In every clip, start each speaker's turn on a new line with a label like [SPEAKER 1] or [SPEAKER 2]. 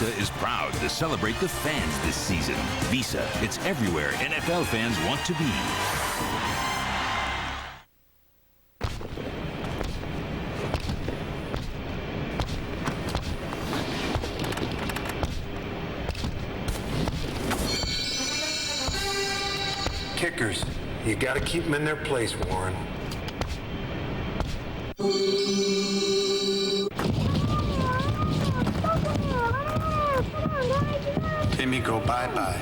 [SPEAKER 1] Visa is proud to celebrate the fans this season. Visa, it's everywhere NFL fans want to be.
[SPEAKER 2] Kickers, you got to keep them in their place, Warren. Timmy, go bye-bye.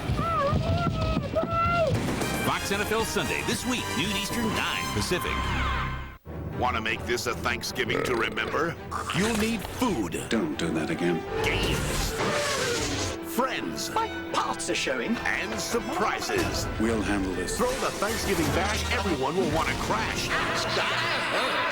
[SPEAKER 1] Fox NFL Sunday, this week, noon Eastern, 9 Pacific.
[SPEAKER 3] Want to make this a Thanksgiving to remember? You'll need food.
[SPEAKER 4] Don't do that again.
[SPEAKER 3] Games. Friends.
[SPEAKER 5] My parts are showing.
[SPEAKER 3] And surprises.
[SPEAKER 4] We'll handle this.
[SPEAKER 3] Throw the Thanksgiving bash everyone will want to crash.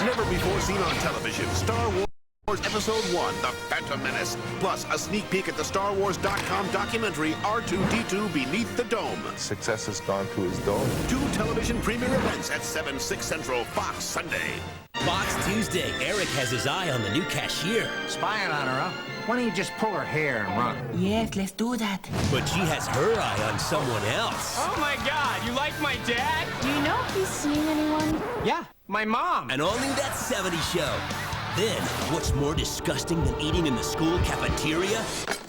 [SPEAKER 3] Never before seen on television, Star Wars Episode 1, The Phantom Menace. Plus, a sneak peek at the StarWars.com documentary, R2-D2 Beneath the Dome.
[SPEAKER 6] Success has gone to his dome.
[SPEAKER 3] 2 television premiere events at 7, 6 Central, Fox Sunday.
[SPEAKER 7] Fox Tuesday, Eric has his eye on the new cashier.
[SPEAKER 8] Spying on her, huh? Why don't you just pull her hair and run?
[SPEAKER 9] Yes, let's do that.
[SPEAKER 7] But she has her eye on someone else.
[SPEAKER 5] Oh my God, you like my dad?
[SPEAKER 9] Do you know if he's seeing anyone?
[SPEAKER 5] Yeah, my mom.
[SPEAKER 7] And all new That 70s Show. Then, what's more disgusting than eating in the school cafeteria?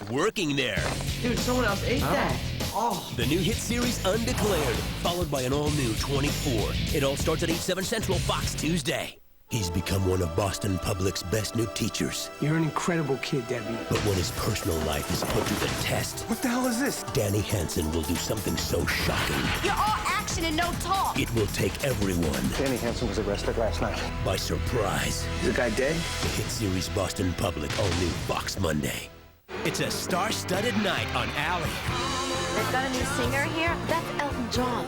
[SPEAKER 7] Working there.
[SPEAKER 9] Dude, someone else ate that. Oh.
[SPEAKER 7] The new hit series Undeclared, followed by an all-new 24. It all starts at 8, 7 Central, Fox Tuesday. He's become one of Boston Public's best new teachers.
[SPEAKER 8] You're an incredible kid, Debbie.
[SPEAKER 7] But when his personal life is put to the test...
[SPEAKER 8] What the hell is this?
[SPEAKER 7] Danny Hansen will do something so shocking.
[SPEAKER 9] You're all action and no talk.
[SPEAKER 7] It will take everyone...
[SPEAKER 8] Danny Hansen was arrested last night.
[SPEAKER 7] ...by surprise.
[SPEAKER 8] Is the guy dead?
[SPEAKER 7] The hit series Boston Public, all new Fox Monday. It's a star-studded night on Alley.
[SPEAKER 9] They've got a new singer here. That's Elton John.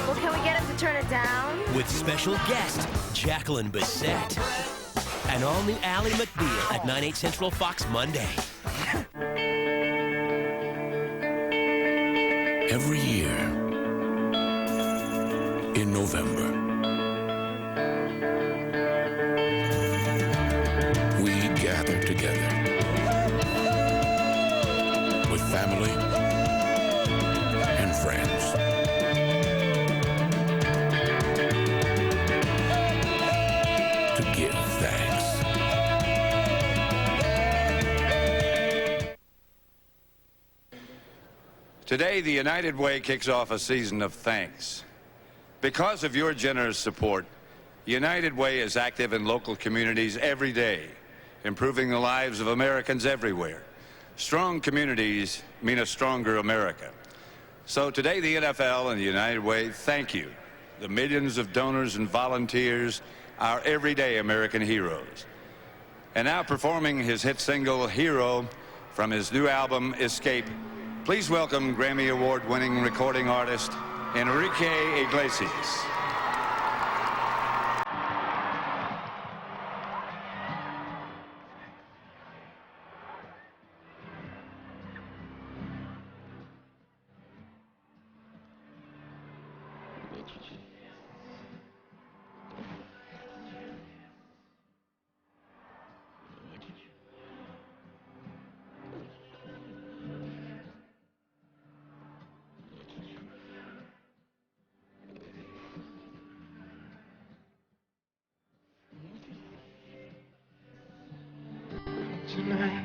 [SPEAKER 9] Well, can we get him to turn it down?
[SPEAKER 7] With special guest, Jacqueline Bisset. And all new Ally McBeal at 9, 8 Central, Fox Monday.
[SPEAKER 4] Every year, in November, we gather together with family and friends. To give thanks.
[SPEAKER 10] Today, the United Way kicks off a season of thanks. Because of your generous support, United Way is active in local communities every day, improving the lives of Americans everywhere. Strong communities mean a stronger America. So today, the NFL and the United Way thank you, the millions of donors and volunteers, our everyday American heroes. And now performing his hit single, Hero, from his new album, Escape, please welcome Grammy Award-winning recording artist, Enrique Iglesias.
[SPEAKER 9] Tonight.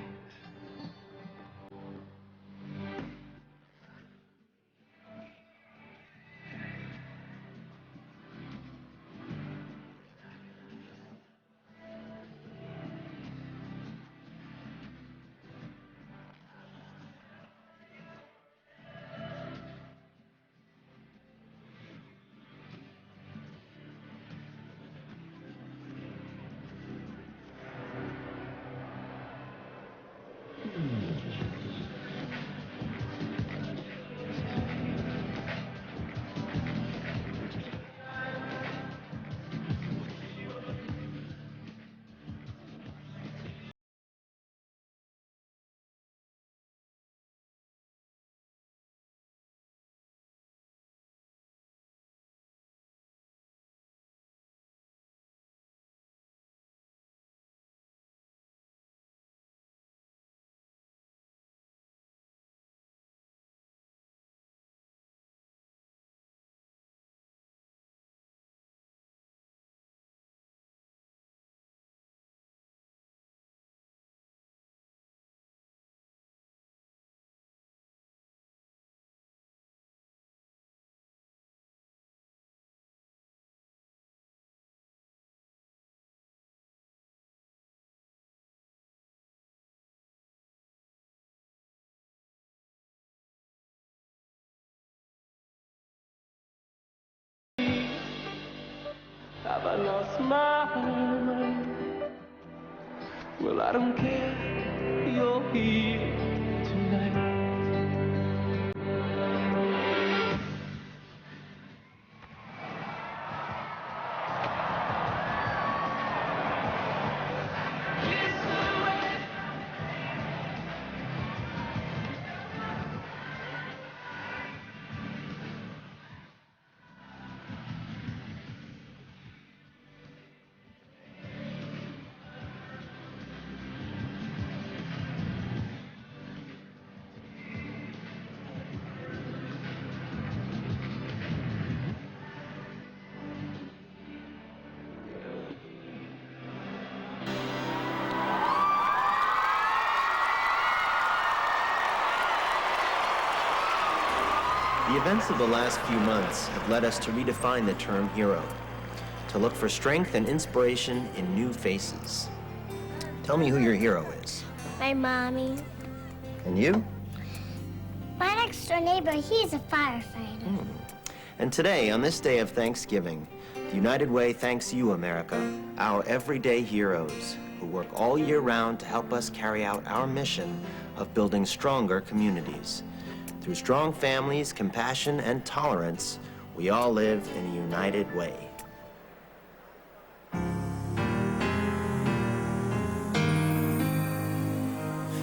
[SPEAKER 11] I lost my mind. Well, I don't care, you're here tonight.
[SPEAKER 12] The events of the last few months have led us to redefine the term hero, to look for strength and inspiration in new faces. Tell me who your hero is.
[SPEAKER 13] My mommy.
[SPEAKER 12] And you?
[SPEAKER 13] My next door neighbor, he's a firefighter.
[SPEAKER 12] And today, on this day of Thanksgiving, the United Way thanks you, America, our everyday heroes who work all year round to help us carry out our mission of building stronger communities. Through strong families, compassion, and tolerance, we all live in a united way.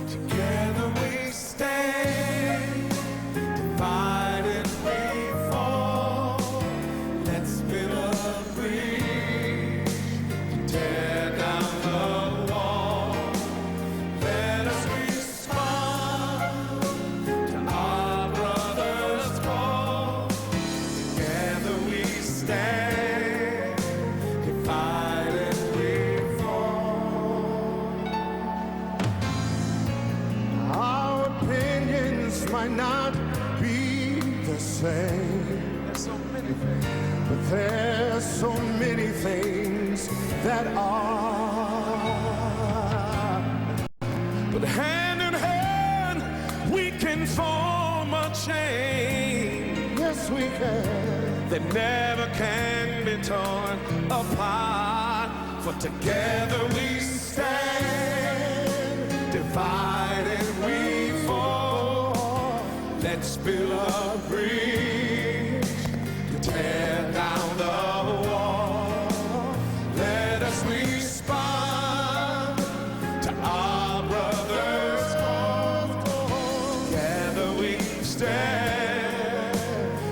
[SPEAKER 11] Together we stand, divided we fall. Let's build a bridge, tear down the wall. Let us respond to our brother's call. Together we stand, divided we fall. Our opinions might not be the same. There's so many things. But there's so many things that are. But hand in hand, we can form a chain. Yes, we can. That never can be torn apart. For together we stand, divided we fall. Let's build a bridge to tear down the wall. Let us respond to our brothers' call. Together we stand,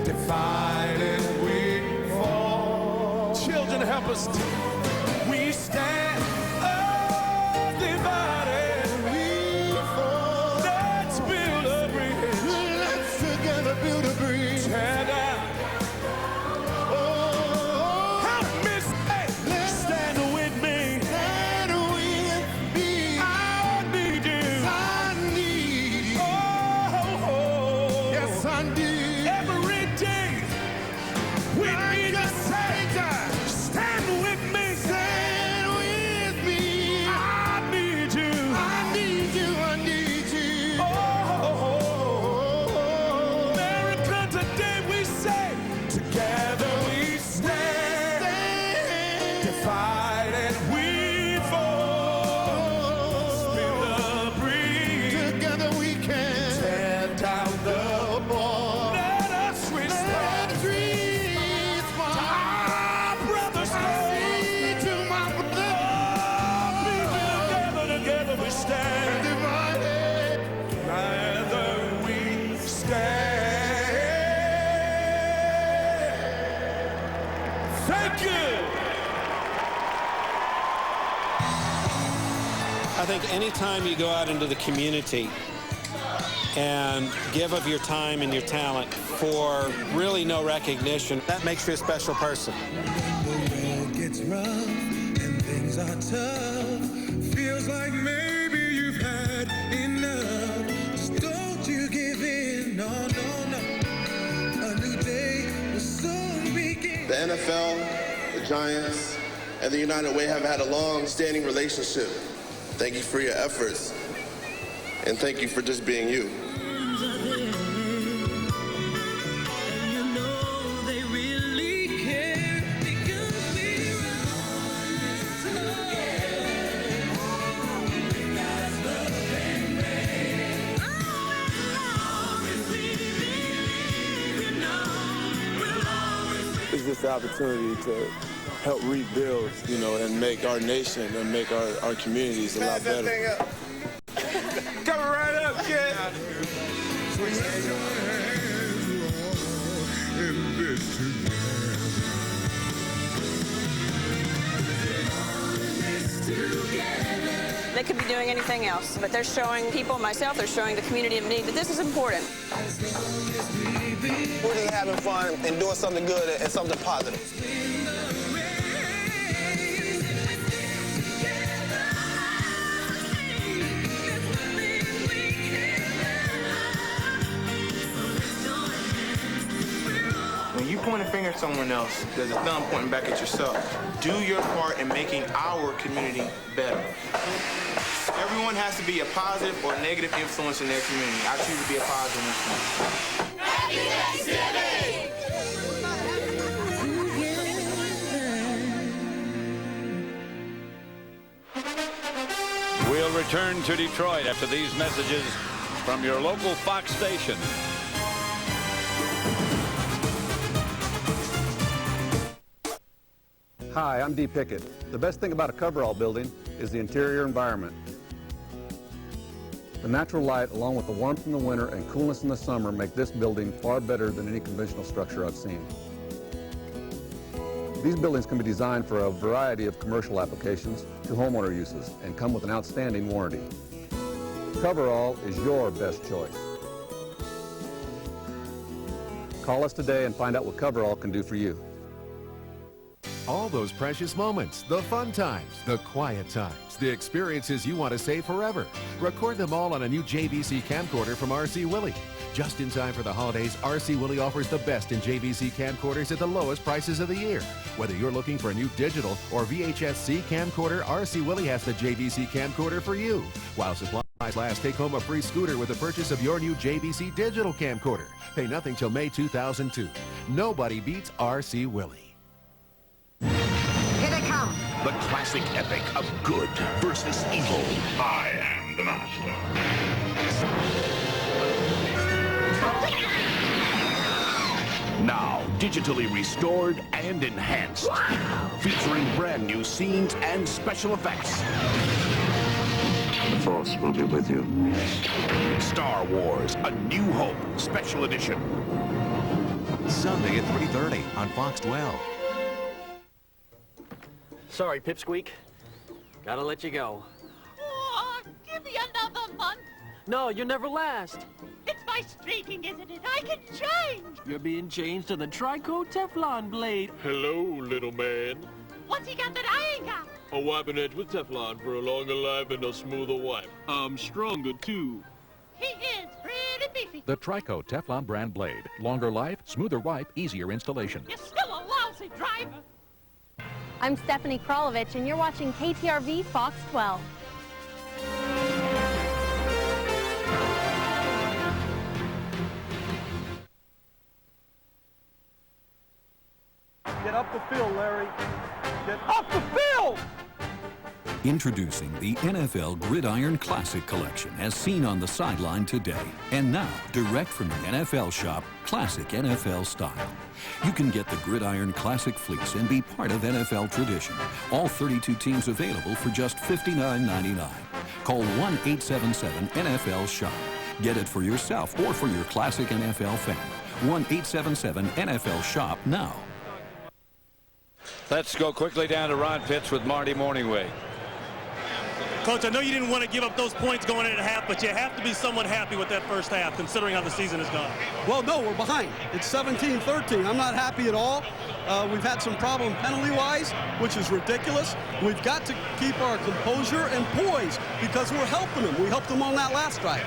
[SPEAKER 11] divided we fall. Children, help us. We stand divided we fall. Let's build a bridge. Let's together build a bridge. Tear down. Oh, help me say, stand with me. Stand with me. I need you. I need you. Oh, yes, I need. Every day we need to say, stand with me. Stand with me. I need you. I need you. I need you. Oh, America, today we say, together we stand, divided we fall. Build a bridge. Together we can tear down the wall. Let us respond to our brothers. To my brother. Together we stand. Divided. Together we stand. Thank you.
[SPEAKER 14] I think anytime you go out into the community and give of your time and your talent for really no recognition, that makes you a special person.
[SPEAKER 11] The world gets rough and things are tough. Feels like maybe you've had enough. Just don't you give in, no, no, no. A new day will soon begin.
[SPEAKER 15] The NFL, the Giants, and the United Way have had a long-standing relationship. Thank you for your efforts, and thank you for just being you.
[SPEAKER 6] the opportunity to help rebuild, you know, and make our nation and make our communities a lot better.
[SPEAKER 11] Come right up, kid.
[SPEAKER 16] They could be doing anything else, but they're showing people, myself, they're showing the community of need that this is important.
[SPEAKER 17] We're just having fun and doing something good and something positive.
[SPEAKER 18] When you point a finger at someone else, there's a thumb pointing back at yourself. Do your part in making our community better. Everyone has to be a positive or negative influence in their community. I choose to be a positive influence. Happy Thanksgiving!
[SPEAKER 10] We'll return to Detroit after these messages from your local Fox station.
[SPEAKER 19] Hi, I'm Dee Pickett. The best thing about a coverall building is the interior environment. The natural light, along with the warmth in the winter and coolness in the summer, make this building far better than any conventional structure I've seen. These buildings can be designed for a variety of commercial applications to homeowner uses and come with an outstanding warranty. Coverall is your best choice. Call us today and find out what Coverall can do for you.
[SPEAKER 20] All those precious moments, the fun times, the quiet times, the experiences you want to save forever. Record them all on a new JVC camcorder from RC Willey. Just in time for the holidays, RC Willey offers the best in JVC camcorders at the lowest prices of the year. Whether you're looking for a new digital or VHS-C camcorder, RC Willey has the JVC camcorder for you. While supplies last, take home a free scooter with the purchase of your new JVC digital camcorder. Pay nothing till May 2002. Nobody beats RC Willey.
[SPEAKER 9] Here they come.
[SPEAKER 3] The classic epic of good versus evil. I am the master. Now, digitally restored and enhanced. Featuring brand new scenes and special effects.
[SPEAKER 21] The Force will be with you.
[SPEAKER 3] Star Wars: A New Hope Special Edition.
[SPEAKER 1] Sunday at 3:30 on Fox 12.
[SPEAKER 22] Sorry, Pipsqueak. Gotta let you go.
[SPEAKER 23] Oh, give me another month.
[SPEAKER 22] No, you never last.
[SPEAKER 23] It's my streaking, isn't it? I can change.
[SPEAKER 22] You're being changed to the Trico Teflon blade.
[SPEAKER 24] Hello, little man.
[SPEAKER 23] What's he got that I ain't got?
[SPEAKER 24] A wiping edge with Teflon for a longer life and a smoother wipe. I'm stronger, too.
[SPEAKER 23] He is pretty beefy.
[SPEAKER 25] The Trico Teflon brand blade. Longer life, smoother wipe, easier installation.
[SPEAKER 23] You're still a lousy driver.
[SPEAKER 26] I'm Stephanie Kralovich, and you're watching KTRV Fox 12.
[SPEAKER 27] Get up the field, Larry. Get up the field!
[SPEAKER 28] Introducing the NFL Gridiron Classic Collection as seen on the sideline today. And now, direct from the NFL shop, classic NFL style. You can get the Gridiron Classic Fleece and be part of NFL tradition. All 32 teams available for just $59.99. Call 1-877-NFL-SHOP. Get it for yourself or for your classic NFL fan. 1-877-NFL-SHOP now.
[SPEAKER 10] Let's go quickly down to Ron Pitts with Marty Morningway.
[SPEAKER 29] Coach, I know you didn't want to give up those points going into half, but you have to be somewhat happy with that first half, considering how the season has gone.
[SPEAKER 30] Well, no, we're behind. It's 17-13. I'm not happy at all. We've had some problem penalty-wise, which is ridiculous. We've got to keep our composure and poise because we're helping them. We helped them on that last drive.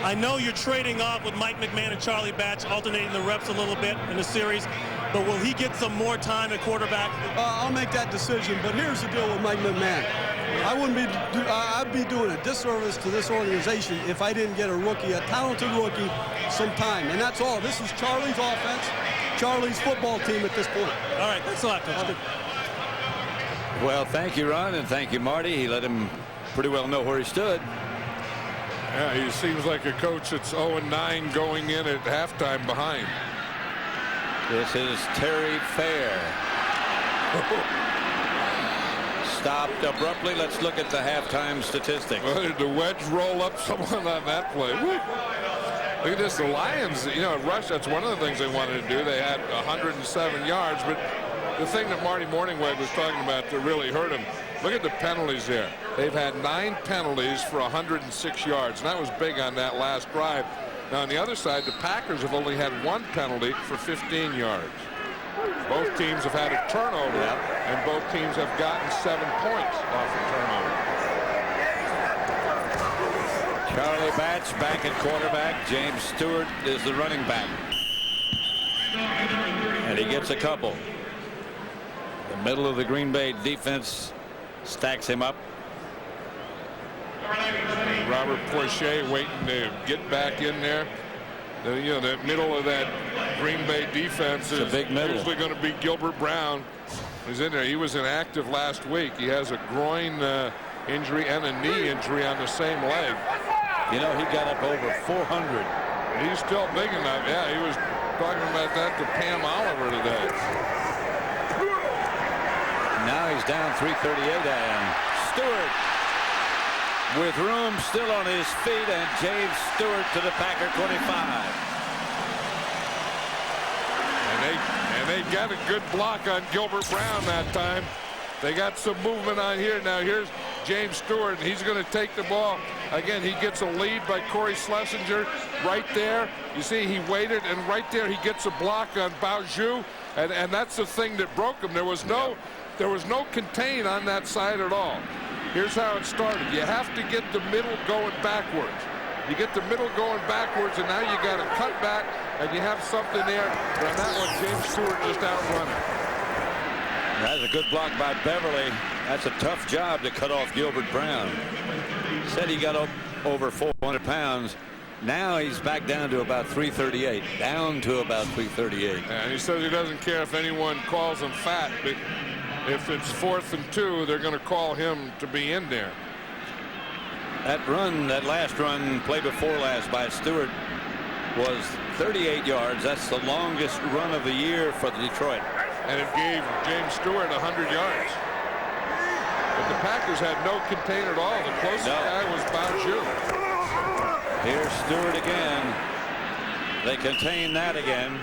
[SPEAKER 29] I know you're trading off with Mike McMahon and Charlie Batch, alternating the reps a little bit in the series, but will he get some more time at quarterback?
[SPEAKER 30] I'll make that decision, but here's the deal with Mike McMahon. I'd be doing a disservice to this organization if I didn't get a rookie, a talented rookie, some time. And that's all. This is Charlie's offense, Charlie's football team at this point.
[SPEAKER 29] All right, thanks a lot, Coach.
[SPEAKER 10] Well, thank you, Ron, and thank you, Marty. He let him pretty well know where he stood.
[SPEAKER 6] Yeah, he seems like a coach that's 0-9 going in at halftime behind.
[SPEAKER 2] This is Terry Fair. Stopped abruptly. Let's look at the halftime statistics.
[SPEAKER 4] Well, did the wedge roll up someone on that play? Woo. Look at this. The Lions, at rush, that's one of the things they wanted to do. They had 107 yards, but the thing that Marty Morningweg was talking about that really hurt him, look at the penalties there. They've had 9 penalties for 106 yards, and that was big on that last drive. Now, on the other side, the Packers have only had 1 penalty for 15 yards. Both teams have had a turnover, and both teams have gotten 7 points off a turnover.
[SPEAKER 2] Charlie Batch back at quarterback. James Stewart is the running back. And he gets a couple. The middle of the Green Bay defense stacks him up.
[SPEAKER 4] Robert Poichet waiting to get back in there. The middle of that Green Bay defense is usually going to be Gilbert Brown. He's in there. He was inactive last week. He has a groin injury and a knee injury on the same leg.
[SPEAKER 2] He got up over 400.
[SPEAKER 4] He's still big enough. Yeah, he was talking about that to Pam Oliver today.
[SPEAKER 2] Now he's down 338 and Stewart with room still on his feet, and James Stewart to the Packer 25.
[SPEAKER 4] And they got a good block on Gilbert Brown that time. They got some movement on here. Now here's James Stewart, and he's going to take the ball. Again, he gets a lead by Corey Schlesinger right there. You see, he waited, and right there he gets a block on Baoju, and that's the thing that broke him. There was no contain on that side at all. Here's how it started. You have to get the middle going backwards. You get the middle going backwards, and now you got a cut back, and you have something there. But on that one, James Stewart just outrun it.
[SPEAKER 2] That's a good block by Beverly. That's a tough job to cut off Gilbert Brown. Said he got up over 400 pounds. Now he's back down to about 338. Down to about 338.
[SPEAKER 4] And he says he doesn't care if anyone calls him fat, but if it's 4th and 2, they're going to call him to be in there.
[SPEAKER 2] That last run, play before last by Stewart, was 38 yards. That's the longest run of the year for Detroit.
[SPEAKER 4] And it gave James Stewart 100 yards. But the Packers had no contain at all. The closest guy was Baoju.
[SPEAKER 2] Here's Stewart again. They contain that again.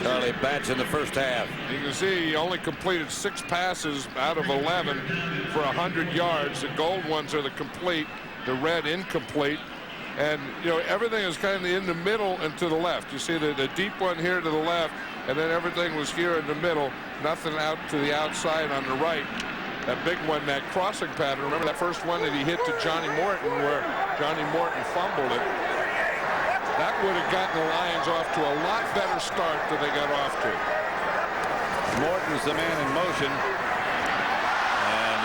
[SPEAKER 2] Charlie Batch in the first half.
[SPEAKER 4] You can see he only completed 6 passes out of 11 for 100 yards. The gold ones are the complete, the red incomplete. And, everything is kind of in the middle and to the left. You see the deep one here to the left, and then everything was here in the middle. Nothing out to the outside on the right. That big one, that crossing pattern. Remember that first one that he hit to Johnny Morton where Johnny Morton fumbled it? That would have gotten the Lions off to a lot better start than they got off to.
[SPEAKER 2] Morton's the man in motion. And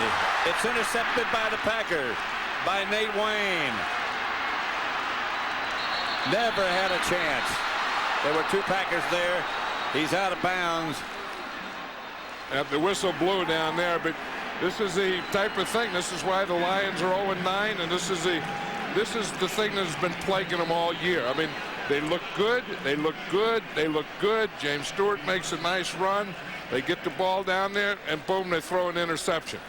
[SPEAKER 2] it's intercepted by the Packers, by Nate Wayne. Never had a chance. There were 2 Packers there. He's out of bounds.
[SPEAKER 4] And the whistle blew down there, but this is the type of thing. This is why the Lions are 0-9, and this is the thing that's been plaguing them all year. I mean, they look good, they look good, they look good. James Stewart makes a nice run. They get the ball down there, and boom, they throw an interception.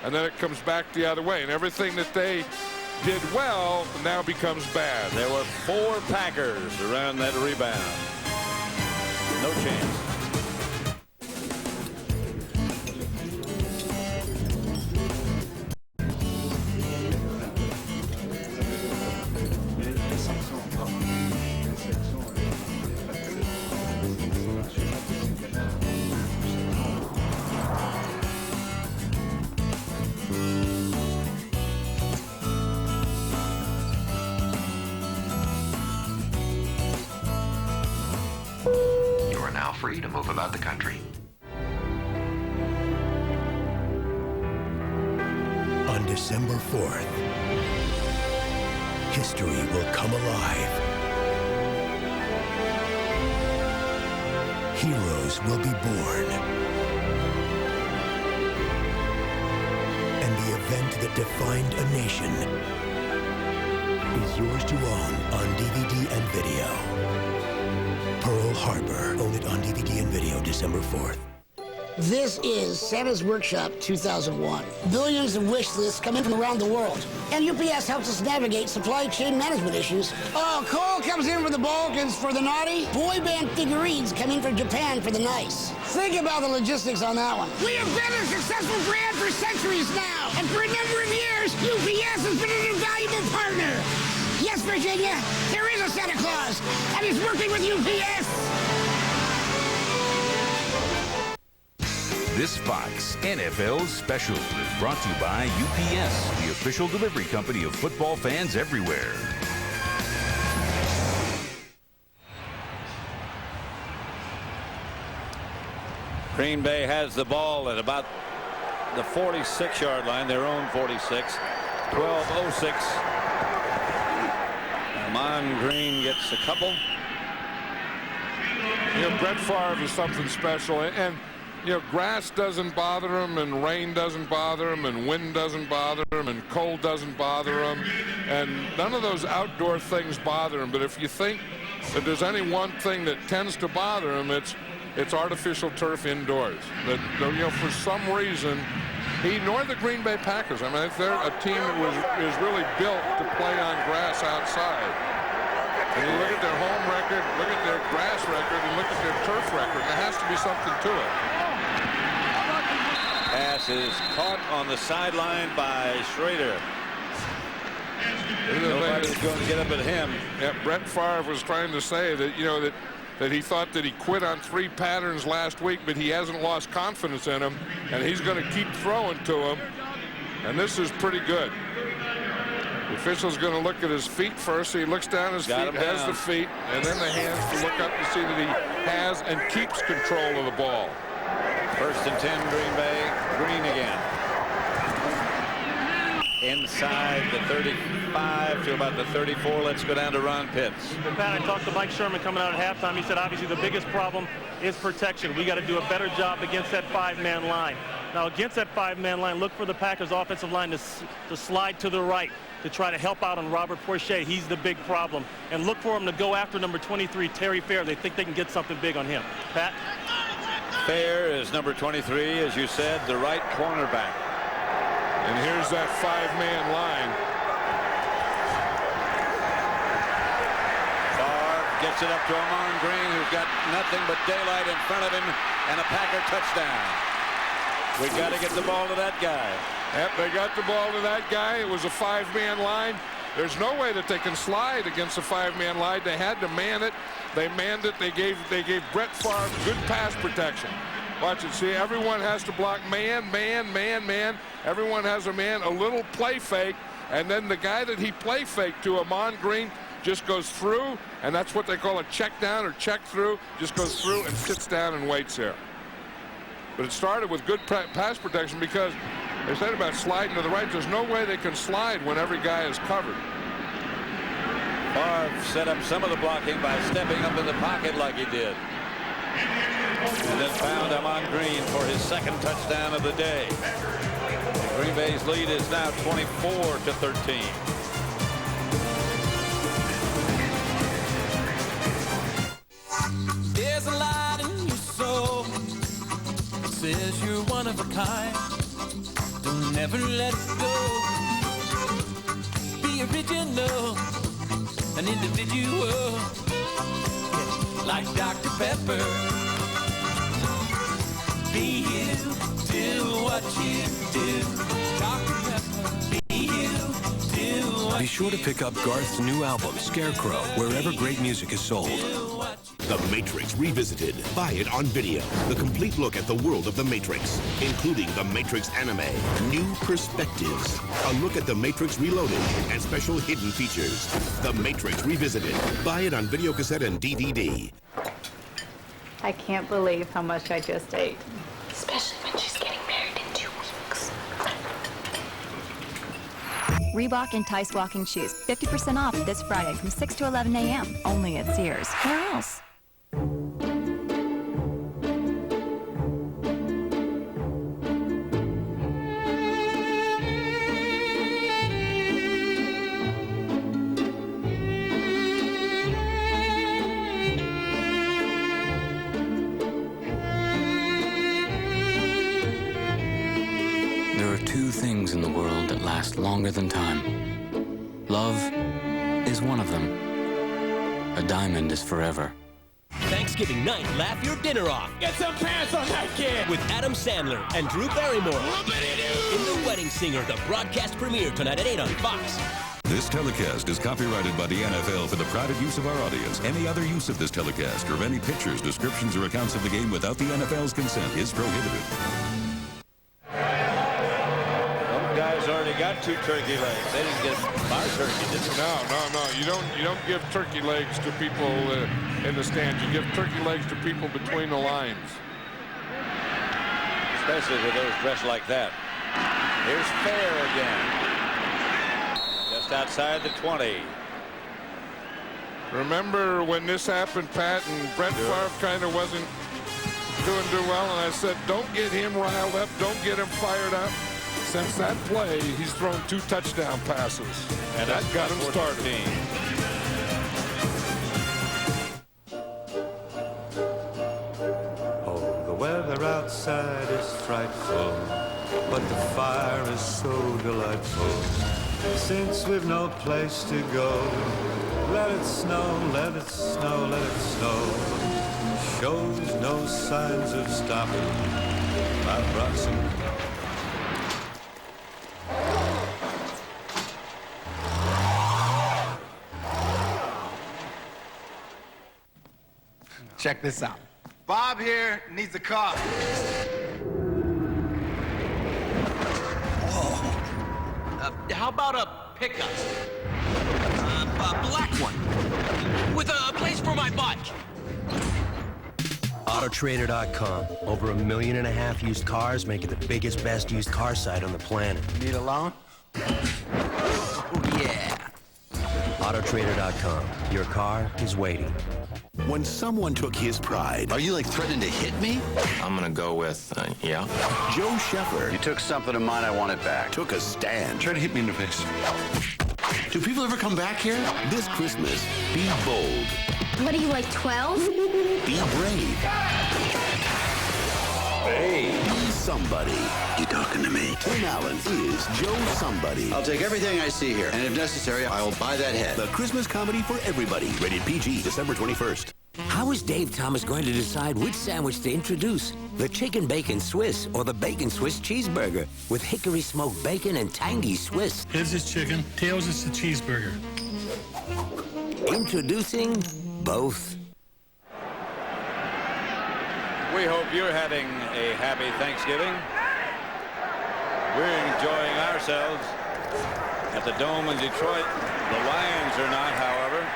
[SPEAKER 4] And then it comes back the other way, and everything that they did well now becomes bad.
[SPEAKER 2] There were 4 Packers around that rebound. No chance.
[SPEAKER 5] Free to move about the country.
[SPEAKER 7] On December 4th, history will come alive. Heroes will be born. And the event that defined a nation is yours to own on DVD and video. Pearl Harbor. Own it on DVD and video December 4th.
[SPEAKER 8] This is Santa's Workshop 2001. Billions of wish lists come in from around the world, and UPS helps us navigate supply chain management issues. Oh, coal comes in for the Balkans for the naughty. Boy band figurines come in from Japan for the nice. Think about the logistics on that one. We have been a successful brand for centuries now, and for a number of years, UPS has been an invaluable partner. Yes, Virginia, there is a Santa Claus, and he's working with UPS.
[SPEAKER 1] This Fox NFL special is brought to you by UPS, the official delivery company of football fans everywhere.
[SPEAKER 2] Green Bay has the ball at about the 46-yard line, their own 46. 12:06. Ahman Green gets a couple.
[SPEAKER 4] You know, Brett Favre is something special, and you know, grass doesn't bother him, and rain doesn't bother him, and wind doesn't bother him, and cold doesn't bother him, and none of those outdoor things bother him. But if you think that there's any one thing that tends to bother him, it's artificial turf indoors. That, you know, for some reason, he nor the Green Bay Packers. I mean, they're a team that is really built to play on grass outside. And you look at their home record, look at their grass record, and look at their turf record. There has to be something to it.
[SPEAKER 2] Pass is caught on the sideline by Schrader. Nobody's going to get up at him.
[SPEAKER 4] Yeah, Brett Favre was trying to say that, you know, that he thought that he quit on 3 patterns last week, but he hasn't lost confidence in him, and he's going to keep throwing to him. And this is pretty good. The official's going to look at his feet first. So he looks down his feet, has the feet, and then the hands to look up to see that he has and keeps control of the ball.
[SPEAKER 2] 1st and 10, Green Bay. Green again. Inside the 35 to about the 34. Let's go down to Ron Pitts.
[SPEAKER 29] Pat, I talked to Mike Sherman coming out at halftime. He said obviously the biggest problem is protection. We got to do a better job against that 5-man line. Now against that 5-man line, look for the Packers offensive line to slide to the right to try to help out on Robert Porcher. He's the big problem. And look for him to go after number 23, Terry Fair. They think they can get something big on him. Pat?
[SPEAKER 2] Fair is number 23, as you said, the right cornerback.
[SPEAKER 4] And here's that 5-man line.
[SPEAKER 2] Favre gets it up to Ahman Green, who's got nothing but daylight in front of him, and a Packer touchdown. We got to get the ball to that guy.
[SPEAKER 4] Yep, they got the ball to that guy. It was a 5-man line. There's no way that they can slide against a 5-man line. They had to man it. They manned it. They gave Brett Favre good pass protection. Watch it. See, everyone has to block man, man, man, man. Everyone has a man, a little play fake, and then the guy that he play faked to, Ahman Green, just goes through, and that's what they call a check down or check through. Just goes through and sits down and waits there. But it started with good pass protection because they said about sliding to the right. There's no way they can slide when every guy is covered.
[SPEAKER 2] Favre set up some of the blocking by stepping up in the pocket like he did. And then found Ahman Green for his 2nd touchdown of the day. Green Bay's lead is now 24-13.
[SPEAKER 11] There's a light in your soul. It says you're one of a kind. Don't never let it go. Be original, an individual, like Dr. Pepper. Be you, do what you do. Dr. Pepper. Be you, do what
[SPEAKER 7] Be sure to pick up Garth's new album, Scarecrow, wherever great music is sold.
[SPEAKER 3] The Matrix Revisited. Buy it on video. The complete look at the world of The Matrix, including The Matrix anime, new perspectives, a look at The Matrix Reloaded, and special hidden features. The Matrix Revisited. Buy it on video cassette and DVD.
[SPEAKER 12] I can't believe how much I just ate.
[SPEAKER 9] Especially when she's getting married in 2 weeks.
[SPEAKER 13] Reebok Entice walking shoes, 50% off this Friday from 6 to 11 a.m. Only at Sears. Where else?
[SPEAKER 14] things in the world that last longer than time. Love is one of them. A diamond is forever.
[SPEAKER 15] Thanksgiving night, laugh your dinner off.
[SPEAKER 23] Get some pants on that kid!
[SPEAKER 15] With Adam Sandler and Drew Barrymore. In The Wedding Singer, the broadcast premiere tonight at 8 on Fox.
[SPEAKER 1] This telecast is copyrighted by the NFL for the private use of our audience. Any other use of this telecast or of any pictures, descriptions, or accounts of the game without the NFL's consent is prohibited.
[SPEAKER 2] Those guys already got 2 turkey legs. They didn't get my turkey, did they?
[SPEAKER 4] No. You don't give turkey legs to people in the stands. You give turkey legs to people between the lines.
[SPEAKER 2] Especially to those dressed like that. Here's Fair again. Just outside the 20.
[SPEAKER 4] Remember when this happened, Pat, and Brett Favre kind of wasn't doing too well, and I said, don't get him riled up, don't get him fired up. Since that play, he's thrown 2 touchdown passes, and that got him started.
[SPEAKER 16] Oh, the weather outside is frightful, but the fire is so delightful. Since we've no place to go, let it snow, let it snow, let it snow. Shows no signs of stopping. I brought some.
[SPEAKER 17] Check this out. Bob here needs a car.
[SPEAKER 18] How about a pickup? A black one. With a place for my bike.
[SPEAKER 19] Autotrader.com. Over 1.5 million used cars, make it the biggest, best used car site on the planet.
[SPEAKER 17] Need a loan?
[SPEAKER 19] Oh, yeah. Autotrader.com. Your car is waiting.
[SPEAKER 3] When someone took his pride...
[SPEAKER 20] Are you, like, threatening to hit me?
[SPEAKER 5] I'm gonna go with, yeah.
[SPEAKER 3] Joe Sheffer...
[SPEAKER 20] You took something of mine, I want it back.
[SPEAKER 3] ...took a stand.
[SPEAKER 20] Try to hit me in the face. Do people ever come back here?
[SPEAKER 3] This Christmas, be bold.
[SPEAKER 9] What are you, like 12?
[SPEAKER 3] Be brave. Hey. Be somebody.
[SPEAKER 20] You talking to me?
[SPEAKER 3] Tim Allen is Joe Somebody.
[SPEAKER 20] I'll take everything I see here, and if necessary, I will buy that head.
[SPEAKER 3] The Christmas comedy for everybody. Rated PG, December 21st.
[SPEAKER 21] How is Dave Thomas going to decide which sandwich to introduce? The Chicken Bacon Swiss or the Bacon Swiss Cheeseburger with hickory smoked bacon and tangy Swiss?
[SPEAKER 22] Heads is chicken, tails is the cheeseburger.
[SPEAKER 21] Introducing both.
[SPEAKER 2] We hope you're having a happy Thanksgiving. We're enjoying ourselves at the Dome in Detroit. The Lions are not, however.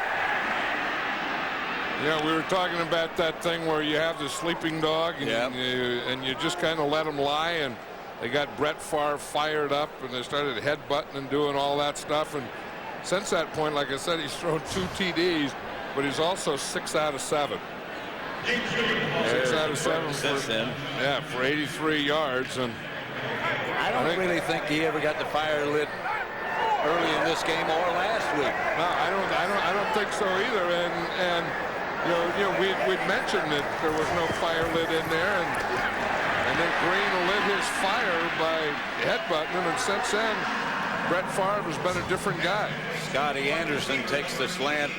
[SPEAKER 4] Yeah, we were talking about that thing where you have the sleeping dog and you just kind of let him lie, and they got Brett Favre fired up and they started headbutting and doing all that stuff. And since that point, like I said, he's thrown 2 TDs, but he's also 6 out of 7. 6 out of 7 for 83 yards. And
[SPEAKER 2] I don't really think he ever got the fire lit early in this game or last week.
[SPEAKER 4] No, I don't think so either. And you know, we'd mentioned that there was no fire lit in there, and then Green lit his fire by headbutting him, and since then, Brett Favre has been a different guy.
[SPEAKER 2] Scotty Anderson takes the slant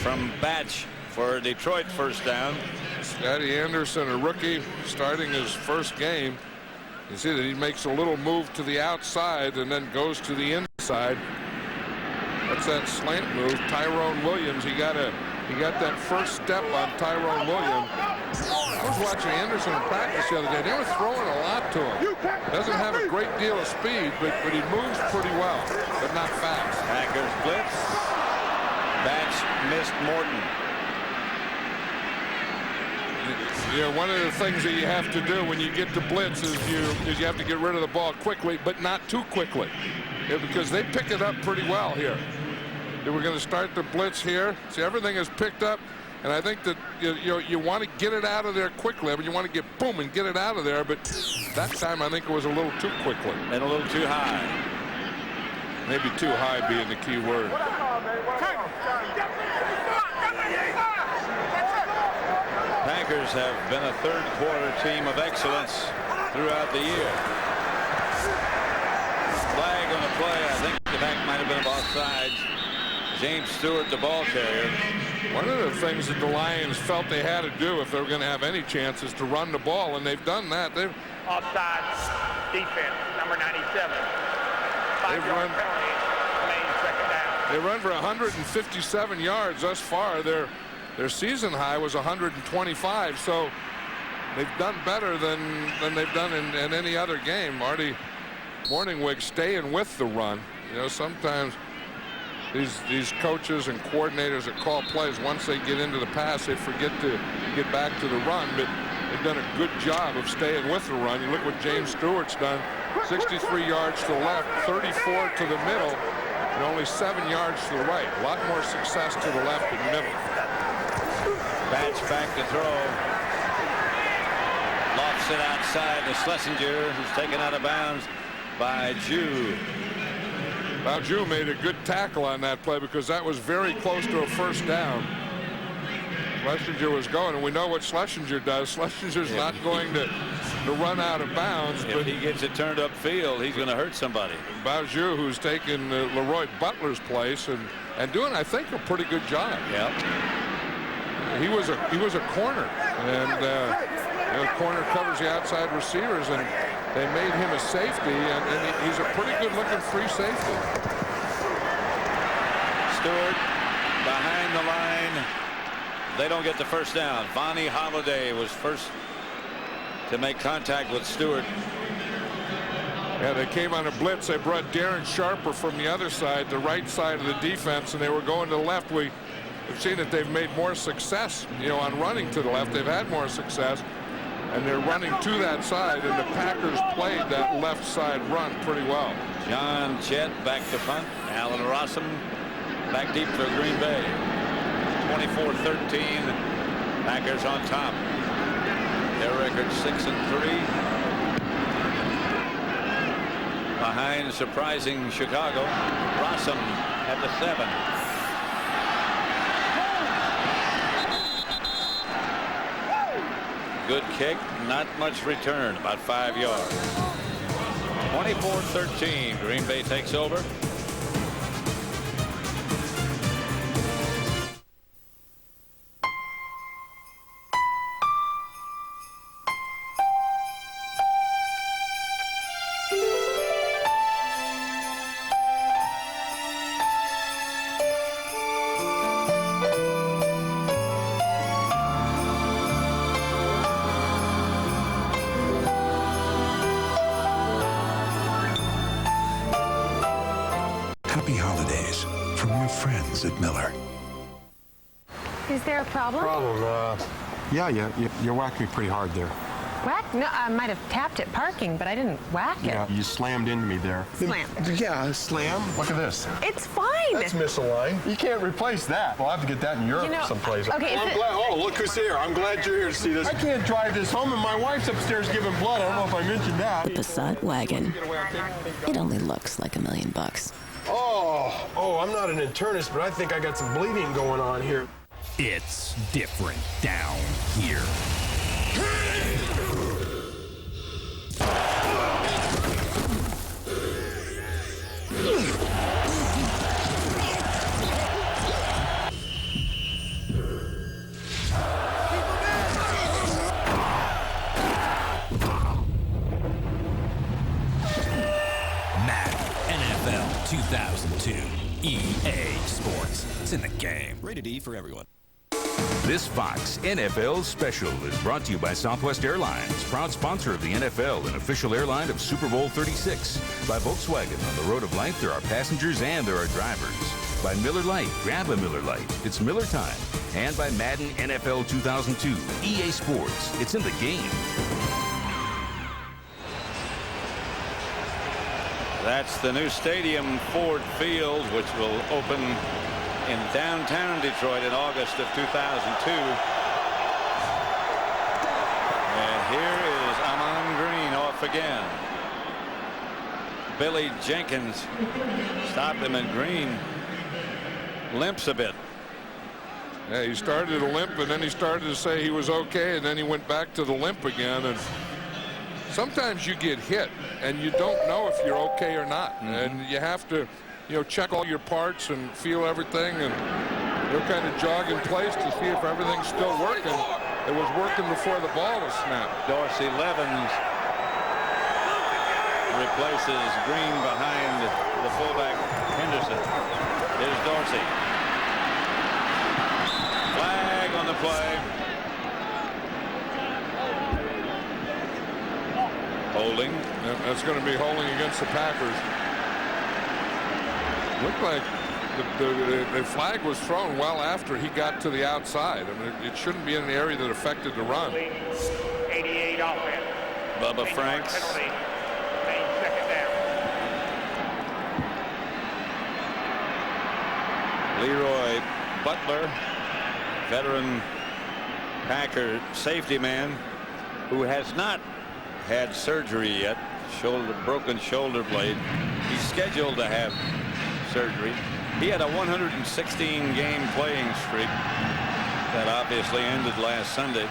[SPEAKER 2] from Batch for a Detroit first down.
[SPEAKER 4] Scotty Anderson, a rookie, starting his first game. You see that he makes a little move to the outside and then goes to the inside. That's that slant move. Tyrone Williams, he got that first step on Tyrone Williams. I was watching Anderson in practice the other day. They were throwing a lot to him. Doesn't have a great deal of speed, but he moves pretty well, but not fast.
[SPEAKER 2] Packers blitz. Batch missed Morton.
[SPEAKER 4] You know, one of the things that you have to do when you get to blitz is you have to get rid of the ball quickly, but not too quickly, because they pick it up pretty well here. We're going to start the blitz here. See, everything is picked up, and I think that you want to get it out of there quickly. I mean, you want to get boom and get it out of there, but that time I think it was a little too quickly.
[SPEAKER 2] And a little too high.
[SPEAKER 4] Maybe too high being the key word.
[SPEAKER 2] Packers have been a third quarter team of excellence throughout the year. James Stewart, the ball carrier.
[SPEAKER 4] One of the things that the Lions felt they had to do if they were going to have any chance is to run the ball, and they've done that. They've
[SPEAKER 6] offside defense, number 97. 5-yard penalty, made second down.
[SPEAKER 4] They run for 157 yards thus far. Their season high was 125, so they've done better than they've done in any other game. Marty Morningwig staying with the run. You know, sometimes these coaches and coordinators that call plays, once they get into the pass, they forget to get back to the run, but they've done a good job of staying with the run. You look what James Stewart's done, 63 yards to the left, 34 to the middle, and only 7 yards to the right. A lot more success to the left and middle.
[SPEAKER 2] Batch back to throw. Lofts it outside to Schlesinger, who's taken out of bounds by Jew.
[SPEAKER 4] Well, Jew made a good tackle on that play because that was very close to a first down. Schlesinger was going, and we know what Schlesinger does. Schlesinger's not going to run out of bounds.
[SPEAKER 2] If
[SPEAKER 4] but
[SPEAKER 2] he gets it turned upfield, he's going to hurt somebody.
[SPEAKER 4] Bauju, who's taken Leroy Butler's place and doing, I think, a pretty good job.
[SPEAKER 2] Yeah.
[SPEAKER 4] He was a corner, and the corner covers the outside receivers, and they made him a safety, and he's a pretty good-looking free safety.
[SPEAKER 2] Stewart behind the line. They don't get the first down. Vonnie Holiday was first to make contact with Stewart.
[SPEAKER 4] Yeah, they came on a blitz. They brought Darren Sharper from the other side, the right side of the defense, and they were going to the left. We've seen that they've made more success, you know, on running to the left. They've had more success, and they're running to that side, and the Packers played that left side run pretty well.
[SPEAKER 2] John Chet back to punt. Alan Rossum back deep for Green Bay. 24-13. Packers on top. Their record 6-3. Behind surprising Chicago. Rossum at the 7. Good kick, not much return, about 5 yards. 24-13. Green Bay takes over.
[SPEAKER 8] Happy holidays from your friends at Miller.
[SPEAKER 9] Is there a problem?
[SPEAKER 10] Yeah, you whacked me pretty hard there.
[SPEAKER 24] Whack? No, I might have tapped it parking, but I didn't whack it.
[SPEAKER 10] Yeah, you slammed into me there.
[SPEAKER 24] Slam.
[SPEAKER 10] Yeah, slam. Look at this.
[SPEAKER 24] It's fine.
[SPEAKER 10] That's misaligned. You can't replace that. We'll have to get that in Europe someplace.
[SPEAKER 24] Okay,
[SPEAKER 10] I'm glad. Oh, look who's here. I'm glad you're here to see this. I can't drive this home, and my wife's upstairs giving blood. I don't know if I mentioned that.
[SPEAKER 25] Passat wagon. It only looks like $1 million.
[SPEAKER 10] Oh, I'm not an internist, but I think I got some bleeding going on here.
[SPEAKER 26] It's different down here. NFL 2002. EA Sports. It's in the game.
[SPEAKER 27] Rated E for everyone.
[SPEAKER 28] This Fox NFL special is brought to you by Southwest Airlines, proud sponsor of the NFL and official airline of Super Bowl 36. By Volkswagen, on the road of life, there are passengers and there are drivers. By Miller Lite, grab a Miller Lite. It's Miller time. And by Madden NFL 2002. EA Sports. It's in the game.
[SPEAKER 2] That's the new stadium, Ford Field, which will open in downtown Detroit in August of 2002. And here is Amon Green off again. Billy Jenkins stopped him, and Green limps a bit.
[SPEAKER 4] Yeah, he started to limp, and then he started to say he was okay, and then he went back to the limp again. And sometimes you get hit, and you don't know if you're okay or not. And you have to check all your parts and feel everything, and they'll kind of jog in place to see if everything's still working. It was working before the ball was snapped.
[SPEAKER 2] Dorsey Levens replaces Green behind the fullback Henderson. Here's Dorsey. Flag on the play. Holding.
[SPEAKER 4] That's going to be holding against the Packers. Looked like the flag was thrown well after he got to the outside. I mean, it shouldn't be in an area that affected the run.
[SPEAKER 6] 88 offense.
[SPEAKER 2] Bubba Franks.
[SPEAKER 6] Penalty. Second down.
[SPEAKER 2] Leroy Butler, veteran Packer safety man who has not had surgery yet. Broken shoulder blade. He's scheduled to have surgery. He had a 116-game playing streak that obviously ended last Sunday.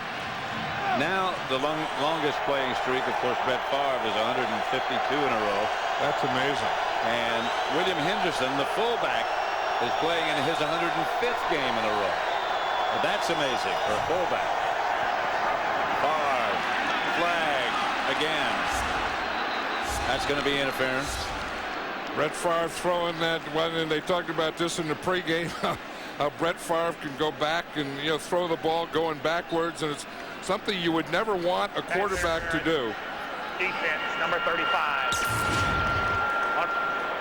[SPEAKER 2] Now the longest playing streak, of course, Brett Favre is 152 in a row.
[SPEAKER 4] That's amazing.
[SPEAKER 2] And William Henderson, the fullback, is playing in his 105th game in a row. That's amazing for a fullback. Favre, flag again. That's going to be interference.
[SPEAKER 4] Brett Favre throwing that one, and they talked about this in the pregame. How Brett Favre can go back and throw the ball going backwards, and it's something you would never want a quarterback to do.
[SPEAKER 6] Defense, number 35.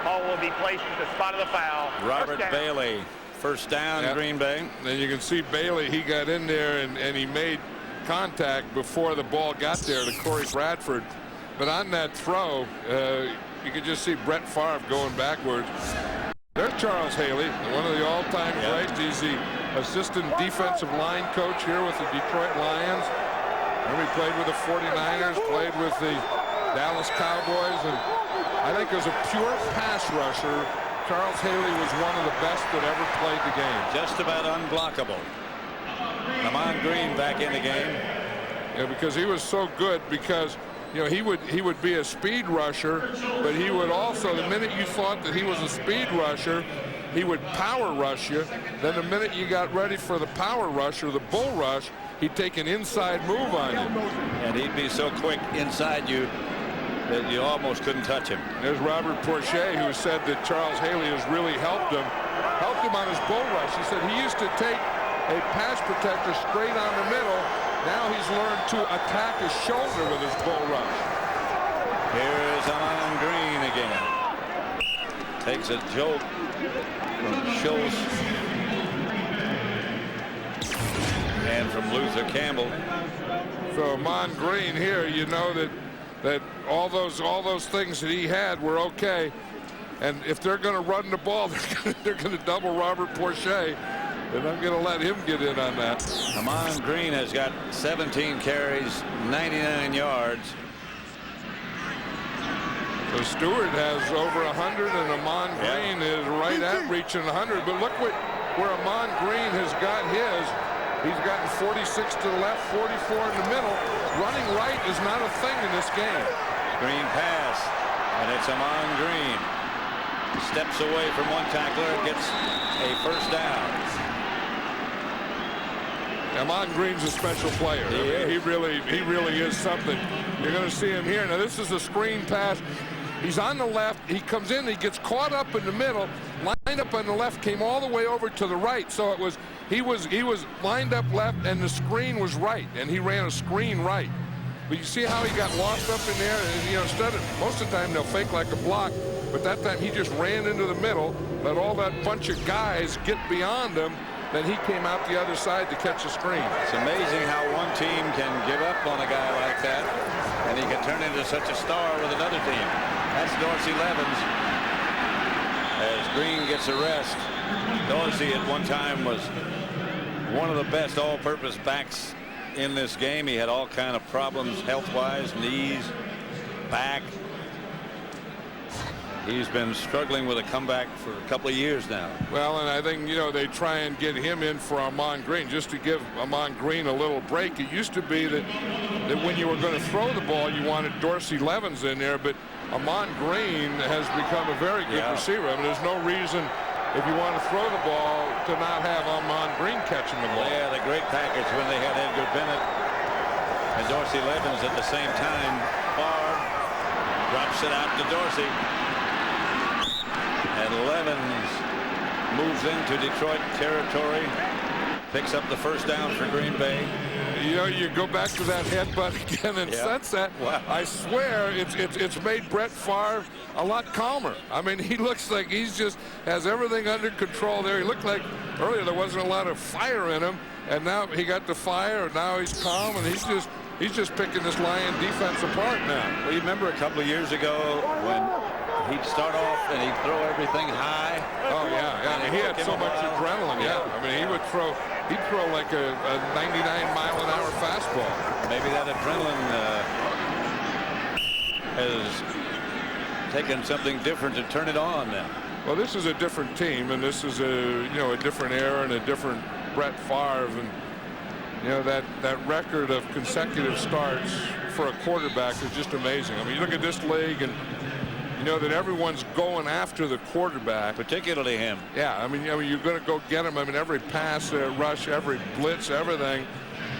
[SPEAKER 6] Ball will be placed at the spot of the foul.
[SPEAKER 2] Robert Bailey, first down,
[SPEAKER 4] Yep.
[SPEAKER 2] Green Bay.
[SPEAKER 4] And you can see Bailey, he got in there and he made contact before the ball got there to Corey Bradford. But on that throw, you could just see Brett Favre going backwards. There's Charles Haley, one of the all-time greats. He's the assistant defensive line coach here with the Detroit Lions. And he played with the 49ers, played with the Dallas Cowboys, and I think as a pure pass rusher, Charles Haley was one of the best that ever played the game.
[SPEAKER 2] Just about unblockable. Ahman Green back in the game.
[SPEAKER 4] Yeah, because he was so good, because he would be a speed rusher, but he would also, the minute you thought that he was a speed rusher, he would power rush you. Then the minute you got ready for the power rush or the bull rush, he'd take an inside move on you.
[SPEAKER 2] And he'd be so quick inside you that you almost couldn't touch him.
[SPEAKER 4] There's Robert Porcher, who said that Charles Haley has really helped him on his bull rush. He said he used to take a pass protector straight on the middle. Now he's learned to attack his shoulder with his bull rush.
[SPEAKER 2] Here's Ahman Green again. Takes a jolt from Schultz and from Luther Campbell.
[SPEAKER 4] So Ahman Green here, you know that all those things that he had were okay. And if they're going to run the ball, they're going to double Robert Porcher. And I'm going to let him get in on that.
[SPEAKER 2] Ahman Green has got 17 carries, 99 yards.
[SPEAKER 4] So Stewart has over 100, and Ahman Green is right at reaching 100. But look where Ahman Green has got his. He's gotten 46 to the left, 44 in the middle. Running right is not a thing in this game.
[SPEAKER 2] Green pass, and it's Ahman Green. Steps away from one tackler and gets a first down.
[SPEAKER 4] Ahman Green's a special player. He really is something. You're going to see him here. Now this is a screen pass. He's on the left. He comes in. He gets caught up in the middle. Lined up on the left. Came all the way over to the right. So he was lined up left, and the screen was right, and he ran a screen right. But you see how he got lost up in there. And, instead of most of the time they'll fake like a block, but that time he just ran into the middle. Let all that bunch of guys get beyond him. Then he came out the other side to catch a screen.
[SPEAKER 2] It's amazing how one team can give up on a guy like that, and he can turn into such a star with another team. That's Dorsey Levens. As Green gets a rest, Dorsey at one time was one of the best all-purpose backs in this game. He had all kind of problems health-wise, knees, back. He's been struggling with a comeback for a couple of years now.
[SPEAKER 4] Well, and I think, you know, they try and get him in for Ahman Green just to give Ahman Green a little break. It used to be that when you were going to throw the ball, you wanted Dorsey Levens in there, but Ahman Green has become a very good receiver. I mean, there's no reason, if you want to throw the ball, to not have Ahman Green catching the ball.
[SPEAKER 2] Yeah, the great package when they had Edgar Bennett and Dorsey Levens at the same time. Favre drops it out to Dorsey. And Levens moves into Detroit territory, picks up the first down for Green Bay.
[SPEAKER 4] You know, you go back to that headbutt again, and since that, I swear it's made Brett Favre a lot calmer. I mean, he looks like he's just has everything under control there. He looked like earlier there wasn't a lot of fire in him, and now he got the fire, and now he's calm, and he's just picking this Lion defense apart now.
[SPEAKER 2] Well, you remember a couple of years ago when he'd start off and he'd throw everything high.
[SPEAKER 4] Oh yeah. He had so much adrenaline. Yeah. I mean, he'd throw like a 99-mile-an-hour fastball.
[SPEAKER 2] Maybe that adrenaline has taken something different to turn it on now.
[SPEAKER 4] Well, this is a different team, and this is a different era and a different Brett Favre, and you know that record of consecutive starts for a quarterback is just amazing. I mean, you look at this league, and you know that everyone's going after the quarterback,
[SPEAKER 2] particularly him.
[SPEAKER 4] Yeah, I mean you're going to go get him. I mean, every pass, rush, every blitz, everything.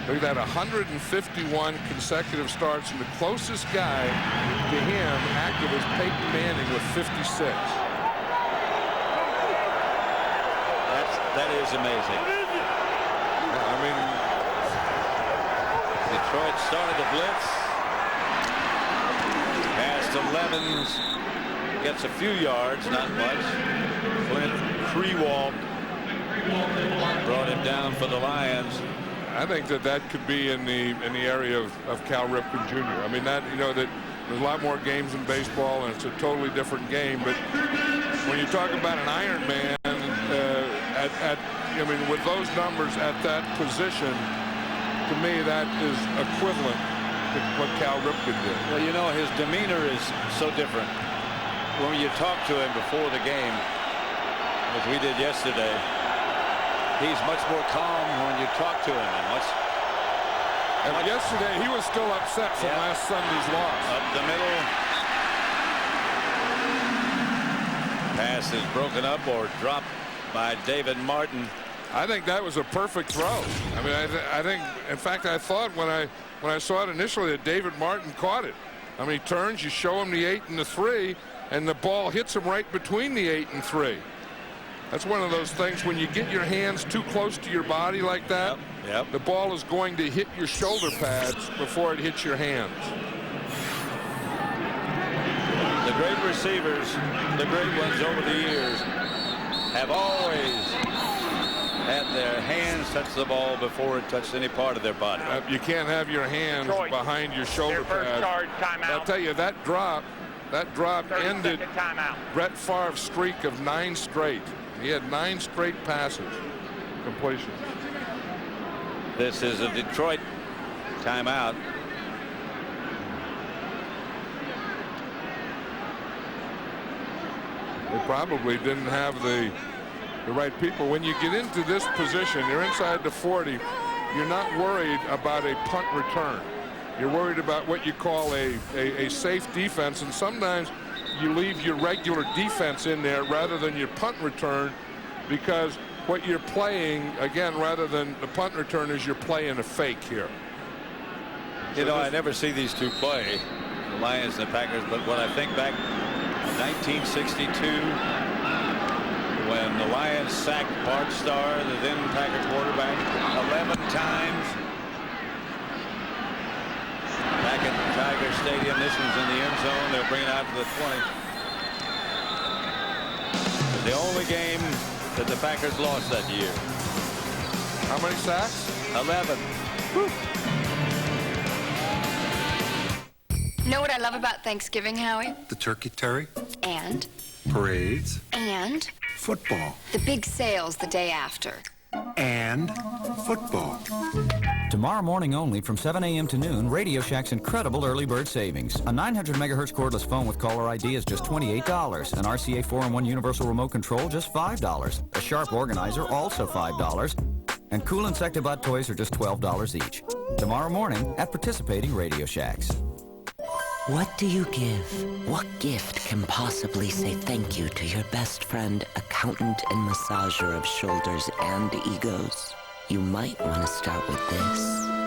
[SPEAKER 4] Look at that, 151 consecutive starts, and the closest guy to him active is Peyton Manning with 56.
[SPEAKER 2] That is amazing.
[SPEAKER 4] I mean,
[SPEAKER 2] Detroit started the blitz. Pass to Levens. Gets a few yards, not much. Flint pre-walked. Brought him down for the Lions.
[SPEAKER 4] I think that could be in the area of Cal Ripken Jr. I mean, that, you know, that there's a lot more games in baseball, and it's a totally different game. But when you talk about an Iron Man, I mean, with those numbers at that position, to me, that is equivalent to what Cal Ripken did.
[SPEAKER 2] Well, you know, his demeanor is so different. When you talk to him before the game, as we did yesterday, he's much more calm when you talk to him.
[SPEAKER 4] And yesterday, he was still upset from last Sunday's loss.
[SPEAKER 2] Up the middle. Pass is broken up or dropped by David Martin.
[SPEAKER 4] I think that was a perfect throw. I mean, I think, in fact, I thought when I saw it initially that David Martin caught it. I mean, he turns, you show him the 8 and the 3, and the ball hits him right between the 8 and 3. That's one of those things when you get your hands too close to your body like that, the ball is going to hit your shoulder pads before it hits your hands.
[SPEAKER 2] The great receivers, the great ones over the years, have always had their hands touch the ball before it touched any part of their body.
[SPEAKER 4] You can't have your hands behind your shoulder pads. I'll tell you, that drop ended Brett Favre's streak of 9 straight. He had 9 straight passes, completions.
[SPEAKER 2] This is a Detroit timeout.
[SPEAKER 4] They probably didn't have the right people. When you get into this position, you're inside the 40, you're not worried about a punt return. You're worried about what you call a safe defense, and sometimes you leave your regular defense in there rather than your punt return, because what you're playing, again, rather than the punt return, is you're playing a fake here.
[SPEAKER 2] You know, I never see these two play, the Lions and the Packers, but when I think back 1962, when the Lions sacked Bart Starr, the then Packer quarterback, 11 times. Back at Tiger Stadium, this one's in the end zone. They'll bring it out to the 20. The only game that the Packers lost that year.
[SPEAKER 4] How many sacks?
[SPEAKER 2] 11.
[SPEAKER 4] Whew.
[SPEAKER 7] Know what I love about Thanksgiving, Howie?
[SPEAKER 8] The turkey terry.
[SPEAKER 7] And?
[SPEAKER 8] Parades.
[SPEAKER 7] And?
[SPEAKER 8] Football.
[SPEAKER 7] The big sales the day after.
[SPEAKER 8] And football.
[SPEAKER 1] Tomorrow morning only from 7 a.m. to noon, Radio Shack's incredible early bird savings. A 900 megahertz cordless phone with caller ID is just $28. An RCA 4-in-1 universal remote control, just $5. A Sharp organizer, also $5. And cool Insectibot toys are just $12 each. Tomorrow morning at participating Radio Shacks.
[SPEAKER 25] What do you give? What gift can possibly say thank you to your best friend, accountant and massager of shoulders and egos? You might want to start with this.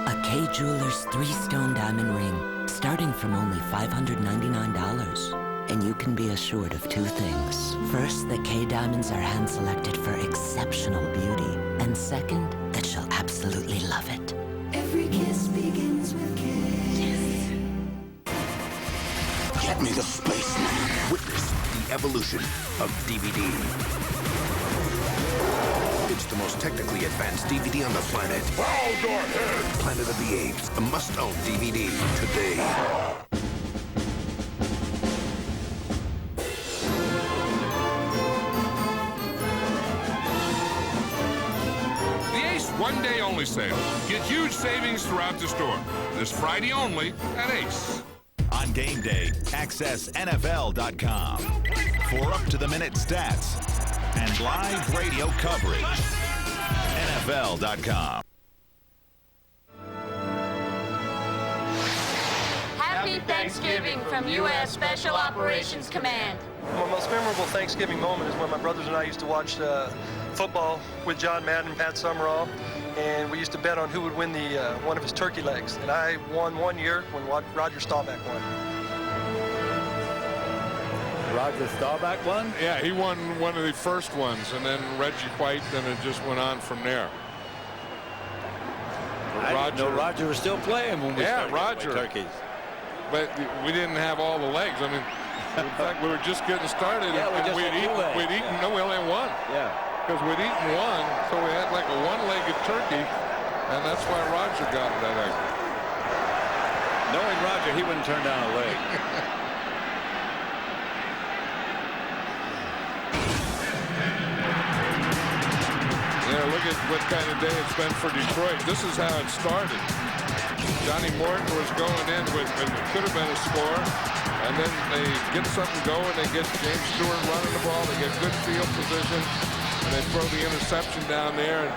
[SPEAKER 25] A K Jewelers 3-stone diamond ring, starting from only $599. And you can be assured of two things. First, that K diamonds are hand-selected for exceptional beauty. And second, that you'll absolutely love it.
[SPEAKER 11] Every kiss begins with kiss.
[SPEAKER 3] Get me the spaceman. Witness the evolution of DVD. It's the most technically advanced DVD on the planet. Bow your head! Planet of the Apes, a must-own DVD today.
[SPEAKER 4] The Ace one-day only sale. Get huge savings throughout the store. This Friday only at Ace.
[SPEAKER 12] On game day, access NFL.com for up-to-the-minute stats and live radio coverage. NFL.com.
[SPEAKER 13] Happy Thanksgiving from U.S. Special Operations Command.
[SPEAKER 14] My most memorable Thanksgiving moment is when my brothers and I used to watch football with John Madden, Pat Summerall, and we used to bet on who would win the one of his turkey legs. And I won one year when Roger Staubach won.
[SPEAKER 2] Roger Staubach won?
[SPEAKER 4] Yeah, he won one of the first ones, and then Reggie White, then it just went on from there.
[SPEAKER 2] I didn't know Roger was still playing when we started
[SPEAKER 4] Roger.
[SPEAKER 2] turkeys.
[SPEAKER 4] But we didn't have all the legs. I mean, in fact, we were just getting started,
[SPEAKER 2] Yeah,
[SPEAKER 4] and we'd eaten. No, we only had one.
[SPEAKER 2] Yeah.
[SPEAKER 4] Because we'd eaten one, so we had like a one-legged turkey, and that's why Roger got it, I think.
[SPEAKER 2] Knowing Roger, he wouldn't turn down a leg.
[SPEAKER 4] Yeah, look at what kind of day it's been for Detroit. This is how it started. Johnny Morton was going in with it could have been a score, and then they get something going. They get James Stewart running the ball. They get good field position, and they throw the interception down there.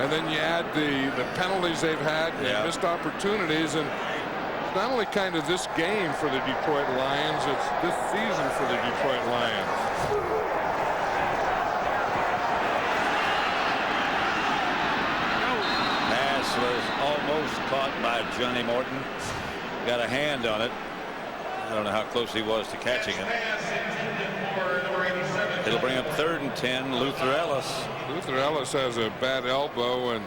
[SPEAKER 4] And then you add the penalties they've had, missed opportunities, and it's not only kind of this game for the Detroit Lions, it's this season for the Detroit Lions.
[SPEAKER 2] Was almost caught by Johnny Morton. Got a hand on it. I don't know how close he was to catching it. It'll bring up 3rd and 10. Luther Ellis.
[SPEAKER 4] Luther Ellis has a bad elbow, and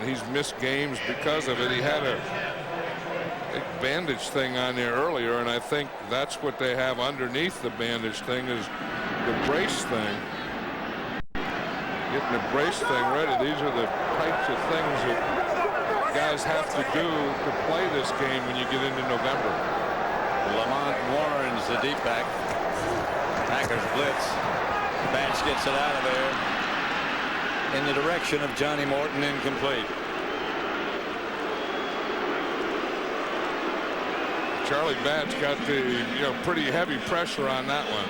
[SPEAKER 4] he's missed games because of it. He had a big bandage thing on there earlier, and I think that's what they have underneath the bandage thing is the brace thing. Getting the brace thing ready. These are the types of things that guys have to do to play this game when you get into November.
[SPEAKER 2] Lamont Warren's the deep back. Packers blitz. Batch gets it out of there in the direction of Johnny Morton, incomplete.
[SPEAKER 4] Charlie Batch got the pretty heavy pressure on that one.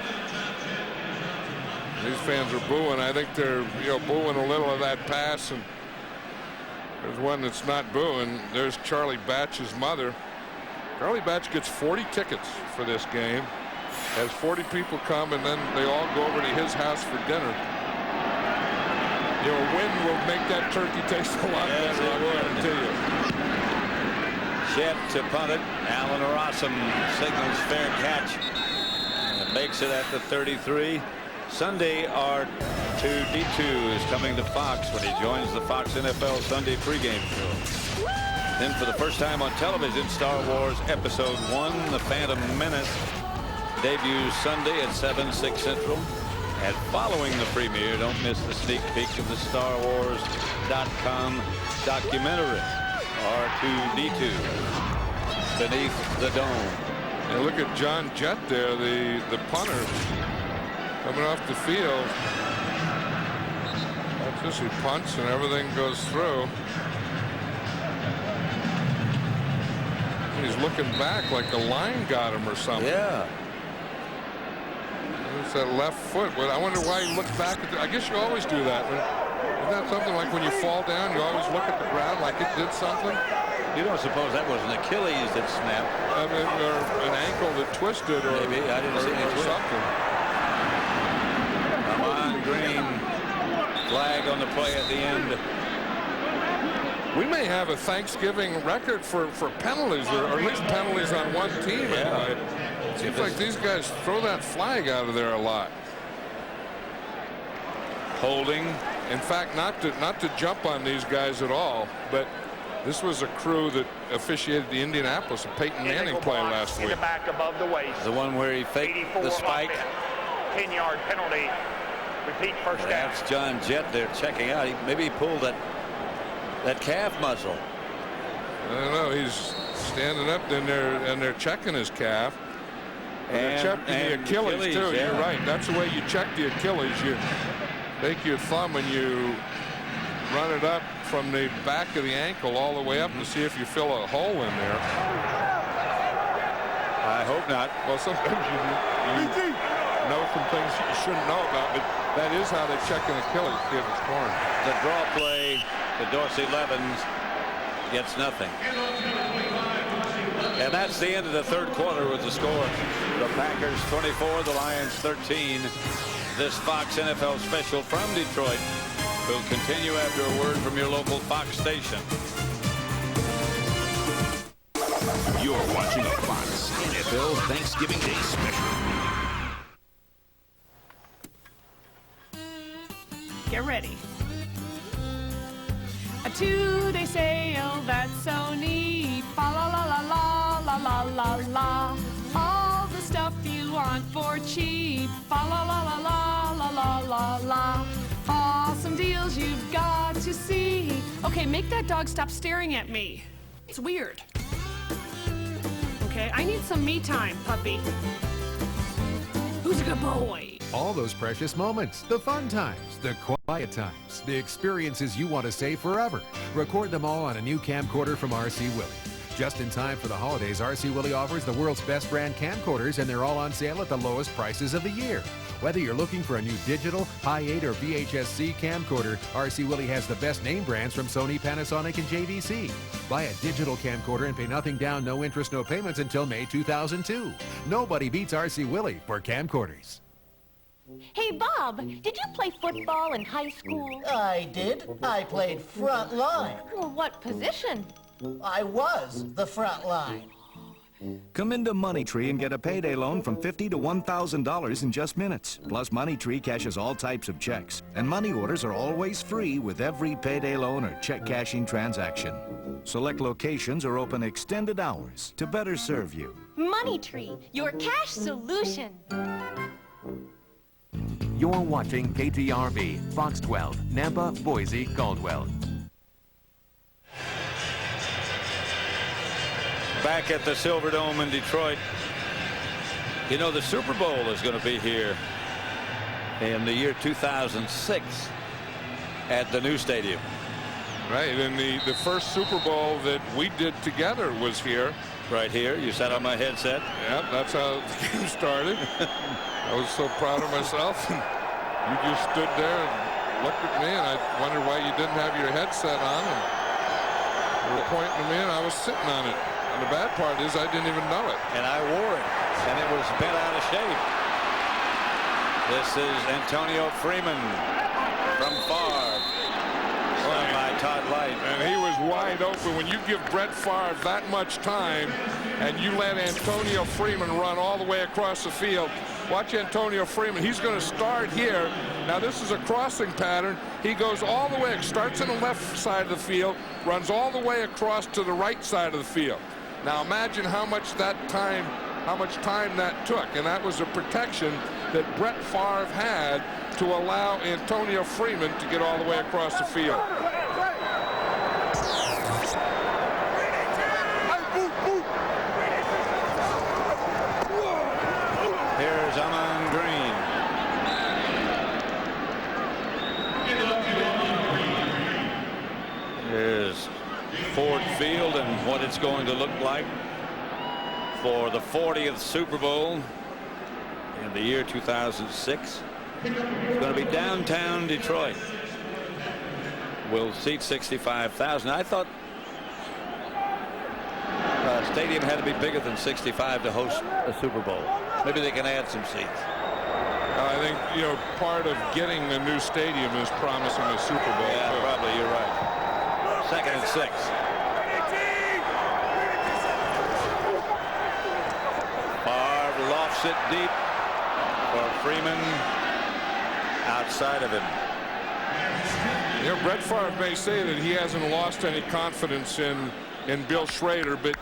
[SPEAKER 4] These fans are booing. I think they're booing a little of that pass, and there's one that's not booing. There's Charlie Batch's mother. Charlie Batch gets 40 tickets for this game, has 40 people come, and then they all go over to his house for dinner. A win will make that turkey taste a lot better, I guarantee you.
[SPEAKER 2] Shep to punt it. Alan Rossum signals fair catch and makes it at the 33. Sunday, our 2D2 is coming to Fox when he joins the Fox NFL Sunday pregame show. Then for the first time on television, Star Wars Episode 1, The Phantom Menace, debuts Sunday at 7/6 Central. And following the premiere, don't miss the sneak peek of the StarWars.com documentary, R2-D2, Beneath the Dome.
[SPEAKER 4] And look at John Jett there, the punter, coming off the field. That's just he punts and everything goes through. He's looking back like the line got him or something.
[SPEAKER 2] Yeah.
[SPEAKER 4] It's that left foot. Well, I wonder why he looked back at I guess you always do that. Isn't that something like when you fall down, you always look at the ground like it did something?
[SPEAKER 2] You don't suppose that was an Achilles that snapped?
[SPEAKER 4] I mean, or an ankle that twisted, or
[SPEAKER 2] maybe I didn't see any
[SPEAKER 4] something.
[SPEAKER 2] Ahman Green, flag on the play at the end.
[SPEAKER 4] We may have a Thanksgiving record for penalties, or at least penalties on one team.
[SPEAKER 2] Yeah.
[SPEAKER 4] It seems like these guys throw that flag out of there a lot.
[SPEAKER 2] Holding.
[SPEAKER 4] In fact, not to jump on these guys at all, but this was a crew that officiated the Indianapolis and Peyton Manning play last week.
[SPEAKER 6] In the back above the waist.
[SPEAKER 2] The one where he faked the spike.
[SPEAKER 6] 10-yard penalty. Repeat first down.
[SPEAKER 2] That's John Jett there checking out. Maybe he pulled that calf muscle.
[SPEAKER 4] I don't know. He's standing up and they're checking his calf. And they're checking the Achilles too.
[SPEAKER 2] Yeah.
[SPEAKER 4] You're right. That's the way you check the Achilles. You take your thumb and you run it up from the back of the ankle all the way up to see if you fill a hole in there.
[SPEAKER 2] I hope not.
[SPEAKER 4] Well, sometimes you know some things you shouldn't know about, but that is how they check an Achilles if it's torn.
[SPEAKER 2] The draw play to Dorsey Levens gets nothing. And that's the end of the third quarter with the score. The Packers 24, the Lions 13. This Fox NFL special from Detroit will continue after a word from your local Fox station.
[SPEAKER 28] You're watching a Fox NFL Thanksgiving Day special.
[SPEAKER 5] Get ready. A 2-day sale that's so neat. Fa la la la la la la la la. All the stuff you want for cheap. Fa la la la la la la la la. Awesome deals you've got to see. Okay, make that dog stop staring at me. It's weird. Okay, I need some me time, puppy. Who's a good boy?
[SPEAKER 15] All those precious moments, the fun times, the quiet times, the experiences you want to save forever. Record them all on a new camcorder from RC Willey. Just in time for the holidays, RC Willey offers the world's best brand camcorders, and they're all on sale at the lowest prices of the year. Whether you're looking for a new digital, Hi8, or VHS-C camcorder, RC Willey has the best name brands from Sony, Panasonic, and JVC. Buy a digital camcorder and pay nothing down, no interest, no payments until May 2002. Nobody beats RC Willey for camcorders.
[SPEAKER 16] Hey, Bob, did you play football in high school?
[SPEAKER 17] I did. I played front line.
[SPEAKER 16] Well, what position?
[SPEAKER 17] I was the front line.
[SPEAKER 18] Come into Money Tree and get a payday loan from $50 to $1,000 in just minutes. Plus, Money Tree cashes all types of checks, and money orders are always free with every payday loan or check cashing transaction. Select locations are open extended hours to better serve you.
[SPEAKER 16] Money Tree, your cash solution.
[SPEAKER 19] You're watching KTRV, Fox 12, Nampa, Boise, Caldwell.
[SPEAKER 2] Back at the Silverdome in Detroit. You know, the Super Bowl is going to be here in the year 2006 at the new stadium.
[SPEAKER 4] Right, and the first Super Bowl that we did together was here.
[SPEAKER 2] Right here. You sat on my headset.
[SPEAKER 4] Yeah, that's how the game started. I was so proud of myself. You just stood there and looked at me, and I wondered why you didn't have your headset on. And you were pointing to me, and I was sitting on it. And the bad part is I didn't even know it.
[SPEAKER 2] And I wore it, and it was bent out of shape. This is Antonio Freeman from Favre. By Todd Light.
[SPEAKER 4] And he was wide open. When you give Brett Favre that much time and you let Antonio Freeman run all the way across the field, watch Antonio Freeman. He's going to start here. Now this is a crossing pattern. He goes all the way, starts on the left side of the field, runs all the way across to the right side of the field. Now imagine how much time that took, and that was a protection that Brett Favre had to allow Antonio Freeman to get all the way across the field.
[SPEAKER 2] Here's Ahman Green. Here's Ford Field and what it's going to look like for the 40th Super Bowl in the year 2006. It's going to be downtown Detroit. Will seat 65,000. I thought stadium had to be bigger than 65 to host a Super Bowl. Maybe they can add some seats.
[SPEAKER 4] I think, you know, part of getting a new stadium is promising a Super Bowl.
[SPEAKER 2] Yeah,
[SPEAKER 4] too.
[SPEAKER 2] probably. You're right. 2nd and 6. Favre lofts it deep for Freeman. Outside of him.
[SPEAKER 4] You know, Brett Favre may say that he hasn't lost any confidence in Bill Schrader, but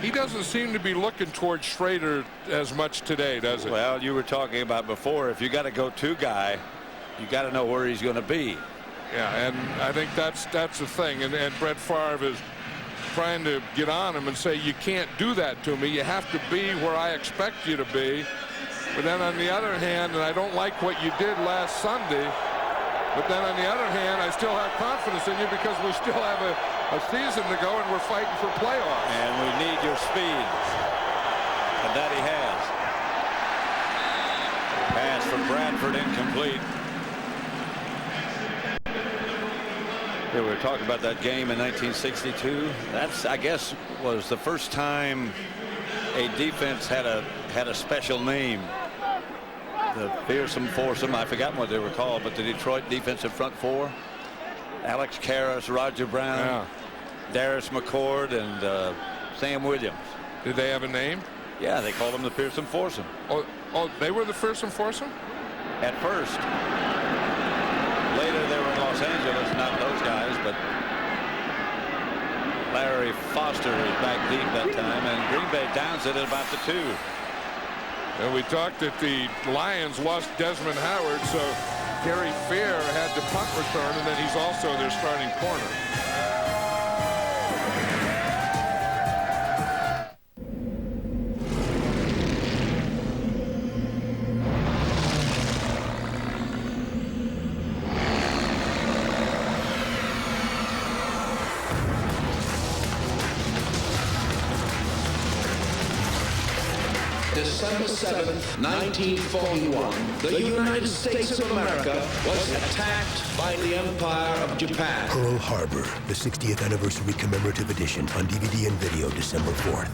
[SPEAKER 4] he doesn't seem to be looking towards Schrader as much today, does it?
[SPEAKER 2] Well, you were talking about before, if you got a go-to guy, you got to know where he's going to be.
[SPEAKER 4] Yeah, and I think that's the thing. And Brett Favre is trying to get on him and say, you can't do that to me. You have to be where I expect you to be. But then on the other hand, and I don't like what you did last Sunday, but then on the other hand, I still have confidence in you because we still have a season to go and we're fighting for playoffs.
[SPEAKER 2] And we need your speed. And that he has. Pass from Bradford incomplete. We were talking about that game in 1962. That's, I guess, was the first time a defense had a special name. The fearsome foursome, I forgot what they were called, but the Detroit defensive front four. Alex Karras, Roger Brown, Darius McCord, and Sam Williams.
[SPEAKER 4] Did they have a name?
[SPEAKER 2] Yeah, they called them the fearsome foursome.
[SPEAKER 4] Oh, they were the fearsome foursome?
[SPEAKER 2] At first. Later they were in Los Angeles, not those guys, but Larry Foster was back deep that time, and Green Bay downs it at about the 2.
[SPEAKER 4] And we talked that the Lions lost Desmond Howard, so Gary Fair had the punt return, and then he's also their starting corner.
[SPEAKER 9] December 7th, 1941, the United States of America was attacked by the Empire of Japan.
[SPEAKER 10] Pearl Harbor, the 60th anniversary commemorative edition on DVD and video December 4th.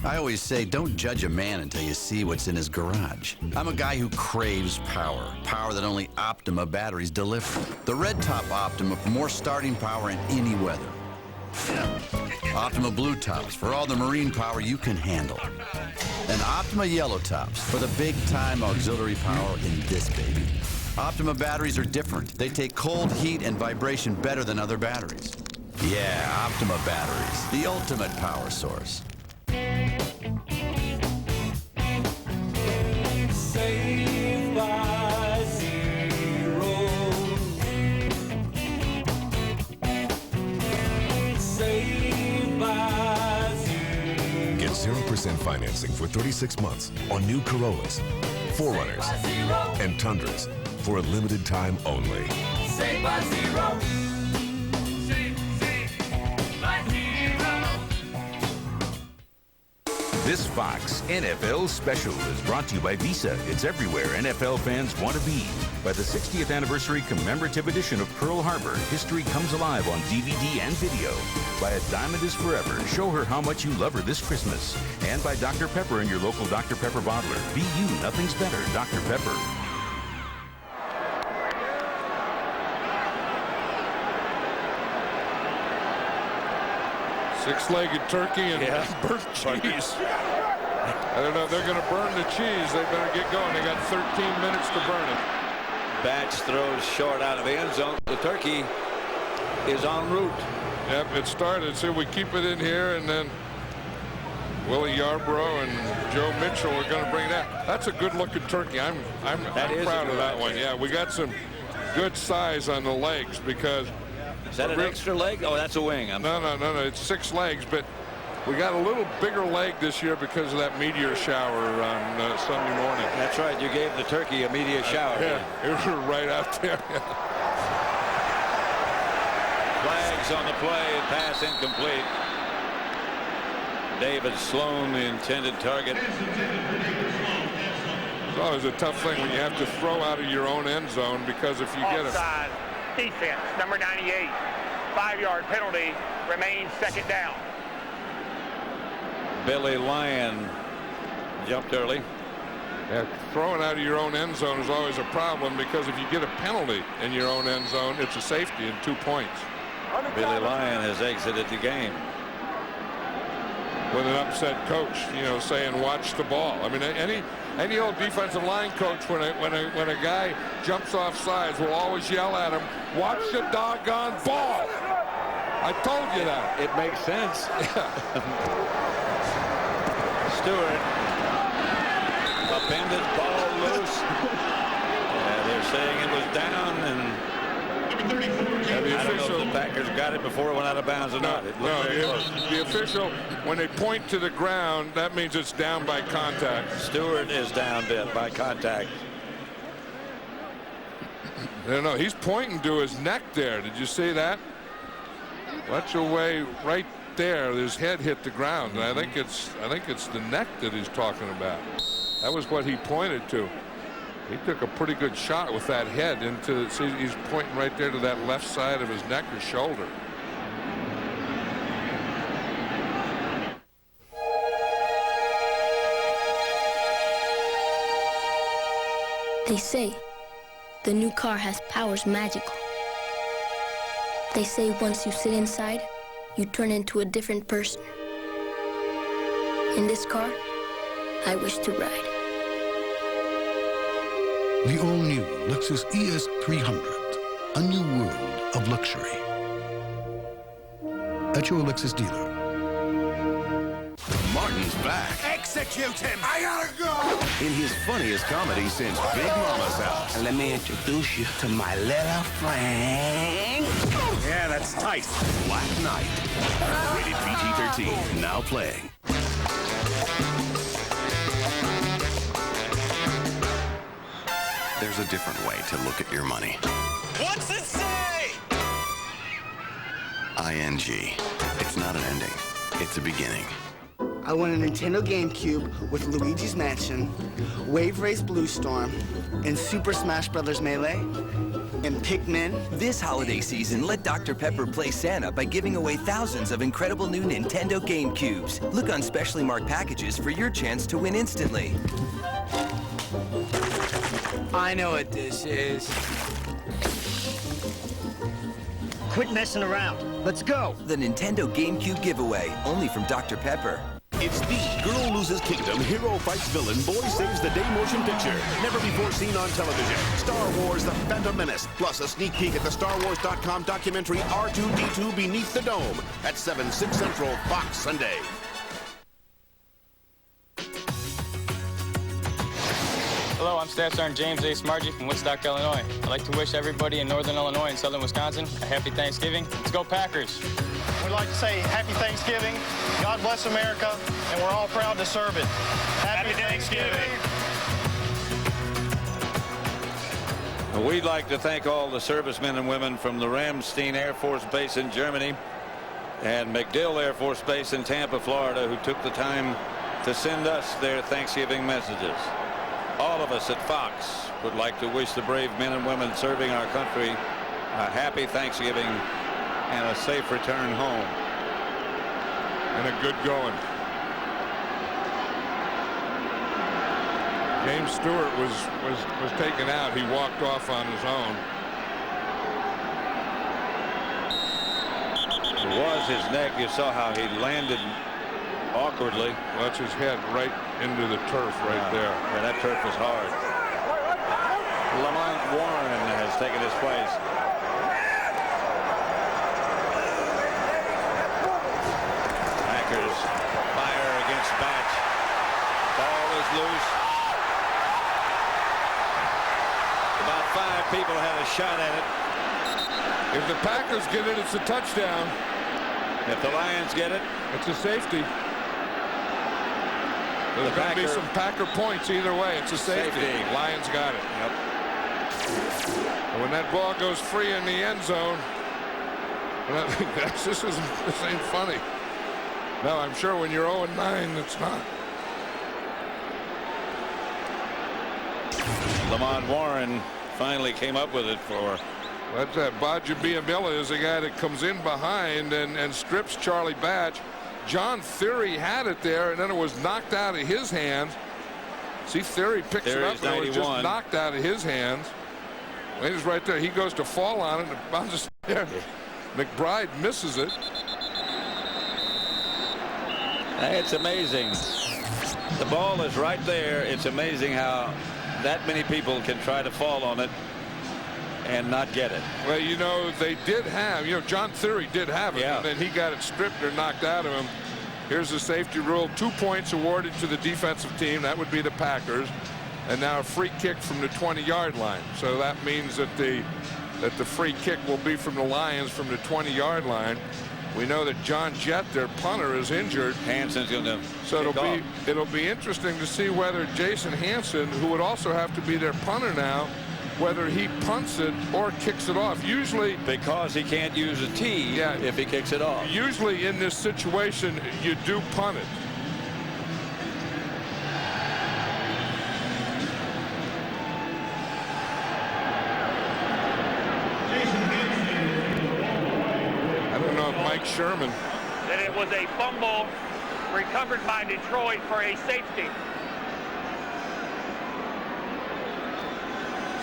[SPEAKER 20] I always say, don't judge a man until you see what's in his garage. I'm a guy who craves power. Power that only Optima batteries deliver. The red top Optima for more starting power in any weather. Optima blue tops for all the marine power you can handle. And Optima yellow tops for the big-time auxiliary power in this baby. Optima batteries are different. They take cold, heat, and vibration better than other batteries. Yeah, Optima batteries, the ultimate power source.
[SPEAKER 11] Saved by Zero. Saved by Zero.
[SPEAKER 8] Get 0% financing for 36 months on new Corollas, 4Runners, and Tundras for a limited time only.
[SPEAKER 11] Saved by Zero.
[SPEAKER 28] This Fox NFL special is brought to you by Visa. It's everywhere NFL fans want to be. By the 60th anniversary commemorative edition of Pearl Harbor, history comes alive on DVD and video. By A Diamond is Forever, show her how much you love her this Christmas. And by Dr. Pepper and your local Dr. Pepper bottler. Be you, nothing's better. Dr. Pepper.
[SPEAKER 4] Six-legged turkey and burnt cheese. I don't know if they're going to burn the cheese. They better get going. They got 13 minutes to burn it.
[SPEAKER 2] Batch throws short out of the end zone. The turkey is en route.
[SPEAKER 4] Yep, it started. So we keep it in here, and then Willie Yarbrough and Joe Mitchell are going to bring that. That's a good-looking turkey. I'm proud of that one. Yeah, we got some good size on the legs because.
[SPEAKER 2] Is that an extra leg? Oh, that's a wing.
[SPEAKER 4] No. It's 6 legs, but we got a little bigger leg this year because of that meteor shower on Sunday morning.
[SPEAKER 2] That's right. You gave the turkey a meteor shower.
[SPEAKER 4] Yeah, it was right out there.
[SPEAKER 2] Flags on the play. Pass incomplete. David Sloan, the intended target.
[SPEAKER 4] It's always a tough thing when you have to throw out of your own end zone, because if you get
[SPEAKER 6] Offside. Defense, number 98. 5-yard penalty. Remains second down.
[SPEAKER 2] Billy Lyon jumped early.
[SPEAKER 4] Yeah, throwing out of your own end zone is always a problem, because if you get a penalty in your own end zone, it's a safety and 2 points.
[SPEAKER 2] Billy Lyon has exited the game.
[SPEAKER 4] With an upset coach, you know, saying watch the ball. I mean, any old defensive line coach, when a guy jumps off sides, will always yell at him, watch the doggone ball. I told you that.
[SPEAKER 2] It makes sense. Stewart, upended, ball loose. They're saying it was down, and I don't know if the Packers got it before it went out of bounds or not.
[SPEAKER 4] The official, when they point to the ground, that means it's down by contact.
[SPEAKER 2] Stewart is down by contact.
[SPEAKER 4] No, he's pointing to his neck there. Did you see that? Watch away right there. His head hit the ground, and I think it's the neck that he's talking about. That was what he pointed to. He took a pretty good shot with that head into. See, he's pointing right there to that left side of his neck or shoulder.
[SPEAKER 1] They say the new car has powers magical. They say once you sit inside, you turn into a different person. In this car, I wish to ride.
[SPEAKER 7] The all-new Lexus ES 300, a new world of luxury. At your Lexus dealer.
[SPEAKER 12] Martin's back.
[SPEAKER 10] Execute him! I gotta go!
[SPEAKER 12] In his funniest comedy since Big Mama's House.
[SPEAKER 10] And let me introduce you to my little friend.
[SPEAKER 12] Yeah, that's tight. Black Knight. Rated PG-13. Now playing. There's a different way to look at your money.
[SPEAKER 10] What's it say?
[SPEAKER 12] ING. It's not an ending. It's a beginning.
[SPEAKER 21] I won a Nintendo GameCube with Luigi's Mansion, Wave Race Blue Storm, and Super Smash Bros. Melee, and Pikmin.
[SPEAKER 22] This holiday season, let Dr. Pepper play Santa by giving away thousands of incredible new Nintendo GameCubes. Look on specially marked packages for your chance to win instantly.
[SPEAKER 21] I know what this is.
[SPEAKER 22] Quit messing around. Let's go. The Nintendo GameCube giveaway, only from Dr. Pepper.
[SPEAKER 3] It's the Girl Loses Kingdom, Hero Fights Villain, Boy Saves the Day motion picture. Never before seen on television. Star Wars The Phantom Menace. Plus a sneak peek at the StarWars.com documentary R2-D2 Beneath the Dome at 7, 6 Central, Fox Sunday.
[SPEAKER 23] Hello, I'm Staff Sergeant James A. Smargy from Woodstock, Illinois. I'd like to wish everybody in Northern Illinois and Southern Wisconsin a happy Thanksgiving. Let's go Packers.
[SPEAKER 24] We'd like to say happy Thanksgiving, God bless America, and we're all proud to serve it. Happy Thanksgiving.
[SPEAKER 2] We'd like to thank all the servicemen and women from the Ramstein Air Force Base in Germany and MacDill Air Force Base in Tampa, Florida, who took the time to send us their Thanksgiving messages. All of us at Fox would like to wish the brave men and women serving our country a happy Thanksgiving and a safe return home.
[SPEAKER 4] And a good going. James Stewart was taken out. He walked off on his own.
[SPEAKER 2] It was his neck. You saw how he landed awkwardly.
[SPEAKER 4] Well, that's his head right into the turf right there.
[SPEAKER 2] Yeah, that turf was hard. Lamont Warren has taken his place. Packers fire against Batch. Ball is loose. About 5 people had a shot at it.
[SPEAKER 4] If the Packers get it, it's a touchdown.
[SPEAKER 2] If the Lions get it,
[SPEAKER 4] it's a safety. There's going to be some Packer points either way. It's a safety. Lions got it.
[SPEAKER 2] Yep.
[SPEAKER 4] And when that ball goes free in the end zone, this ain't funny. No, I'm sure when you're 0-9, it's not.
[SPEAKER 2] Lamont Warren finally came up with it for.
[SPEAKER 4] That's that. Gbaja-Biamila is a guy that comes in behind and strips Charlie Batch. John Theory had it there, and then it was knocked out of his hands. See, Theory picks it up, and it was just knocked out of his hands. It is right there. He goes to fall on it, and it bounces there. McBride misses it.
[SPEAKER 2] It's amazing. The ball is right there. It's amazing how that many people can try to fall on it and not get it.
[SPEAKER 4] Well, you know, they did have, you know, John Theory did have it, and then he got it stripped or knocked out of him. Here's the safety rule. 2 points awarded to the defensive team. That would be the Packers. And now a free kick from the 20-yard line. So that means that the free kick will be from the Lions from the 20-yard line. We know that John Jett, their punter, is injured.
[SPEAKER 2] Hanson's going to.
[SPEAKER 4] So it'll be interesting to see whether Jason Hanson, who would also have to be their punter now, whether he punts it or kicks it off. Usually,
[SPEAKER 2] because he can't use a tee if he kicks it off.
[SPEAKER 4] Usually in this situation, you do punt it. I don't know if Mike Sherman.
[SPEAKER 6] That it was a fumble recovered by Detroit for a safety.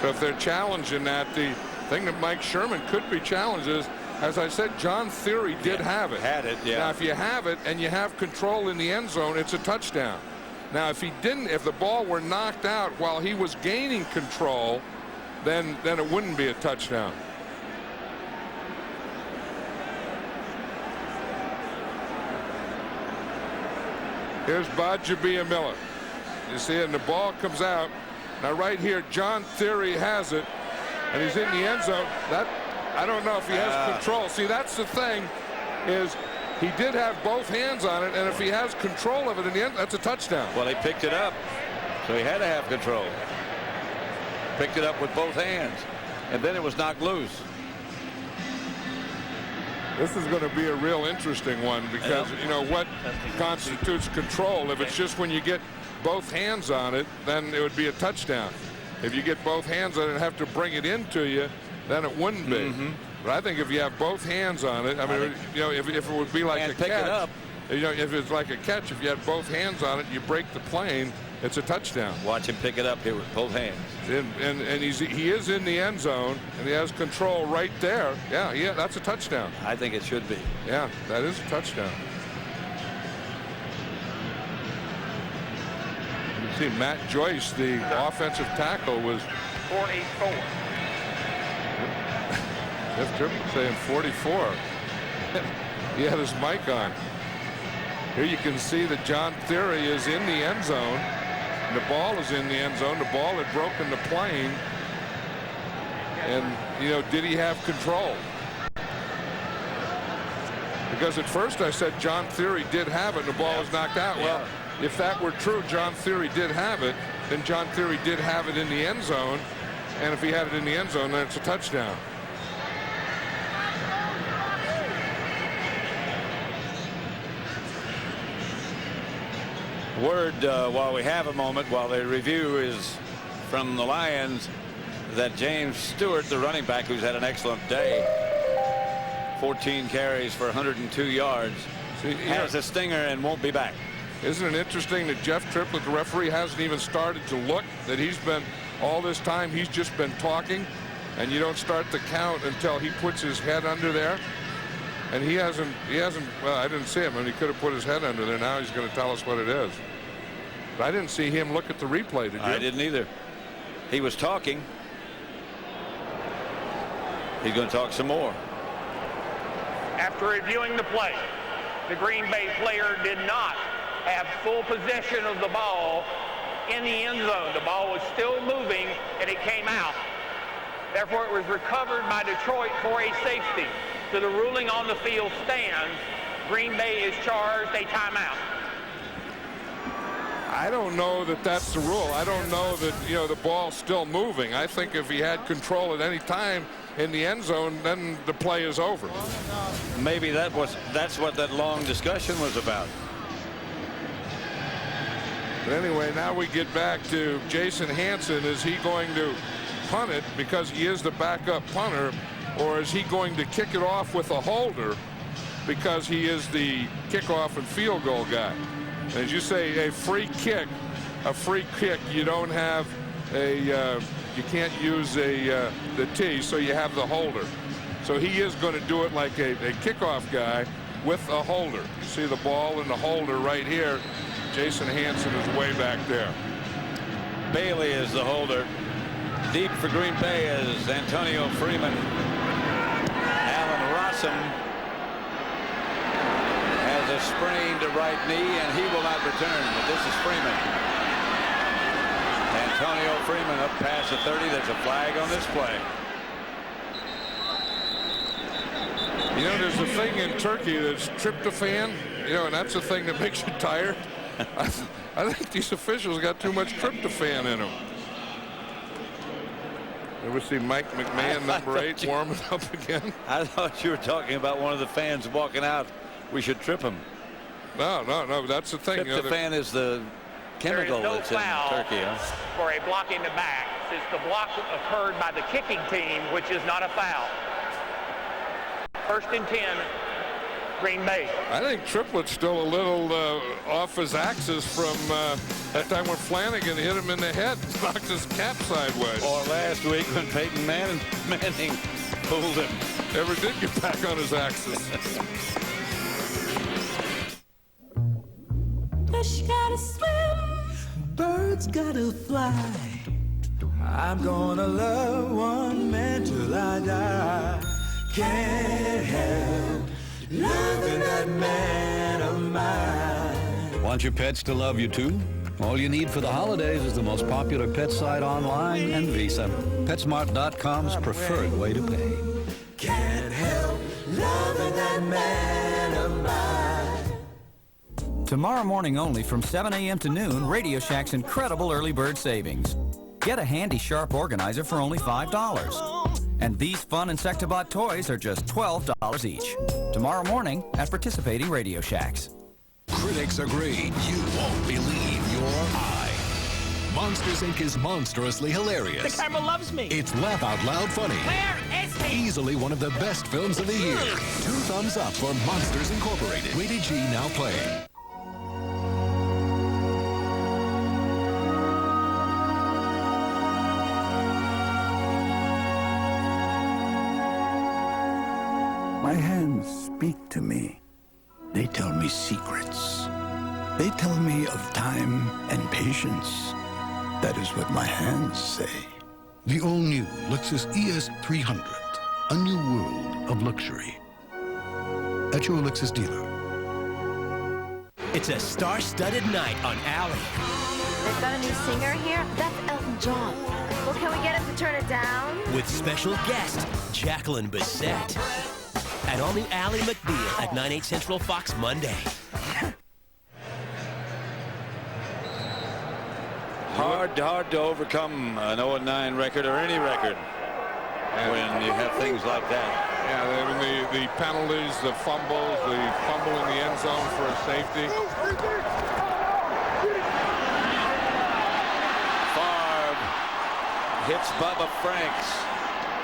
[SPEAKER 4] So if they're challenging that, the thing that Mike Sherman could be challenged is, as I said, John Theory did have it.
[SPEAKER 2] Had it, yeah.
[SPEAKER 4] Now, if you have it and you have control in the end zone, it's a touchdown. Now, if he didn't, if the ball were knocked out while he was gaining control, then it wouldn't be a touchdown. Here's Gbaja-Biamila. You see it, and the ball comes out. Now right here, John Theory has it, and he's in the end zone. That, I don't know if he has control. See, that's the thing, is he did have both hands on it, and if he has control of it in the end, that's a touchdown.
[SPEAKER 2] Well, he picked it up, so he had to have control. Picked it up with both hands, and then it was knocked loose.
[SPEAKER 4] This is going to be a real interesting one because, you know, what constitutes control? If it's just when you get both hands on it, then it would be a touchdown. If you get both hands on it and have to bring it into you, then it wouldn't be. But I think if you have both hands on it, I mean, you know, if it would be like a catch, you know, if it's like a catch, if you had both hands on it, you break the plane, it's a touchdown.
[SPEAKER 2] Watch him pick it up here with both hands.
[SPEAKER 4] And he is in the end zone, and he has control right there. Yeah, that's a touchdown.
[SPEAKER 2] I think it should be.
[SPEAKER 4] Yeah, that is a touchdown. You see Matt Joyce, the offensive tackle, was
[SPEAKER 6] 484.
[SPEAKER 4] Jeff Triplett saying 44. He had his mic on. Here you can see that John Theory is in the end zone. And the ball is in the end zone. The ball had broken the plane. And, you know, did he have control? Because at first I said John Theory did have it and the ball was knocked out. Well, if that were true, John Theory did have it, then John Theory did have it in the end zone. And if he had it in the end zone, then it's a touchdown.
[SPEAKER 2] Word while we have a moment, while the review is from the Lions, that James Stewart, the running back, who's had an excellent day, 14 carries for 102 yards, has a stinger and won't be back.
[SPEAKER 4] Isn't it interesting that Jeff Triplett, the referee, hasn't even started to look, that he's been, all this time, he's just been talking, and you don't start the count until he puts his head under there. And he hasn't, well, I didn't see him, and he could have put his head under there. Now he's going to tell us what it is. But I didn't see him look at the replay, did you?
[SPEAKER 2] I didn't either. He was talking. He's going to talk some more.
[SPEAKER 6] After reviewing the play, the Green Bay player did not have full possession of the ball in the end zone. The ball was still moving, and it came out. Therefore, it was recovered by Detroit for a safety. So the ruling on the field stands. Green Bay is charged a timeout.
[SPEAKER 4] I don't know that that's the rule. I don't know that, you know, the ball's still moving. I think if he had control at any time in the end zone, then the play is over.
[SPEAKER 2] Maybe that's what that long discussion was about.
[SPEAKER 4] But anyway, now we get back to Jason Hanson. Is he going to punt it because he is the backup punter, or is he going to kick it off with a holder because he is the kickoff and field goal guy? As you say, a free kick, you don't have a, you can't use the tee, so you have the holder. So he is going to do it like a kickoff guy with a holder. You see the ball and the holder right here. Jason Hanson is way back there.
[SPEAKER 2] Bailey is the holder. Deep for Green Bay is Antonio Freeman. Allen Rossum has a sprained right knee, and he will not return. But this is Freeman. Antonio Freeman up past the 30. There's a flag on this play.
[SPEAKER 4] You know, there's a thing in Turkey that's tryptophan, you know, and that's the thing that makes you tired. I think these officials got too much tryptophan in them. Ever see Mike McMahon, number 8, warming up again?
[SPEAKER 2] I thought you were talking about one of the fans walking out. We should trip him.
[SPEAKER 4] No, that's the thing.
[SPEAKER 2] Tryptophan is the chemical that's in Turkey.
[SPEAKER 6] For a block in the back, since the block occurred by the kicking team, which is not a foul. 1st and 10, Green Bay.
[SPEAKER 4] I think Triplett's still a little off his axis from that time when Flanagan hit him in the head, knocked his cap sideways.
[SPEAKER 2] Or last week when Peyton Manning pulled him.
[SPEAKER 4] Never did get back on his axis.
[SPEAKER 11] Fish gotta swim, birds gotta fly. I'm gonna love one man till I die. Can't help loving that man of mine.
[SPEAKER 5] Want your pets to love you too? All you need for the holidays is the most popular pet site online and Visa. PetSmart.com's preferred way to pay.
[SPEAKER 11] Can't help loving that man of mine.
[SPEAKER 13] Tomorrow morning only from 7 a.m. to noon, Radio Shack's incredible early bird savings. Get a handy sharp organizer for only $5. And these fun Insectibot toys are just $12 each. Tomorrow morning at participating Radio Shacks.
[SPEAKER 8] Critics agree. You won't believe your eye. Monsters, Inc. is monstrously hilarious.
[SPEAKER 14] The camera loves me.
[SPEAKER 8] It's laugh out loud funny.
[SPEAKER 14] Where is he?
[SPEAKER 8] Easily one of the best films of the year. 2 thumbs up for Monsters Incorporated. Rated G now playing.
[SPEAKER 15] My hands speak to me. They tell me secrets. They tell me of time and patience. That is what my hands say.
[SPEAKER 7] The all-new Lexus ES300. A new world of luxury. At your Lexus dealer.
[SPEAKER 17] It's a star-studded night on Alley.
[SPEAKER 16] They've got a new singer here? That's Elton John. Well, can we get him to turn it down?
[SPEAKER 17] With special guest, Jacqueline Bisset. At all-new Ally McBeal at 9/8 Central Fox Monday.
[SPEAKER 2] Hard to overcome an 0-9 record or any record when you have things like that.
[SPEAKER 4] Yeah, I mean, the penalties, the fumbles, the fumble in the end zone for a safety.
[SPEAKER 2] Favre hits Bubba Franks.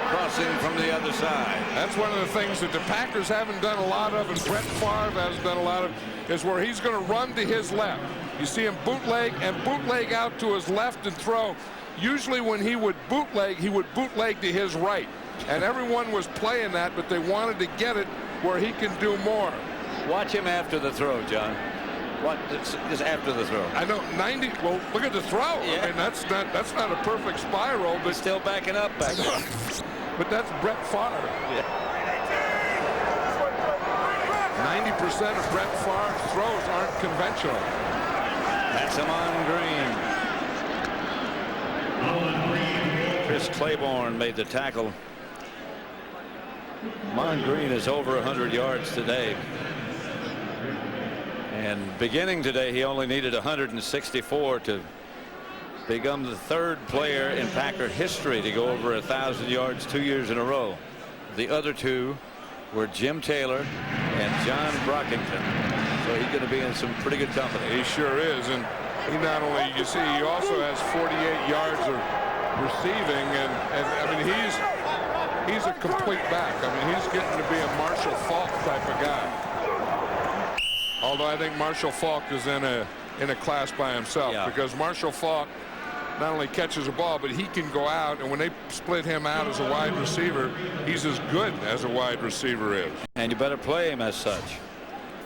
[SPEAKER 2] Crossing from the other side.
[SPEAKER 4] That's one of the things that the Packers haven't done a lot of, and Brett Favre hasn't done a lot of, is where he's going to run to his left. You see him bootleg out to his left and throw. Usually when he would bootleg to his right. And everyone was playing that, but they wanted to get it where he can do more.
[SPEAKER 2] Watch him after the throw, John. What is after the throw?
[SPEAKER 4] I know 90. Well, look at the throw. Yeah. I mean, that's not a perfect spiral, but
[SPEAKER 2] still backing up back there.
[SPEAKER 4] But that's Brett Favre. Yeah. 90% of Brett Favre's throws aren't conventional.
[SPEAKER 2] That's Ahman Green. Chris Claiborne made the tackle. Ahman Green is over 100 yards today. And beginning today, he only needed 164 to become the third player in Packer history to go over 1,000 yards 2 years in a row. The other two were Jim Taylor and John Brockington. So he's going to be in some pretty good company.
[SPEAKER 4] He sure is. And he not only, you see, he also has 48 yards of receiving. And I mean, he's a complete back. I mean, he's getting to be a Marshall Faulk type of guy. Although I think Marshall Faulk is in a class by himself, because Marshall Faulk not only catches a ball, but he can go out, and when they split him out as a wide receiver, he's as good as a wide receiver is.
[SPEAKER 2] And you better play him as such.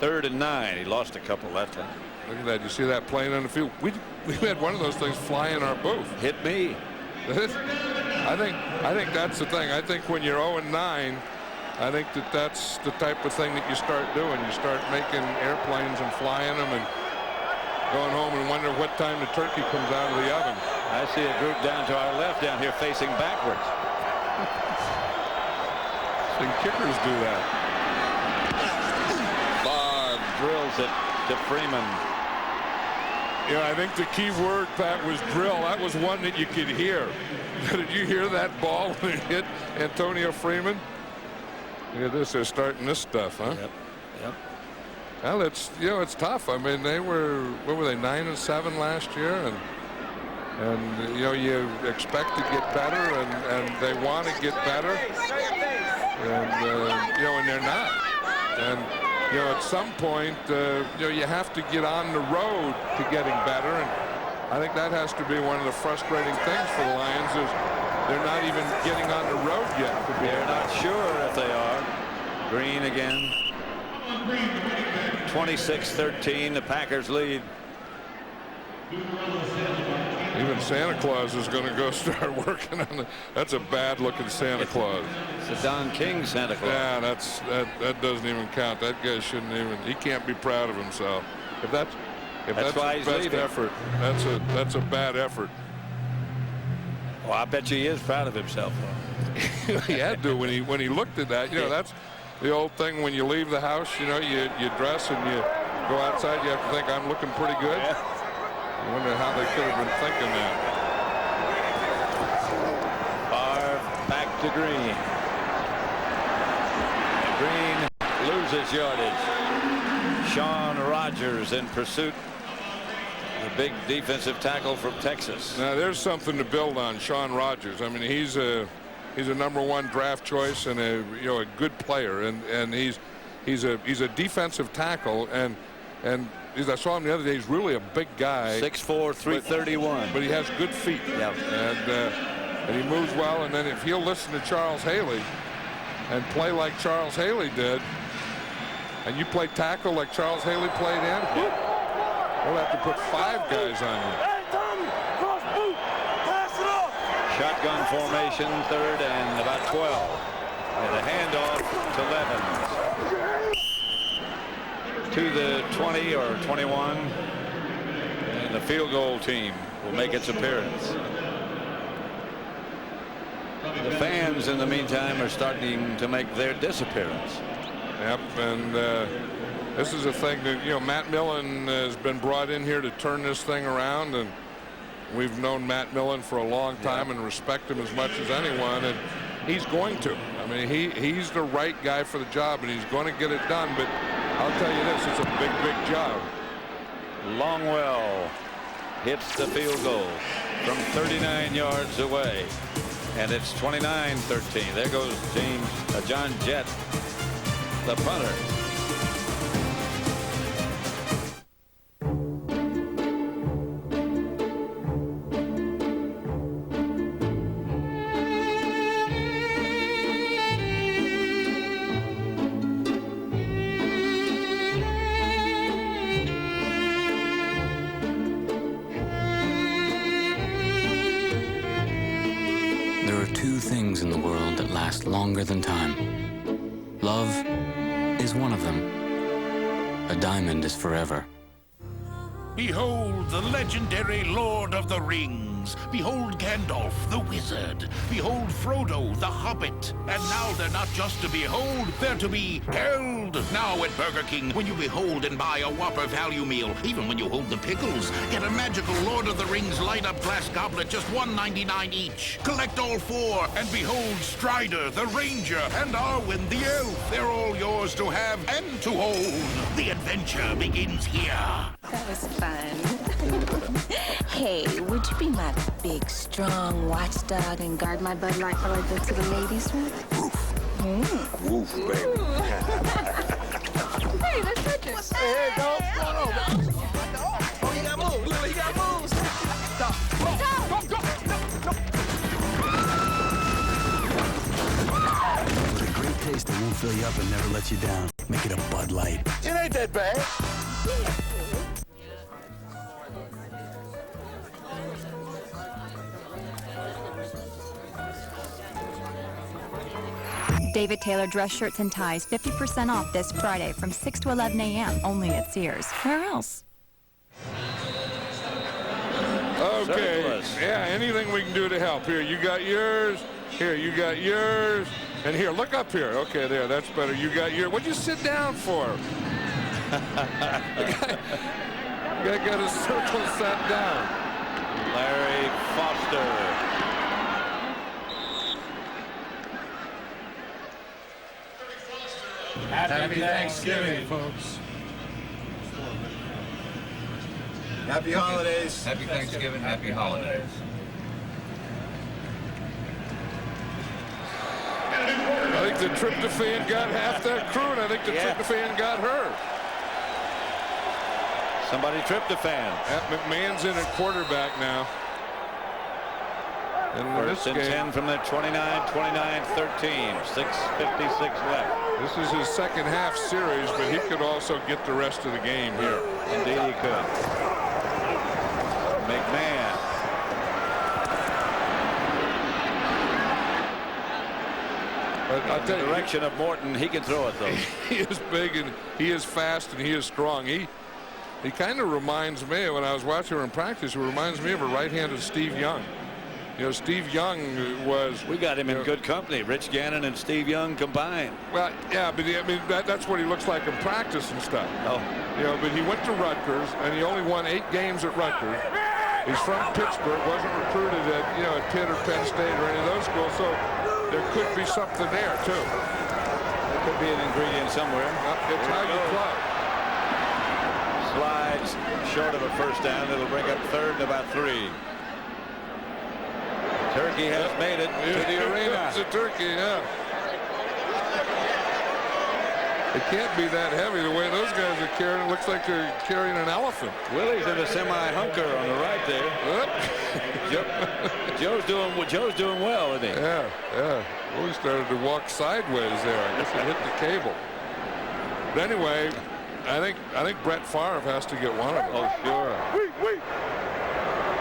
[SPEAKER 2] 3rd and 9. He lost a couple that time.
[SPEAKER 4] Look at that. You see that plane on the field? We had one of those things fly in our booth.
[SPEAKER 2] Hit me.
[SPEAKER 4] I think that's the thing. I think when you're 0-9, I think that's the type of thing that you start doing. You start making airplanes and flying them and going home and wonder what time the turkey comes out of the oven.
[SPEAKER 2] I see a group down to our left down here facing backwards.
[SPEAKER 4] And kickers do that.
[SPEAKER 2] Barr drills it to Freeman.
[SPEAKER 4] Yeah, I think the key word, Pat, was drill. That was one that you could hear. Did you hear that ball when it hit Antonio Freeman? Look at this. They're starting this stuff, huh?
[SPEAKER 2] Yep.
[SPEAKER 4] Well, it's tough. I mean, they were, what were they, 9-7 last year, and you expect to get better, and they want to get better, and and they're not. And at some point, you have to get on the road to getting better, and I think that has to be one of the frustrating things for the Lions is they're not even getting on the road yet.
[SPEAKER 2] They're not sure if they are. Green again. 26-13, the Packers lead.
[SPEAKER 4] Even Santa Claus is going to go start working on it. That's a bad-looking Santa Claus.
[SPEAKER 2] It's a Don King Santa Claus.
[SPEAKER 4] Yeah, that doesn't even count. That guy shouldn't even. He can't be proud of himself. If that's
[SPEAKER 2] why
[SPEAKER 4] his
[SPEAKER 2] he's
[SPEAKER 4] best
[SPEAKER 2] leaving.
[SPEAKER 4] effort, that's a bad effort.
[SPEAKER 2] Well, I bet you he is proud of himself.
[SPEAKER 4] He had to when he looked at that. That's the old thing when you leave the house. You dress and you go outside. You have to think, I'm looking pretty good.
[SPEAKER 2] Yeah.
[SPEAKER 4] I wonder how they could have been thinking that.
[SPEAKER 2] Barr back to Green. Green loses yardage. Sean Rogers in pursuit. The big defensive tackle from Texas.
[SPEAKER 4] Now there's something to build on. Sean Rogers. I mean, he's a #1 draft choice and a good player, and he's a defensive tackle, and I saw him the other day. He's really a big guy.
[SPEAKER 2] 6'4", 331.
[SPEAKER 4] But he has good feet.
[SPEAKER 2] Yeah.
[SPEAKER 4] And he moves well. And then if he'll listen to Charles Haley and play like Charles Haley did, and you play tackle like Charles Haley played in, we'll have to put 5 guys on you.
[SPEAKER 2] Shotgun formation, 3rd and about 12. And a handoff to Levens. To the 20 or 21. And the field goal team will make its appearance. The fans, in the meantime, are starting to make their disappearance.
[SPEAKER 4] Yep, and this is a thing that, Matt Millen has been brought in here to turn this thing around, and we've known Matt Millen for a long time and respect him as much as anyone, and he's going to. I mean, he's the right guy for the job, and he's going to get it done, but I'll tell you this, it's a big, big job.
[SPEAKER 2] Longwell hits the field goal from 39 yards away, and it's 29-13. There goes John Jett, the punter.
[SPEAKER 9] In the world that last longer than time. Love is one of them. A diamond is forever.
[SPEAKER 14] Behold the legendary Lord of the Rings. Behold Gandalf the Wizard.
[SPEAKER 3] Behold Frodo, the Hobbit. And now they're not just to behold, they're to be held. Now at Burger King, when you behold and buy a Whopper value meal, even when you hold the pickles, get a magical Lord of the Rings light-up glass goblet, just $1.99 each. Collect all 4 and behold Strider, the Ranger, and Arwen, the Elf. They're all yours to have and to hold. The adventure begins here.
[SPEAKER 14] That was fun. Hey, would you be my big, strong watchdog and guard my Bud Light while I go to the ladies' room? Woof.
[SPEAKER 3] Woof, baby.
[SPEAKER 14] Hey, let's touch it.
[SPEAKER 3] Hey, go. Oh, he got moves. He got moves. Stop.
[SPEAKER 10] With a great taste that won't fill you up and never let you down. Make it a Bud Light.
[SPEAKER 3] It ain't that bad.
[SPEAKER 18] David Taylor dress shirts and ties, 50% off this Friday from 6 to 11 a.m. only at Sears. Where else?
[SPEAKER 4] Okay,
[SPEAKER 2] Surplus.
[SPEAKER 4] yeah, anything we can do to help. Here, you got yours. Here, you got yours. And here, look up here. Okay, there, that's better. You got yours. What'd you sit down for? You got a circle sat down.
[SPEAKER 2] Larry Foster.
[SPEAKER 19] Happy Thanksgiving, folks. Happy holidays.
[SPEAKER 20] Happy Thanksgiving, happy holidays.
[SPEAKER 4] I think the tryptophan got half that crew, and I think the tryptophan got her.
[SPEAKER 2] Somebody tryptophan.
[SPEAKER 4] McMahon's in at quarterback now.
[SPEAKER 2] First and 10 from the 29, 29, 13. 6:56 left.
[SPEAKER 4] This is his second half series, but he could also get the rest of the game here.
[SPEAKER 2] Indeed he could. McMahon.
[SPEAKER 4] But I'll tell
[SPEAKER 2] the
[SPEAKER 4] you,
[SPEAKER 2] direction of Morton, he can throw it though.
[SPEAKER 4] He is big and he is fast and he is strong. He kind of reminds me, when I was watching him in practice, he reminds me of a right-handed Steve Young. You know, Steve Young was...
[SPEAKER 2] We got him in good company. Rich Gannon and Steve Young combined.
[SPEAKER 4] Well, yeah, but I mean, that's what he looks like in practice and stuff.
[SPEAKER 2] Oh.
[SPEAKER 4] You know, but he went to Rutgers, and he only won 8 games at Rutgers. He's from Pittsburgh, wasn't recruited at, you know, at Pitt or Penn State or any of those schools, so there could be something there, too.
[SPEAKER 2] There could be an ingredient somewhere.
[SPEAKER 4] It's how you play.
[SPEAKER 2] Slides short of a first down. It'll bring up third and about 3. Turkey has made it to the arena.
[SPEAKER 4] It's a turkey, yeah. It can't be that heavy the way those guys are carrying. It looks like they're carrying an elephant.
[SPEAKER 2] Willie's in a semi-hunker on the right there. Joe's doing well, isn't he?
[SPEAKER 4] Yeah, yeah. Willie started to walk sideways there. I guess he hit the cable. But anyway, I think Brett Favre has to get one of them.
[SPEAKER 2] Oh, sure.
[SPEAKER 4] Wait.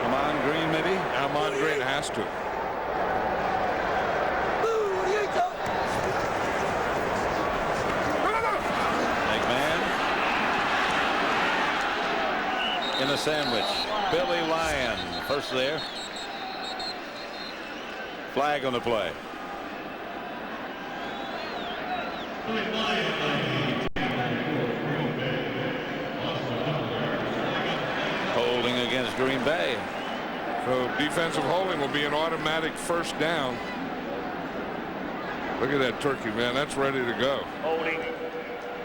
[SPEAKER 2] Ahman Green, maybe?
[SPEAKER 4] Ahman Green has to.
[SPEAKER 2] McMahon in the sandwich. Billy Lyon first there. Flag on the play. Holding against Green Bay.
[SPEAKER 4] So defensive holding will be an automatic first down. Look at that turkey, man. That's ready to go.
[SPEAKER 6] Holding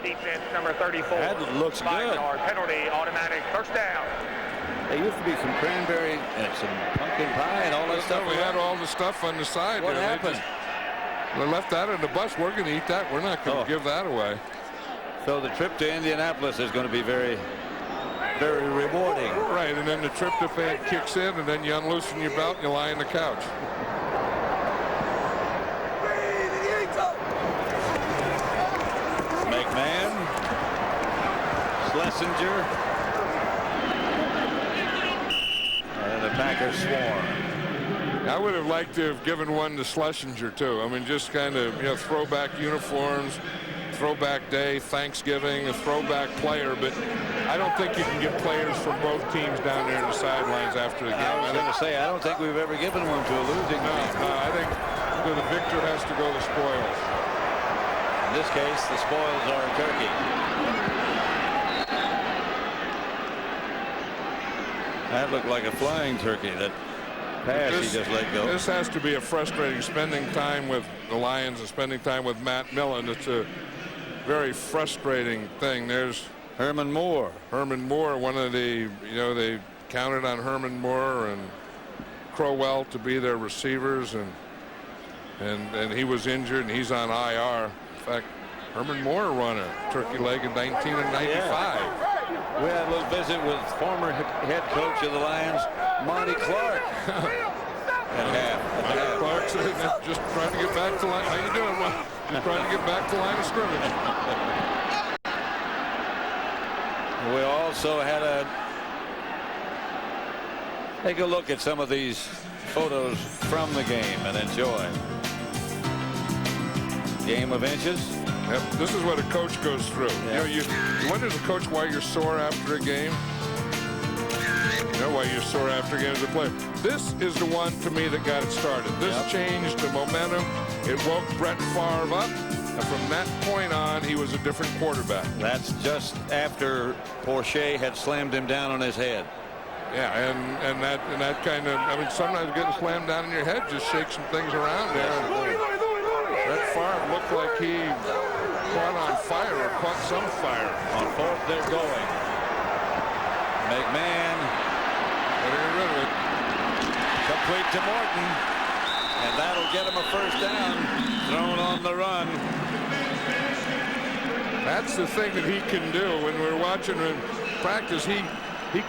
[SPEAKER 6] defense number 34.
[SPEAKER 2] That looks good.
[SPEAKER 6] 5-yard penalty, automatic first down.
[SPEAKER 2] There used to be some cranberry and some pumpkin pie and all that stuff.
[SPEAKER 4] We had all the stuff on the side.
[SPEAKER 2] What
[SPEAKER 4] there.
[SPEAKER 2] happened?
[SPEAKER 4] They left that on the bus. We're going to eat that. We're not going to give that away.
[SPEAKER 2] So the trip to Indianapolis is going to be very, very rewarding.
[SPEAKER 4] Right, and then the tryptophan kicks in, and then you unloosen your belt and you lie on the couch.
[SPEAKER 2] McMahon, Schlesinger, and the Packers swarm.
[SPEAKER 4] I would have liked to have given one to Schlesinger too. I mean, just kind of, you know, throwback uniforms, throwback day, Thanksgiving, a throwback player, but I don't think you can get players from both teams down there in the sidelines after the game.
[SPEAKER 2] I was going to say, I don't think we've ever given one to a losing team.
[SPEAKER 4] No, I think victor has to go the spoils.
[SPEAKER 2] In this case, the spoils are turkey. That looked like a flying turkey. That pass he just let go.
[SPEAKER 4] This has to be a frustrating spending time with the Lions and spending time with Matt Millen. It's a very frustrating thing. There's
[SPEAKER 2] Herman Moore.
[SPEAKER 4] Herman Moore, one of the, they counted on Herman Moore and Crowell to be their receivers, and he was injured and he's on IR. In fact, Herman Moore won a turkey leg in 19 and 95.
[SPEAKER 2] Yeah. We had a little visit with former head coach of the Lions, Monty Clark. At
[SPEAKER 4] Clark said, just trying to get back to line. How you doing? Well, just trying to get back to line of scrimmage.
[SPEAKER 2] We also had take a look at some of these photos from the game and enjoy. Game of inches.
[SPEAKER 4] Yep, this is what a coach goes through.
[SPEAKER 2] Yeah.
[SPEAKER 4] You wonder as a coach why you're sore after a game. You know why you're sore after a game as a player. This is the one to me that got it started. This changed the momentum. It woke Brett Favre up. And from that point on, he was a different quarterback.
[SPEAKER 2] That's just after Porsche had slammed him down on his head.
[SPEAKER 4] Yeah, and that kind of, I mean, sometimes getting slammed down in your head just shakes some things around there. Brett Favre looked like he caught on fire or caught some fire.
[SPEAKER 2] On fourth, they're going. McMahon.
[SPEAKER 4] Getting rid of it.
[SPEAKER 2] Complete to Morton. And that'll get him a first down. Thrown on the run.
[SPEAKER 4] That's the thing that he can do. When we're watching him practice, he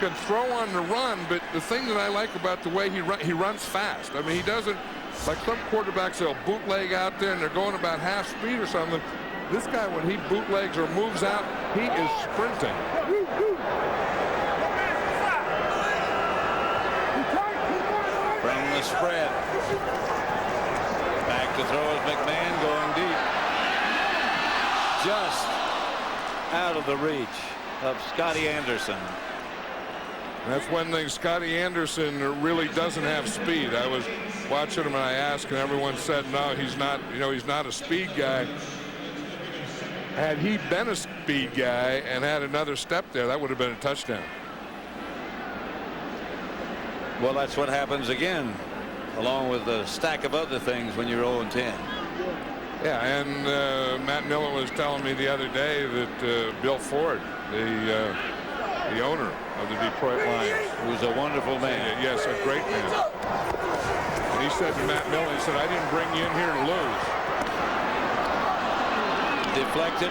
[SPEAKER 4] can throw on the run, but the thing that I like about the way he runs fast. I mean, he doesn't, like some quarterbacks, they'll bootleg out there and they're going about half speed or something. This guy, when he bootlegs or moves out, he is sprinting.
[SPEAKER 2] From the spread. Back to throw is McMahon going deep. Just out of the reach of Scotty Anderson.
[SPEAKER 4] That's one thing. Scotty Anderson really doesn't have speed. I was watching him and I asked, and everyone said, no, he's not. He's not a speed guy. Had he been a speed guy and had another step there, that would have been a touchdown.
[SPEAKER 2] Well, that's what happens again, along with a stack of other things when you're 0-10.
[SPEAKER 4] Yeah, and Matt Millen was telling me the other day that Bill Ford, the owner of the Detroit Lions,
[SPEAKER 2] who's a wonderful man.
[SPEAKER 4] Yes, a great man. And he said to Matt Millen, he said, I didn't bring you in here to lose.
[SPEAKER 2] Deflected.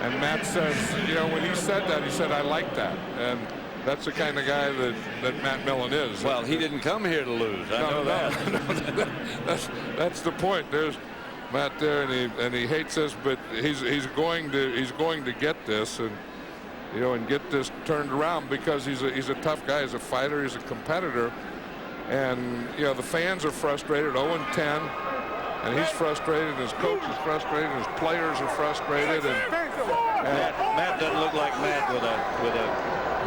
[SPEAKER 4] And Matt says, when he said that, he said, I like that. And that's the kind of guy that Matt Millen is.
[SPEAKER 2] Well, he didn't come here to lose. I know that.
[SPEAKER 4] That's the point. There's Matt there, and he hates this, but he's going to get this and get this turned around because he's a tough guy. He's a fighter. He's a competitor, and the fans are frustrated. 0-10. And he's frustrated, his coach is frustrated, his players are frustrated, and
[SPEAKER 2] Matt doesn't look like Matt with a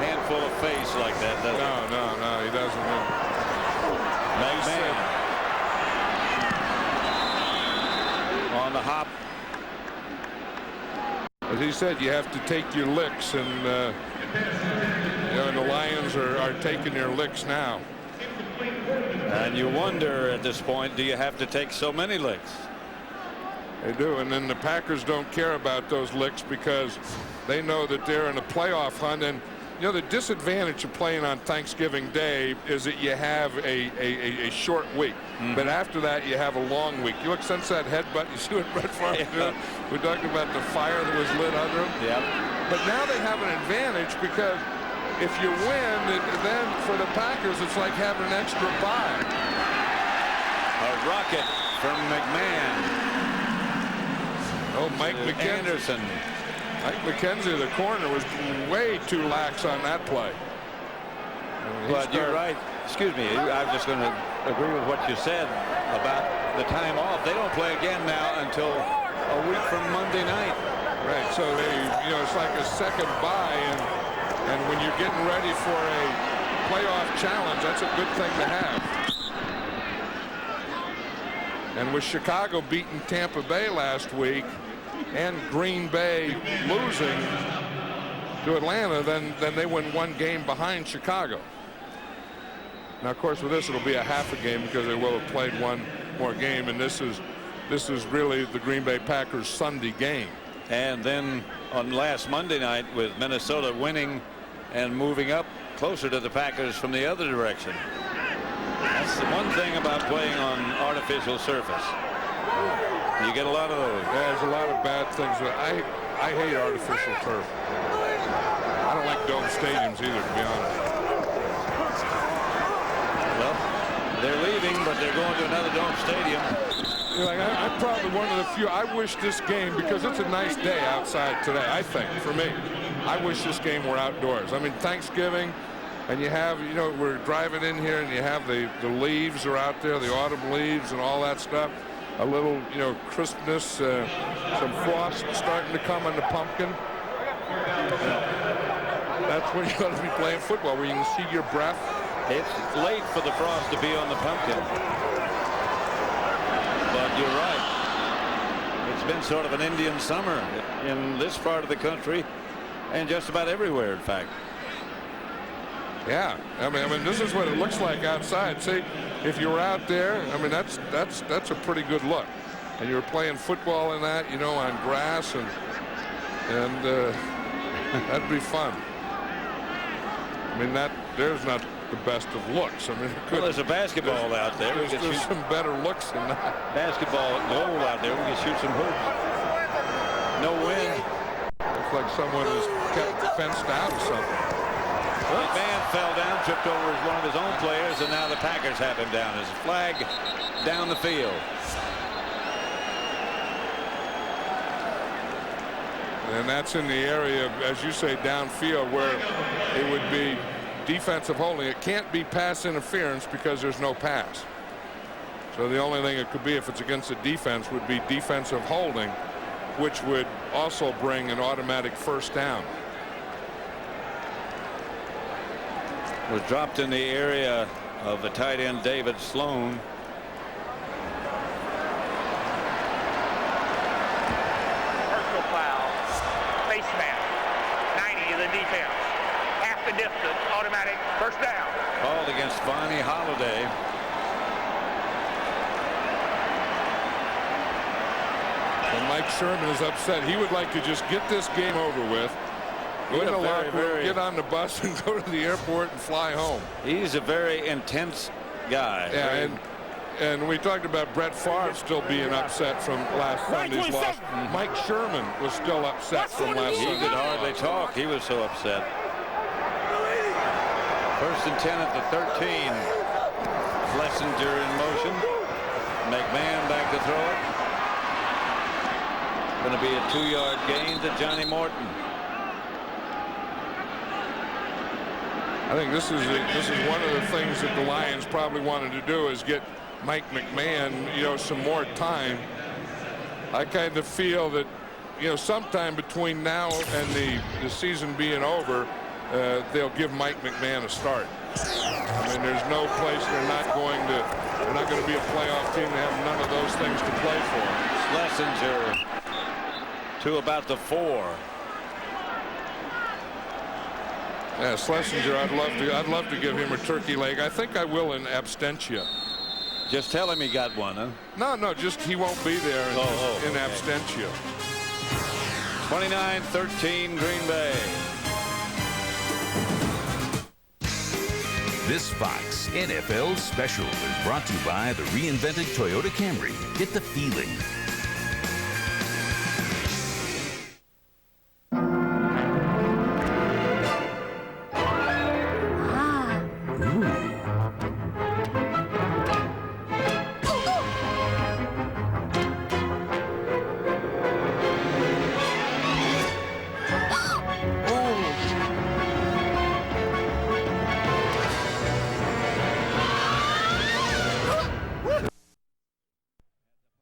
[SPEAKER 2] handful of face like that, does he?
[SPEAKER 4] No, he doesn't.
[SPEAKER 2] McMahon on the hop.
[SPEAKER 4] As he said, you have to take your licks, and and the Lions are taking their licks now.
[SPEAKER 2] And you wonder at this point, do you have to take so many licks?
[SPEAKER 4] They do, and then the Packers don't care about those licks because they know that they're in a playoff hunt. And the disadvantage of playing on Thanksgiving Day is that you have a short week. But after that, you have a long week. You look since that headbutt, you see what Brett Favre did. We're talking about the fire that was lit under him.
[SPEAKER 2] Yep.
[SPEAKER 4] But now they have an advantage because if you win, then for the Packers, it's like having an extra bye.
[SPEAKER 2] A rocket from McMahon.
[SPEAKER 4] Oh, Mike
[SPEAKER 2] Anderson.
[SPEAKER 4] Mike McKenzie, the corner, was way too lax on that play.
[SPEAKER 2] But you're right. Excuse me. I'm just going to agree with what you said about the time off. They don't play again now until a week from Monday night.
[SPEAKER 4] Right. So it's like a second bye, and when you're getting ready for a playoff challenge, that's a good thing to have. And with Chicago beating Tampa Bay last week and Green Bay losing to Atlanta, then they win one game behind Chicago. Now, of course, with this, it'll be a half a game because they will have played one more game, and this is really the Green Bay Packers Sunday game.
[SPEAKER 2] And then on last Monday night, with Minnesota winning and moving up closer to the Packers from the other direction. That's the one thing about playing on artificial surface. You get a lot of those.
[SPEAKER 4] Yeah, there's a lot of bad things. I hate artificial turf. I don't like dome stadiums either, to be honest.
[SPEAKER 2] Well, they're leaving, but they're going to another dome stadium.
[SPEAKER 4] You're like, I'm probably one of the few. I wish this game, because it's a nice day outside today, I think, for me. I wish this game were outdoors. I mean, Thanksgiving, and you have, you know, we're driving in here, and you have the leaves are out there, the autumn leaves and all that stuff. A little, you know, crispness, some frost starting to come on the pumpkin. That's when you ought to be playing football, where you can see your breath.
[SPEAKER 2] It's late for the frost to be on the pumpkin. But you're right. It's been sort of an Indian summer in this part of the country and just about everywhere, in fact.
[SPEAKER 4] Yeah, I mean, this is what it looks like outside. See, if you were out there, I mean, that's a pretty good look. And you were playing football in that, you know, on grass, and that'd be fun. I mean, there's not the best of looks. I mean,
[SPEAKER 2] well, there's a basketball out there.
[SPEAKER 4] There's some better looks than that.
[SPEAKER 2] Basketball goal out there. We can shoot some hoops. No wind.
[SPEAKER 4] Looks like someone was kept fenced out or something.
[SPEAKER 2] Well, McMahon fell down, tripped over one of his own players, and now the Packers have him down. There's a flag down the field.
[SPEAKER 4] And that's in the area, as you say, downfield, where it would be defensive holding. It can't be pass interference because there's no pass. So the only thing it could be, if it's against the defense, would be defensive holding, which would also bring an automatic first down.
[SPEAKER 2] Was dropped in the area of the tight end David Sloan.
[SPEAKER 6] Personal foul. Face mask. 90 of the defense. Half the distance. Automatic first down.
[SPEAKER 2] Called against Vonnie Holiday.
[SPEAKER 4] And Mike Sherman is upset. He would like to just get this game over with. Get on the bus and go to the airport and fly home.
[SPEAKER 2] He's a very intense guy.
[SPEAKER 4] Yeah, and we talked about Brett Favre still being upset from last Sunday's loss. Mike Sherman was still upset from last Sunday.
[SPEAKER 2] He could hardly talk. He was so upset. First and 10 at the 13. Schlesinger in motion. McMahon back to throw it. Going to be a 2-yard gain to Johnny Morton.
[SPEAKER 4] I think this is one of the things that the Lions probably wanted to do, is get Mike McMahon, you know, some more time. I kind of feel that, you know, sometime between now and the season being over, they'll give Mike McMahon a start. I mean, there's no place they're not going to be a playoff team. They have none of those things to play for.
[SPEAKER 2] Schlesinger to about the 4.
[SPEAKER 4] Yeah, Schlesinger, I'd love to give him a turkey leg. I think I will in absentia.
[SPEAKER 2] Just tell him he got one, huh?
[SPEAKER 4] No, just he won't be there in absentia.
[SPEAKER 2] 29-13 Green Bay.
[SPEAKER 1] This Fox NFL special is brought to you by the reinvented Toyota Camry. Get the feeling.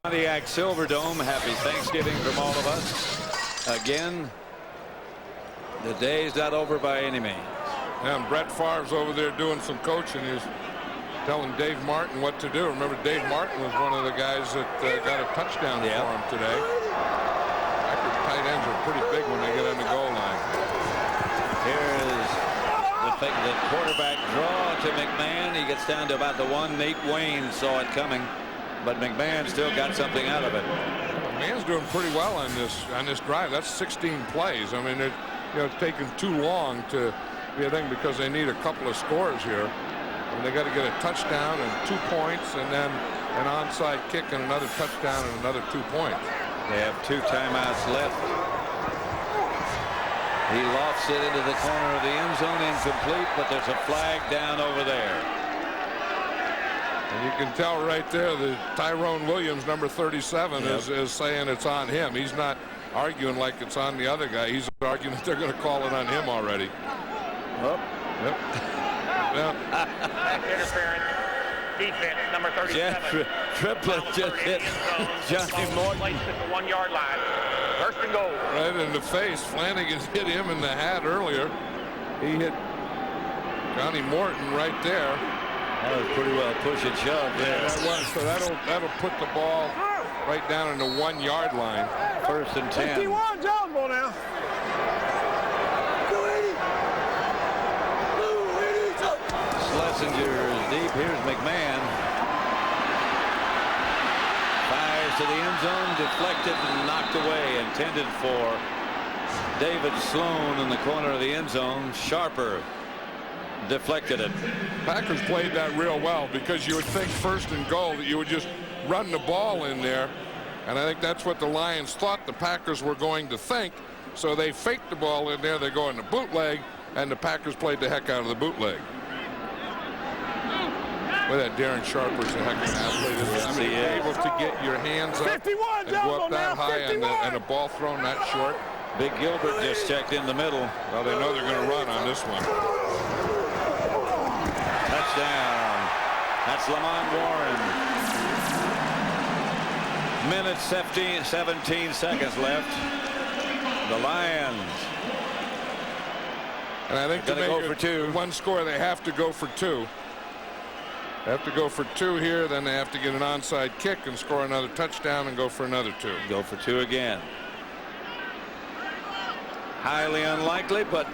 [SPEAKER 2] Pontiac Silverdome. Happy Thanksgiving from all of us. Again, the day's not over by any means.
[SPEAKER 4] And Brett Favre's over there doing some coaching. He's telling Dave Martin what to do. Remember, Dave Martin was one of the guys that got a touchdown for him today. Packers tight ends are pretty big when they get on the goal line.
[SPEAKER 2] Here's the quarterback draw to McMahon. He gets down to about the 1. Nate Wayne saw it coming, but McMahon still got something out of it.
[SPEAKER 4] McMahon's doing pretty well on this drive. That's 16 plays. I mean, it's taken too long to be a thing because they need a couple of scores here. And they got to get a touchdown and 2 points, and then an onside kick and another touchdown and another 2 points.
[SPEAKER 2] They have 2 timeouts left. He lofts it into the corner of the end zone, incomplete, but there's a flag down over there.
[SPEAKER 4] And you can tell right there that Tyrone Williams, number 37, is saying it's on him. He's not arguing like it's on the other guy. He's arguing that they're going to call it on him already.
[SPEAKER 2] Oh.
[SPEAKER 4] Yep.
[SPEAKER 6] Pass interference. Defense, number 37.
[SPEAKER 2] Triplett just hit Johnny Morton.
[SPEAKER 6] Placed at the 1 yard line. First and goal.
[SPEAKER 4] Right in the face. Flanagan hit him in the hat earlier. He hit Johnny Morton right there.
[SPEAKER 2] That was pretty well push and shove there.
[SPEAKER 4] Yeah, that was. So that'll put the ball right down in the 1 yard line.
[SPEAKER 2] First and 10.
[SPEAKER 24] 51, Jones ball now.
[SPEAKER 2] Schlesinger is deep. Here's McMahon. Fires to the end zone, deflected and knocked away. Intended for David Sloan in the corner of the end zone. Sharper deflected it.
[SPEAKER 4] Packers played that real well because you would think first and goal that you would just run the ball in there. And I think that's what the Lions thought the Packers were going to think. So they faked the ball in there. They go in the bootleg, and the Packers played the heck out of the bootleg. Well, that Darren Sharper's a heck of an athlete. I mean, able to get your hands up
[SPEAKER 24] 51,
[SPEAKER 4] and go up that high and a ball thrown that short.
[SPEAKER 2] Big Gilbert just checked in the middle.
[SPEAKER 4] Well, they know they're going to run on this one.
[SPEAKER 2] Touchdown. That's Lamont Warren. Minute 17 seconds left. The Lions.
[SPEAKER 4] And I think to make
[SPEAKER 2] go for 2.
[SPEAKER 4] One score, they have to go for 2. They have to go for 2 here, then they have to get an onside kick and score another touchdown and go for another 2.
[SPEAKER 2] Go for 2 again. Highly unlikely, but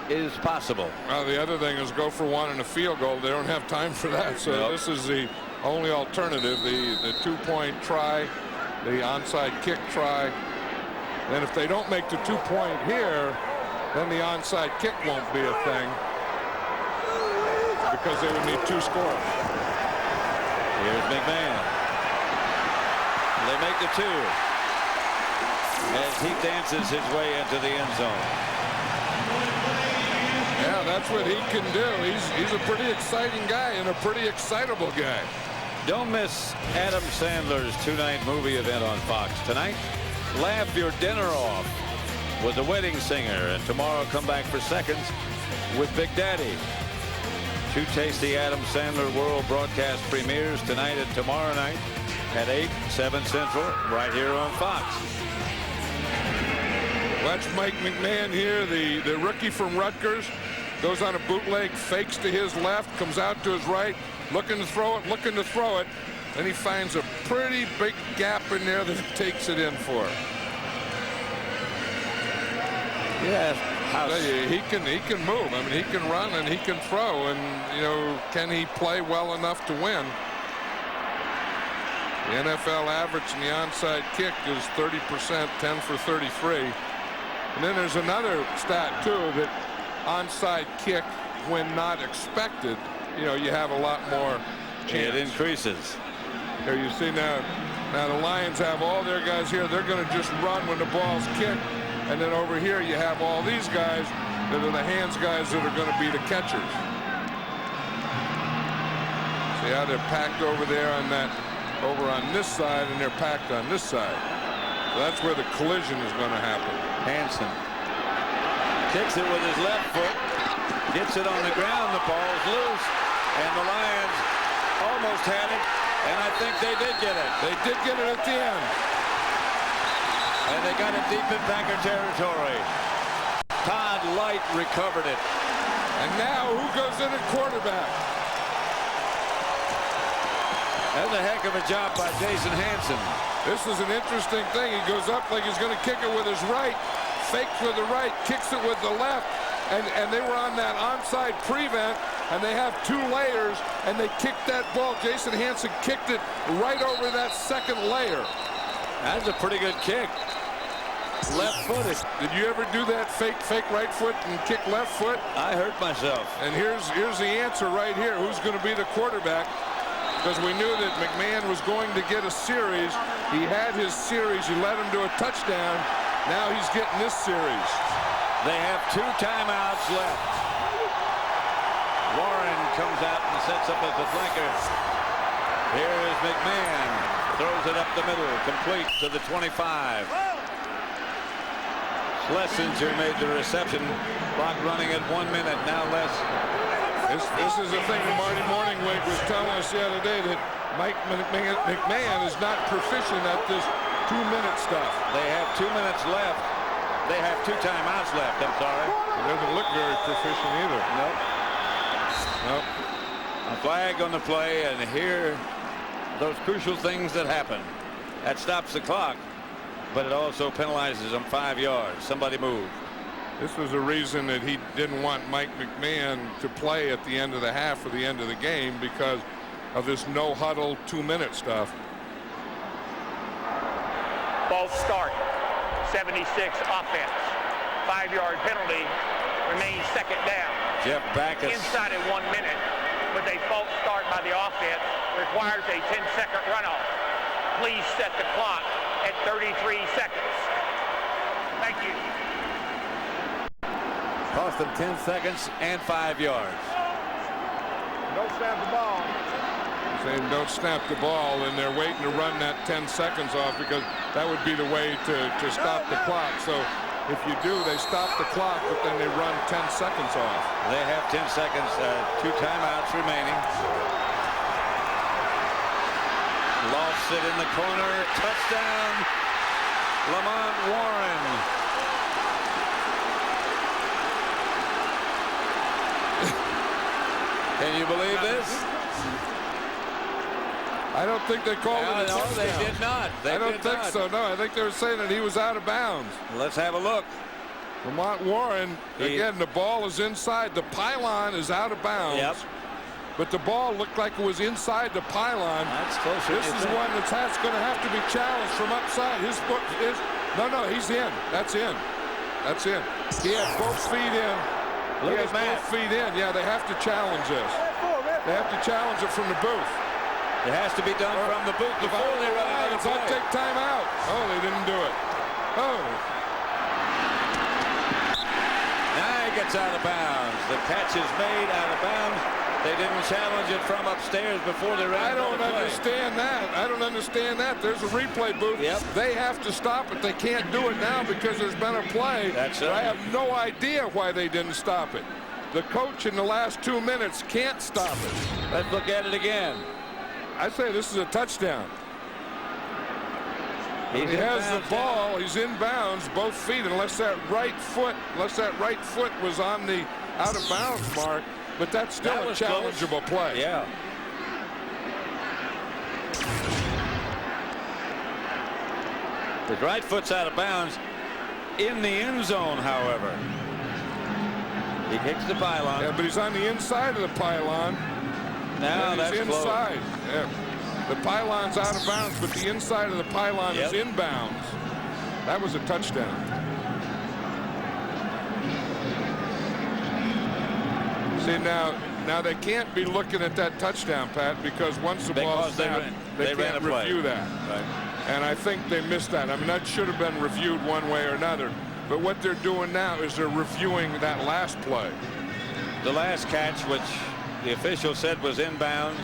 [SPEAKER 2] is possible.
[SPEAKER 4] Well, the other thing is go for 1 and a field goal. They don't have time for that, so this is the only alternative, the 2-point try, the onside kick try. And if they don't make the 2-point here, then the onside kick won't be a thing because they would need 2 scores.
[SPEAKER 2] Here's McMahon. They make the 2 as he dances his way into the end zone.
[SPEAKER 4] Yeah, that's what he can do. He's a pretty exciting guy and a pretty excitable guy.
[SPEAKER 2] Don't miss Adam Sandler's 2-night movie event on Fox. Tonight, laugh your dinner off with The Wedding Singer, and tomorrow come back for seconds with Big Daddy. 2 tasty Adam Sandler world broadcast premieres tonight and tomorrow night at 8, 7 Central, right here on Fox.
[SPEAKER 4] Watch Mike McMahon here, the rookie from Rutgers, goes on a bootleg, fakes to his left, comes out to his right, looking to throw it, then he finds a pretty big gap in there that he takes it in for.
[SPEAKER 2] Yeah,
[SPEAKER 4] he can move. I mean, he can run and he can throw, and can he play well enough to win? The NFL average in the onside kick is 30%, 10 for 33. And then there's another stat too, that onside kick, when not expected, you have a lot more chance.
[SPEAKER 2] It increases.
[SPEAKER 4] Here you see now the Lions have all their guys here. They're going to just run when the ball's kicked. And then over here you have all these guys that are the hands guys that are going to be the catchers. See how they're packed over there over on this side, and they're packed on this side. So that's where the collision is going to happen.
[SPEAKER 2] Hansen kicks it with his left foot, gets it on the ground, the ball's loose, and the Lions almost had it, and I think they did get it.
[SPEAKER 4] They did get it at the end.
[SPEAKER 2] And they got it deep in Packer territory. Todd Light recovered it.
[SPEAKER 4] And now who goes in at quarterback?
[SPEAKER 2] That's a heck of a job by Jason Hanson.
[SPEAKER 4] This is an interesting thing. He goes up like he's going to kick it with his right, fakes with the right, kicks it with the left, and they were on that onside prevent, and they have 2 layers, and they kicked that ball. Jason Hanson kicked it right over that second layer.
[SPEAKER 2] That's a pretty good kick. Left-footed.
[SPEAKER 4] Did you ever do that fake right foot and kick left foot?
[SPEAKER 2] I hurt myself.
[SPEAKER 4] And here's the answer right here. Who's going to be the quarterback? Because we knew that McMahon was going to get a series. He had his series. You led him to a touchdown. Now he's getting this series.
[SPEAKER 2] They have 2 timeouts left. Warren comes out and sets up as the flanker. Here is McMahon. Throws it up the middle, complete to the 25. Schlesinger made the reception. Clock running at 1 minute, now less.
[SPEAKER 4] This is the thing that Marty Morningweg was telling us the other day, that Mike McMahon is not proficient at this 2-minute stuff.
[SPEAKER 2] They have 2 minutes left. They have 2 timeouts left, I'm sorry.
[SPEAKER 4] It doesn't look very proficient either.
[SPEAKER 2] Nope.
[SPEAKER 4] Nope.
[SPEAKER 2] A flag on the play, and here those crucial things that happen. That stops the clock, but it also penalizes them 5 yards. Somebody move.
[SPEAKER 4] This was a reason that he didn't want Mike McMahon to play at the end of the half or the end of the game, because of this no huddle 2-minute stuff.
[SPEAKER 6] Ball start. 76 offense. 5-yard penalty. Remains second down.
[SPEAKER 2] Jeff Backus.
[SPEAKER 6] Inside at 1 minute, with a false start by the offense, requires a 10-second runoff. Please set the clock at 33 seconds. Thank you.
[SPEAKER 2] Cost them 10 seconds and 5 yards.
[SPEAKER 6] Don't snap the ball.
[SPEAKER 4] Saying don't snap the ball, and they're waiting to run that 10 seconds off, because that would be the way to stop the clock. So if you do, they stop the clock, but then they run 10 seconds off.
[SPEAKER 2] They have 10 seconds, 2 timeouts remaining. Lost it in the corner. Touchdown, Lamont Warren. Can you believe this?
[SPEAKER 4] I don't think they called it a touchdown.
[SPEAKER 2] No, they did not.
[SPEAKER 4] I don't think so. No, I think they were saying that he was out of bounds.
[SPEAKER 2] Let's have a look.
[SPEAKER 4] Lamont Warren, again, the ball is inside. The pylon is out of bounds.
[SPEAKER 2] Yep.
[SPEAKER 4] But the ball looked like it was inside the pylon.
[SPEAKER 2] That's closer.
[SPEAKER 4] This is one that's going to have to be challenged from upside. His foot is... No, he's in. That's in. That's in. He has both feet in.
[SPEAKER 2] Look at Matt.
[SPEAKER 4] Both feet in. Yeah, they have to challenge this. They have to challenge it from the booth.
[SPEAKER 2] It has to be done from the booth before they run out of play.
[SPEAKER 4] Take time out. Oh, they didn't do it. Oh.
[SPEAKER 2] Now he gets out of bounds. The catch is made out of bounds. They didn't challenge it from upstairs before they ran out of play.
[SPEAKER 4] I don't understand that. I don't understand that. There's a replay booth.
[SPEAKER 2] Yep.
[SPEAKER 4] They have to stop it. They can't do it now because there's been a play.
[SPEAKER 2] That's it.
[SPEAKER 4] I have no idea why they didn't stop it. The coach in the last 2 minutes can't stop it.
[SPEAKER 2] Let's look at it again.
[SPEAKER 4] I say this is a touchdown. He has the ball. He's in bounds, both feet, unless that right foot was on the out of bounds mark. But that's still a challengeable play.
[SPEAKER 2] Yeah. His right foot's out of bounds in the end zone, however. He kicks the pylon.
[SPEAKER 4] Yeah, but he's on the inside of the pylon.
[SPEAKER 2] Now that's
[SPEAKER 4] inside. Yeah. The pylon's out of bounds, but the inside of the pylon is in bounds. That was a touchdown. See, now they can't be looking at that touchdown, Pat, because once the ball's snapped, they can't review that.
[SPEAKER 2] Right.
[SPEAKER 4] And I think they missed that. I mean, that should have been reviewed one way or another. But what they're doing now is they're reviewing that last play.
[SPEAKER 2] The last catch, which the official said was inbounds.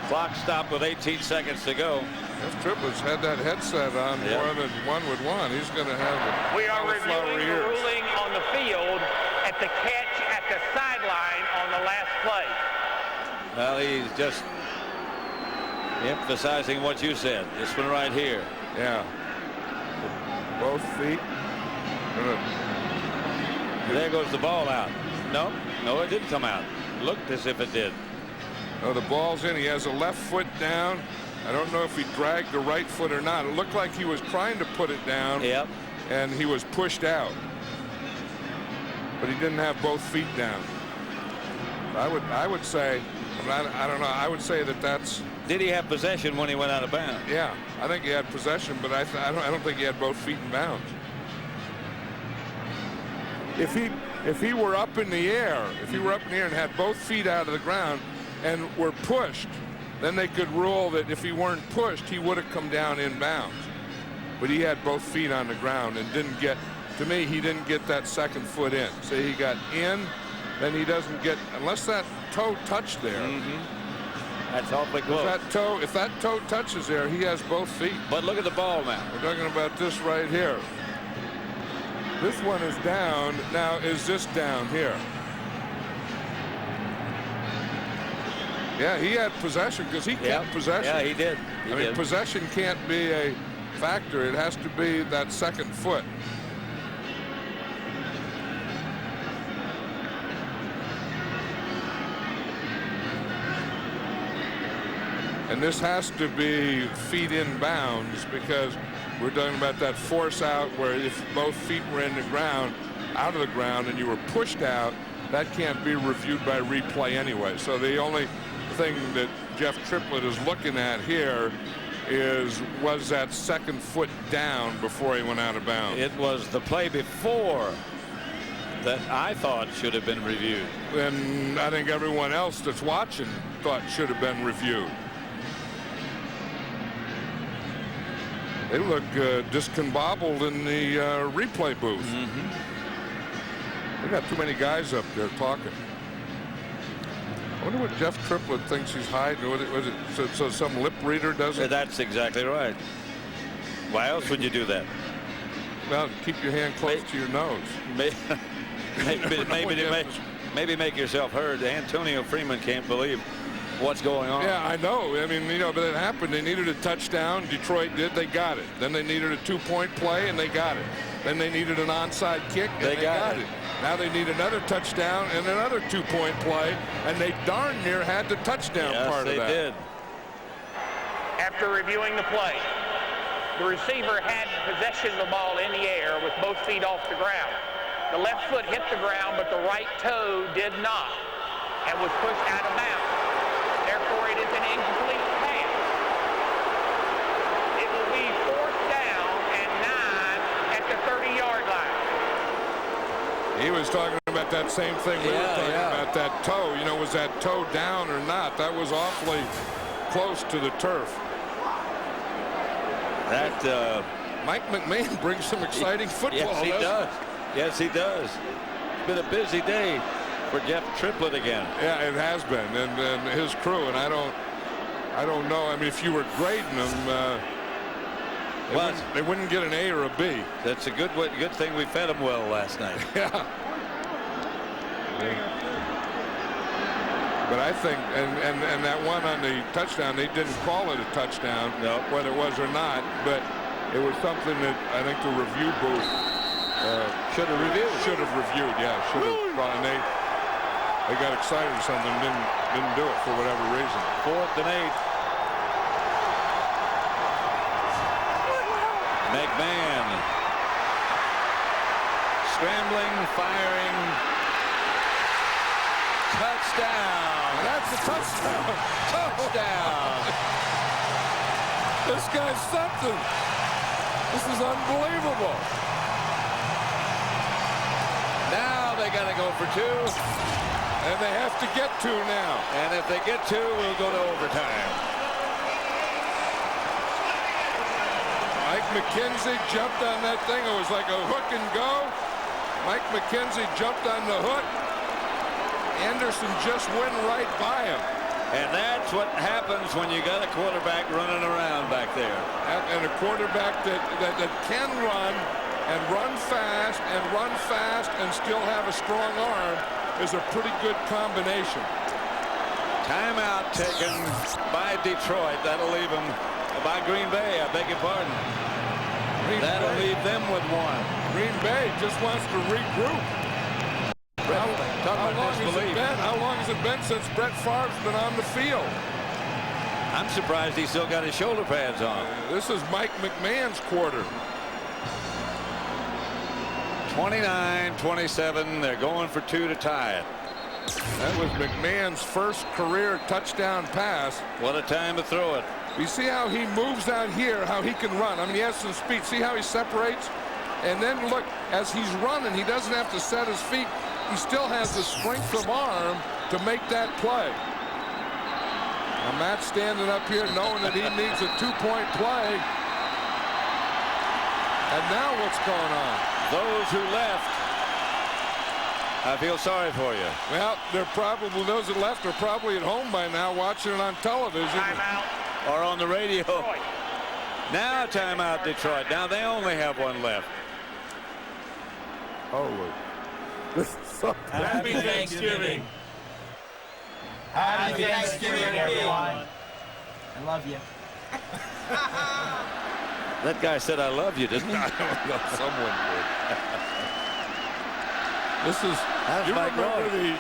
[SPEAKER 2] Clock stopped with 18 seconds to go.
[SPEAKER 4] If Triplets had that headset on more than one would want, he's going to have it.
[SPEAKER 6] We are reviewing the ruling on the field at the catch at the sideline on the last play.
[SPEAKER 2] Well, he's just emphasizing what you said. This one right here.
[SPEAKER 4] Yeah. Both feet.
[SPEAKER 2] There goes the ball out. No, it didn't come out. Looked as if it did.
[SPEAKER 4] Oh, the ball's in. He has a left foot down. I don't know if he dragged the right foot or not. It looked like he was trying to put it down.
[SPEAKER 2] Yep.
[SPEAKER 4] And he was pushed out. But he didn't have both feet down. I would say, I don't know. I would say that's.
[SPEAKER 2] Did he have possession when he went out of bounds?
[SPEAKER 4] Yeah, I think he had possession, but I don't think he had both feet in bounds. If he were up in the air, and had both feet out of the ground and were pushed, then they could rule that if he weren't pushed, he would have come down in bounds. But he had both feet on the ground and didn't get. To me, he didn't get that second foot in. Say he got in, then he doesn't get, unless that toe touched there.
[SPEAKER 2] That's awfully close.
[SPEAKER 4] If that toe touches there, he has both feet.
[SPEAKER 2] But look at the ball now.
[SPEAKER 4] We're talking about this right here. This one is down. Now, is this down here? Yeah, he had possession because he kept possession.
[SPEAKER 2] Yeah, he did.
[SPEAKER 4] I mean, possession can't be a factor. It has to be that second foot. And this has to be feet in bounds because we're talking about that force out where if both feet were in the ground, out of the ground, and you were pushed out, that can't be reviewed by replay anyway. So the only thing that Jeff Triplett is looking at here was that second foot down before he went out of bounds.
[SPEAKER 2] It was the play before that I thought should have been reviewed.
[SPEAKER 4] And I think everyone else that's watching thought should have been reviewed. They look discombobbled in the replay booth. They got too many guys up there talking. I wonder what Jeff Triplett thinks he's hiding. Was it so some lip reader does it?
[SPEAKER 2] That's exactly right. Why else would you do that?
[SPEAKER 4] Well, keep your hand close to your nose.
[SPEAKER 2] Maybe make yourself heard. Antonio Freeman can't believe what's going on.
[SPEAKER 4] Yeah, I know. I mean, but it happened. They needed a touchdown. Detroit did. They got it. Then they needed a 2-point play, and they got it. Then they needed an onside kick, and they got it. Now they need another touchdown and another 2-point play, and they darn near had the touchdown part of that.
[SPEAKER 2] Yes, they did.
[SPEAKER 6] After reviewing the play, the receiver had possession of the ball in the air with both feet off the ground. The left foot hit the ground, but the right toe did not and was pushed out of bounds. Therefore, it is an incomplete pass. It will be 4th down and 9 at the 30-yard line.
[SPEAKER 4] He was talking about that same thing we were talking about, that toe. You know, was that toe down or not? That was awfully close to the turf.
[SPEAKER 2] That
[SPEAKER 4] Mike McMahon brings some exciting football.
[SPEAKER 2] Yes, he does. Yes, he does. It's been a busy day for Jeff Triplett again.
[SPEAKER 4] Yeah, it has been, and his crew. And I don't know. I mean, if you were grading them, they wouldn't get an A or a B.
[SPEAKER 2] That's a good thing we fed them well last night.
[SPEAKER 4] Yeah. But I think, and that one on the touchdown, they didn't call it a touchdown, whether it was or not. But it was something that I think the review booth
[SPEAKER 2] should have reviewed.
[SPEAKER 4] Should have reviewed, yeah. Should have. And they got excited or something, didn't do it for whatever reason.
[SPEAKER 2] 4th and 8. McMahon scrambling, firing, touchdown.
[SPEAKER 4] That's a touchdown.
[SPEAKER 2] Touchdown.
[SPEAKER 4] This guy's something. This is unbelievable.
[SPEAKER 2] Now they got to go for 2.
[SPEAKER 4] And they have to get 2 now.
[SPEAKER 2] And if they get 2, we'll go to overtime.
[SPEAKER 4] Mike McKenzie jumped on that thing. It was like a hook and go. Mike McKenzie jumped on the hook. Anderson just went right by him.
[SPEAKER 2] And that's what happens when you got a quarterback running around back there.
[SPEAKER 4] And a quarterback that can run and run fast and still have a strong arm is a pretty good combination.
[SPEAKER 2] Timeout taken by Detroit. That'll leave them by Green Bay. I beg your pardon. That'll leave them with 1.
[SPEAKER 4] Green Bay just wants to regroup. How long has it been since Brett Favre's been on the field?
[SPEAKER 2] I'm surprised he still got his shoulder pads on.
[SPEAKER 4] This is Mike McMahon's quarter.
[SPEAKER 2] 29-27. They're going for 2 to tie it.
[SPEAKER 4] That was McMahon's first career touchdown pass.
[SPEAKER 2] What a time to throw it.
[SPEAKER 4] You see how he moves out here, how he can run. I mean, he has some speed. See how he separates? And then look, as he's running, he doesn't have to set his feet. He still has the strength of arm to make that play. Now Matt's standing up here knowing that he needs a 2-point play. And now what's going on?
[SPEAKER 2] Those who left, I feel sorry for you.
[SPEAKER 4] Well, those that left are probably at home by now watching it on television.
[SPEAKER 6] Timeout.
[SPEAKER 2] Or on the radio.
[SPEAKER 6] Detroit.
[SPEAKER 2] Now timeout Detroit. Now they only have one left.
[SPEAKER 4] Oh, this is so
[SPEAKER 19] Happy Thanksgiving. Happy Thanksgiving, everyone.
[SPEAKER 12] I love you.
[SPEAKER 2] That guy said I love you, didn't he?
[SPEAKER 4] I don't know. Someone did. This is,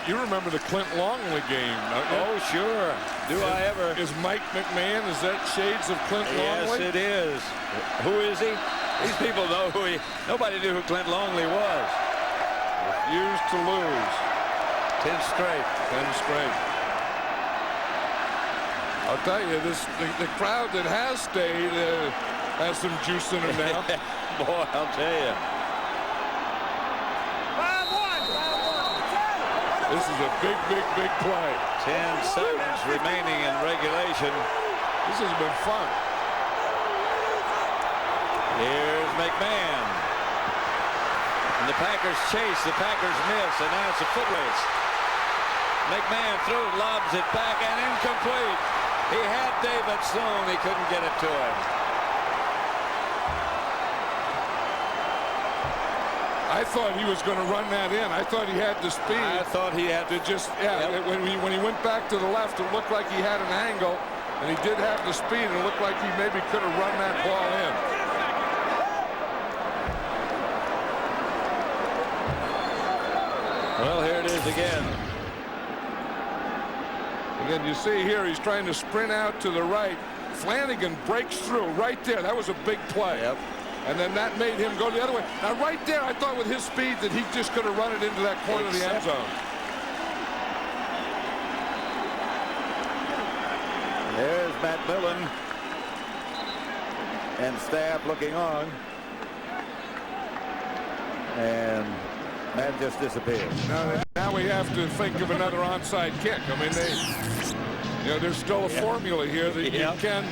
[SPEAKER 4] you remember the Clint Longley game, don't you?
[SPEAKER 2] Oh, sure. Do I ever.
[SPEAKER 4] Is Mike McMahon, is that shades of Clint Longley?
[SPEAKER 2] Yes, it is. Who is he? These people know who he, nobody knew who Clint Longley was.
[SPEAKER 4] Refused to lose.
[SPEAKER 2] 10 straight.
[SPEAKER 4] 10 straight. I'll tell you, the crowd that has stayed has some juice in it now.
[SPEAKER 2] Boy, I'll tell you.
[SPEAKER 4] This is a big play.
[SPEAKER 2] 10 seconds remaining in regulation.
[SPEAKER 4] This has been fun.
[SPEAKER 2] Here's McMahon. And the Packers chase, the Packers miss, and now it's a foot race. McMahon throws, lobs it back, and incomplete. He had David Sloan, he couldn't get it to him.
[SPEAKER 4] I thought he was going to run that in. I thought he had the speed.
[SPEAKER 2] I thought he had
[SPEAKER 4] to just, when he went back to the left, it looked like he had an angle, and he did have the speed. It looked like he maybe could have run that ball in.
[SPEAKER 2] Well, here it is again.
[SPEAKER 4] Again, you see here, he's trying to sprint out to the right. Flanagan breaks through right there. That was a big play.
[SPEAKER 2] Yep.
[SPEAKER 4] And then that made him go the other way. Now, right there, I thought with his speed that he just could have run it into that corner of the end zone.
[SPEAKER 2] There's Matt Millen and staff looking on. And Matt just disappeared.
[SPEAKER 4] Now we have to think of another onside kick. I mean, there's still a formula here that you can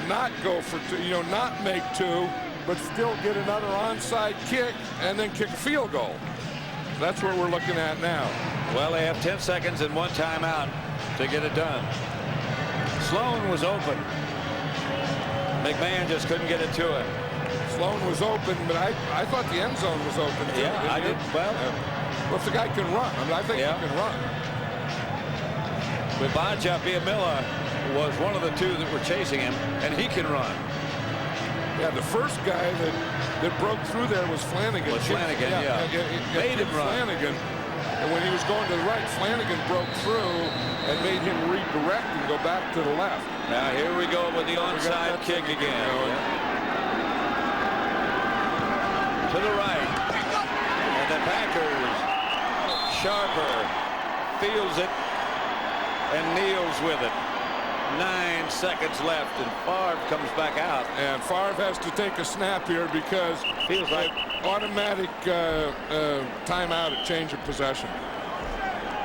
[SPEAKER 4] not go for two, not make two, but still get another onside kick and then kick a field goal. That's what we're looking at now.
[SPEAKER 2] Well, they have 10 seconds and 1 timeout to get it done. Sloan was open. McMahon just couldn't get it to him.
[SPEAKER 4] Sloan was open, but I thought the end zone was open too.
[SPEAKER 2] Yeah, I did. Well,
[SPEAKER 4] if the guy can run, I think he can run.
[SPEAKER 2] But Baja Biamila was one of the two that were chasing him, and he can run.
[SPEAKER 4] Yeah, the first guy that broke through there was Flanagan.
[SPEAKER 2] Made him run.
[SPEAKER 4] Flanagan. And when he was going to the right, Flanagan broke through and made him redirect and go back to the left.
[SPEAKER 2] Now here we go with the onside kick again. To the right. And the Packers, Sharper feels it and kneels with it. 9 seconds left, and Favre comes back out.
[SPEAKER 4] And Favre has to take a snap here because
[SPEAKER 2] feels like
[SPEAKER 4] automatic timeout at change of possession.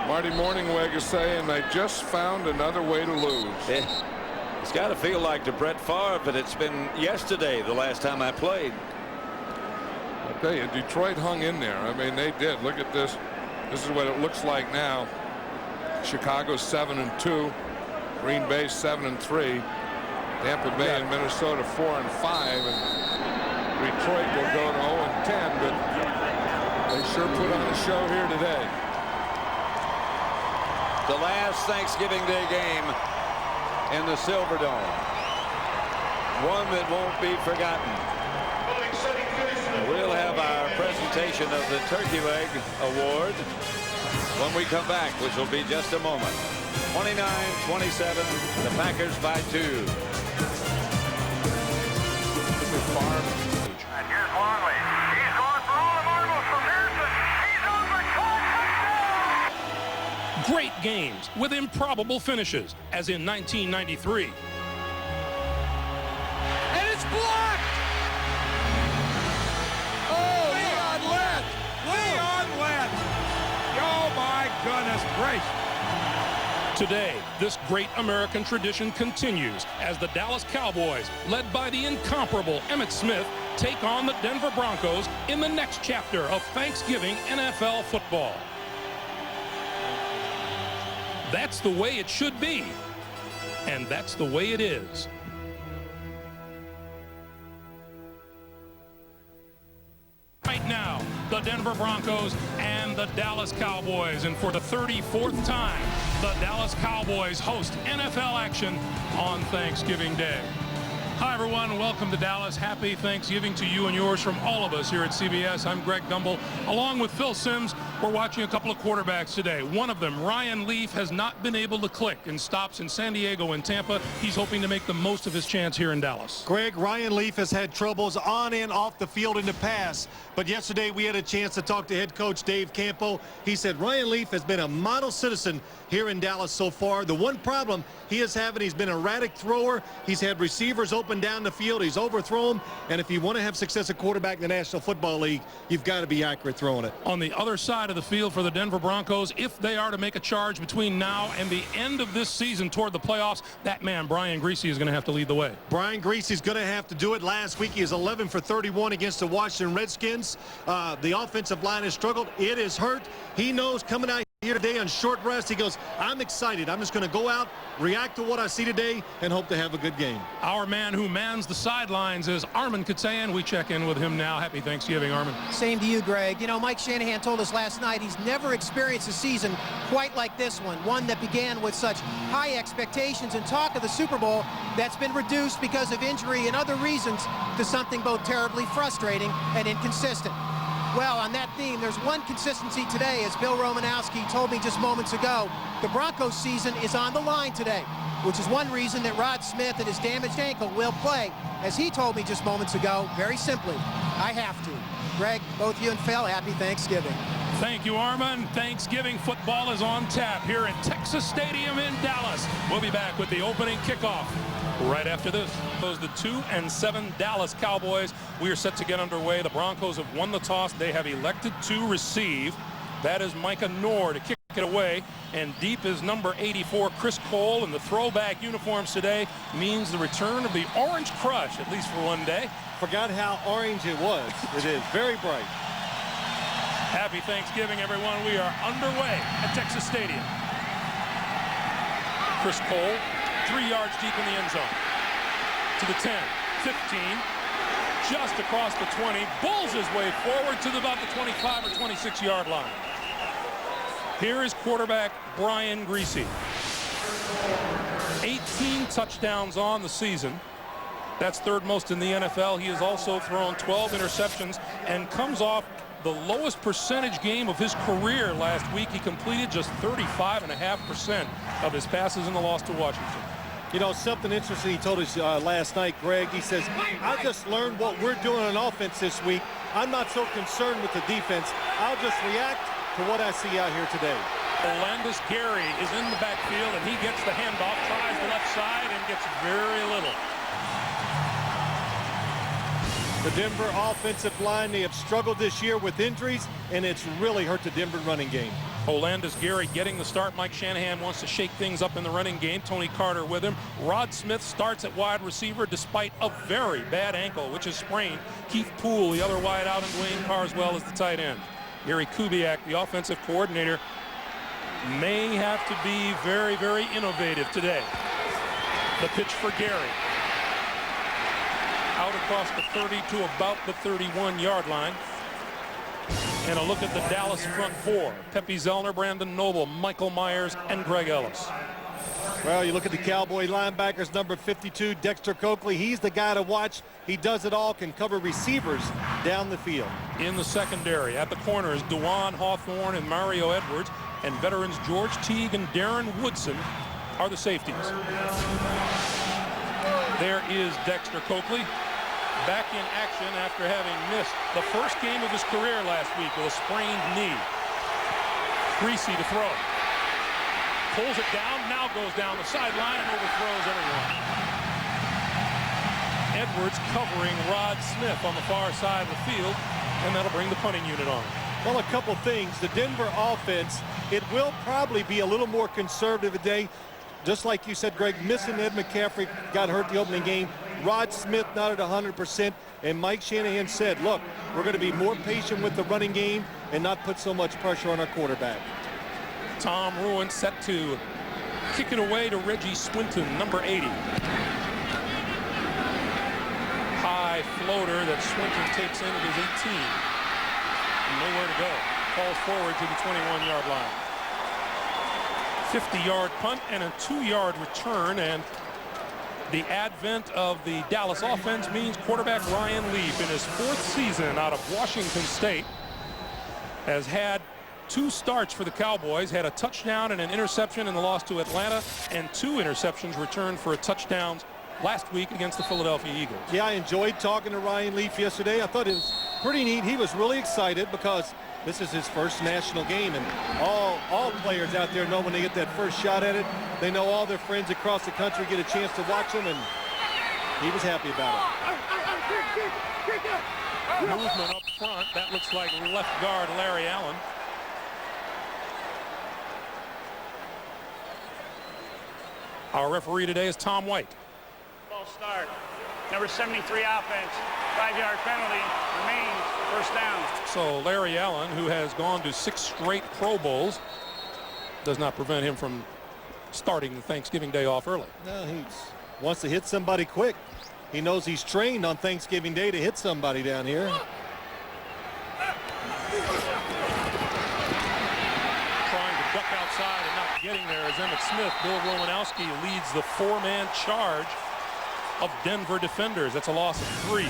[SPEAKER 4] Marty Morningweg is saying they just found another way to lose.
[SPEAKER 2] It's got to feel like to Brett Favre, but it's been yesterday the last time I played.
[SPEAKER 4] I'll tell you, Detroit hung in there. I mean, they did. Look at this. This is what it looks like now. Chicago's 7-2. Green Bay 7-3. Tampa Bay and Minnesota 4-5, and Detroit will go to 0-10. But they sure put on a show here today.
[SPEAKER 2] The last Thanksgiving Day game in the Silverdome. One that won't be forgotten. We'll have our presentation of the Turkey Leg Award when we come back, which will be just a moment. 29-27, the Packers by 2.
[SPEAKER 12] And here's Longley. He's going for all the marbles from Harrison. He's over touchdown!
[SPEAKER 21] Great games with improbable finishes, as in 1993.
[SPEAKER 12] And it's blocked!
[SPEAKER 4] Oh, Leon Lett! Leon Lett! Oh, my goodness gracious.
[SPEAKER 21] Today, this great American tradition continues as the Dallas Cowboys, led by the incomparable Emmitt Smith, take on the Denver Broncos in the next chapter of Thanksgiving NFL football. That's the way it should be, and that's the way it is. Right now, the Denver Broncos and the Dallas Cowboys. And for the 34th time, the Dallas Cowboys host NFL action on Thanksgiving Day. Hi, everyone. Welcome to Dallas. Happy Thanksgiving to you and yours from all of us here at CBS. I'm Greg Gumbel. Along with Phil Simms, we're watching a couple of quarterbacks today. One of them, Ryan Leaf, has not been able to click and stops in San Diego and Tampa. He's hoping to make the most of his chance here in Dallas.
[SPEAKER 24] Greg, Ryan Leaf has had troubles on and off the field in the past. But yesterday we had a chance to talk to head coach Dave Campo. He said Ryan Leaf has been a model citizen here in Dallas so far. The one problem he is having, he's been an erratic thrower. He's had receivers open down the field. He's overthrown. And if you want to have success at quarterback in the National Football League, you've got to be accurate throwing it.
[SPEAKER 21] On the other side of the field for the Denver Broncos, if they are to make a charge between now and the end of this season toward the playoffs, that man, Brian Griese, is going to have to lead the way.
[SPEAKER 24] Brian Griese is going to have to do it. Last week he was 11 for 31 against the Washington Redskins. The offensive line has struggled. It is hurt. He knows coming out here today on short rest, he goes, I'm excited. I'm just going to go out, react to what I see today, and hope to have a good game.
[SPEAKER 21] Our man who mans the sidelines is Armin Katayan. We check in with him now. Happy Thanksgiving, Armin.
[SPEAKER 22] Same to you, Greg. You know, Mike Shanahan told us last night he's never experienced a season quite like this one that began with such high expectations and talk of the Super Bowl that's been reduced because of injury and other reasons to something both terribly frustrating and inconsistent. Well, on that theme, there's one consistency today, as Bill Romanowski told me just moments ago. The Broncos season is on the line today, which is one reason that Rod Smith and his damaged ankle will play. As he told me just moments ago, very simply, I have to. Greg, both you and Phil, happy Thanksgiving.
[SPEAKER 21] Thank you, Armin. Thanksgiving football is on tap here at Texas Stadium in Dallas. We'll be back with the opening kickoff right after this. The 2-7 Dallas Cowboys. We are set to get underway. The Broncos have won the toss. They have elected to receive. That is Micah Noor to kick it away. And deep is number 84, Chris Cole. And the throwback uniforms today means the return of the Orange Crush, at least for one day.
[SPEAKER 24] Forgot how orange it was. It is very bright.
[SPEAKER 21] Happy Thanksgiving, everyone. We are underway at Texas Stadium. Chris Cole, 3 yards deep in the end zone. To the 10, 15, just across the 20, bulls his way forward to about the 25 or 26-yard line. Here is quarterback Brian Griese. 18 touchdowns on the season. That's third most in the NFL. He has also thrown 12 interceptions and comes off the lowest percentage game of his career last week. He completed just 35.5% of his passes in the loss to Washington.
[SPEAKER 24] You know, something interesting he told us last night, Greg. He says, I just learned what we're doing on offense this week. I'm not so concerned with the defense. I'll just react to what I see out here today.
[SPEAKER 21] Olandis Gary is in the backfield, and he gets the handoff, tries the left side, and gets very little.
[SPEAKER 24] The Denver offensive line, they have struggled this year with injuries, and it's really hurt the Denver running game.
[SPEAKER 21] Olandis Gary getting the start. Mike Shanahan wants to shake things up in the running game. Tony Carter with him. Rod Smith starts at wide receiver despite a very bad ankle, which is sprained. Keith Poole, the other wide out, and Dwayne Carswell is the tight end. Gary Kubiak, the offensive coordinator, may have to be very, very innovative today. The pitch for Gary. Out across the 30 to about the 31-yard line. And a look at the Dallas front four. Pepe Zellner, Brandon Noble, Michael Myers, and Greg Ellis.
[SPEAKER 24] Well, you look at the Cowboy linebackers, number 52, Dexter Coakley. He's the guy to watch. He does it all, can cover receivers down the field.
[SPEAKER 21] In the secondary, at the corners, Dewan Hawthorne and Mario Edwards. and veterans George Teague and Darren Woodson are the safeties. There is Dexter Coakley, back in action after having missed the first game of his career last week with a sprained knee. Greasy to throw. Pulls it down, now goes down the sideline and overthrows everyone. Edwards covering Rod Smith on the far side of the field, and that'll bring the punting unit on.
[SPEAKER 24] Well, a couple things. The Denver offense, it will probably be a little more conservative today. Just like you said, Greg, missing Ed McCaffrey, got hurt the opening game. Rod Smith not at 100%. And Mike Shanahan said, look, we're going to be more patient with the running game and not put so much pressure on our quarterback.
[SPEAKER 21] Tom Ruin set to kick it away to Reggie Swinton, number 80. High floater that Swinton takes in at his 18. Nowhere to go. Falls forward to the 21-yard line. 50-yard punt and a 2-yard return, and the advent of the Dallas offense means quarterback Ryan Leaf, in his 4th season out of Washington State, has had 2 starts for the Cowboys, had a touchdown and an interception in the loss to Atlanta, and 2 interceptions returned for touchdowns last week against the Philadelphia Eagles.
[SPEAKER 24] Yeah, I enjoyed talking to Ryan Leaf yesterday. I thought it was pretty neat. He was really excited because this is his first national game, and all players out there know when they get that first shot at it, they know all their friends across the country get a chance to watch them, and he was happy about
[SPEAKER 21] it. Movement up front. That looks like left guard Larry Allen. Our referee today is Tom White.
[SPEAKER 5] Ball start. Number 73 offense. 5-yard penalty remains. First down.
[SPEAKER 21] So Larry Allen, who has gone to 6 straight Pro Bowls, does not prevent him from starting the Thanksgiving Day off early.
[SPEAKER 24] No, he wants to hit somebody quick. He knows he's trained on Thanksgiving Day to hit somebody down here.
[SPEAKER 21] Trying to duck outside and not getting there as Emmitt Smith. Bill Romanowski leads the 4-man charge of Denver defenders. That's a loss of 3.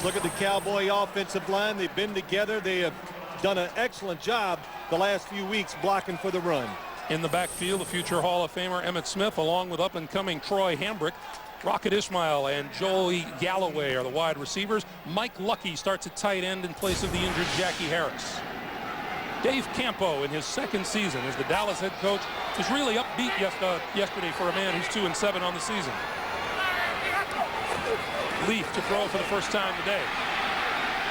[SPEAKER 24] Look at the Cowboy offensive line. They've been together. They have done an excellent job the last few weeks blocking for the run.
[SPEAKER 21] In the backfield, the future Hall of Famer Emmitt Smith, along with up-and-coming Troy Hambrick. Rocket Ismail and Joey Galloway are the wide receivers. Mike Lucky starts at tight end in place of the injured Jackie Harris. Dave Campo, in his 2nd season as the Dallas head coach, was really upbeat yesterday for a man who's 2-7 on the season. Leaf to throw for the first time today.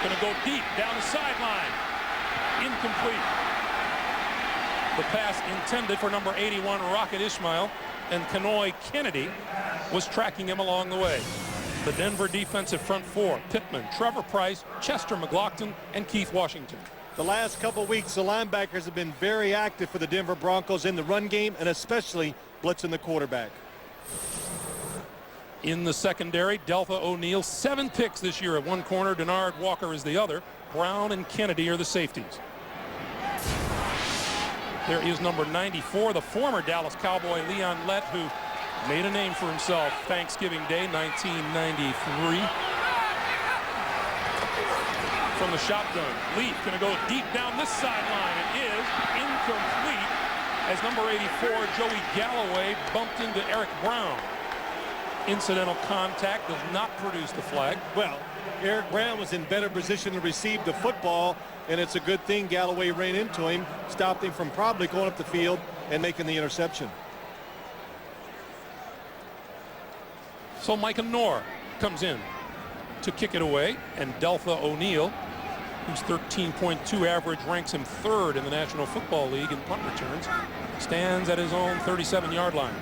[SPEAKER 21] Going to go deep down the sideline. Incomplete. The pass intended for number 81, Rocket Ismail, and Kanoy Kennedy was tracking him along the way. The Denver defensive front 4, Pittman, Trevor Price, Chester McLaughlin, and Keith Washington.
[SPEAKER 24] The last couple weeks, the linebackers have been very active for the Denver Broncos in the run game, and especially blitzing the quarterback.
[SPEAKER 21] In the secondary, Deltha O'Neal, 7 picks this year at one corner. Denard Walker is the other. Brown and Kennedy are the safeties. There is number 94, the former Dallas Cowboy Leon Lett, who made a name for himself Thanksgiving Day 1993. From the shotgun, Leaf going to go deep down this sideline. It is incomplete as number 84, Joey Galloway, bumped into Eric Brown. Incidental contact does not produce the flag.
[SPEAKER 24] Well, Eric Brown was in better position to receive the football, and it's a good thing Galloway ran into him, stopped him from probably going up the field and making the interception.
[SPEAKER 21] So Micah Noor comes in to kick it away, and Deltha O'Neal, whose 13.2 average ranks him 3rd in the National Football League in punt returns, stands at his own 37-yard line.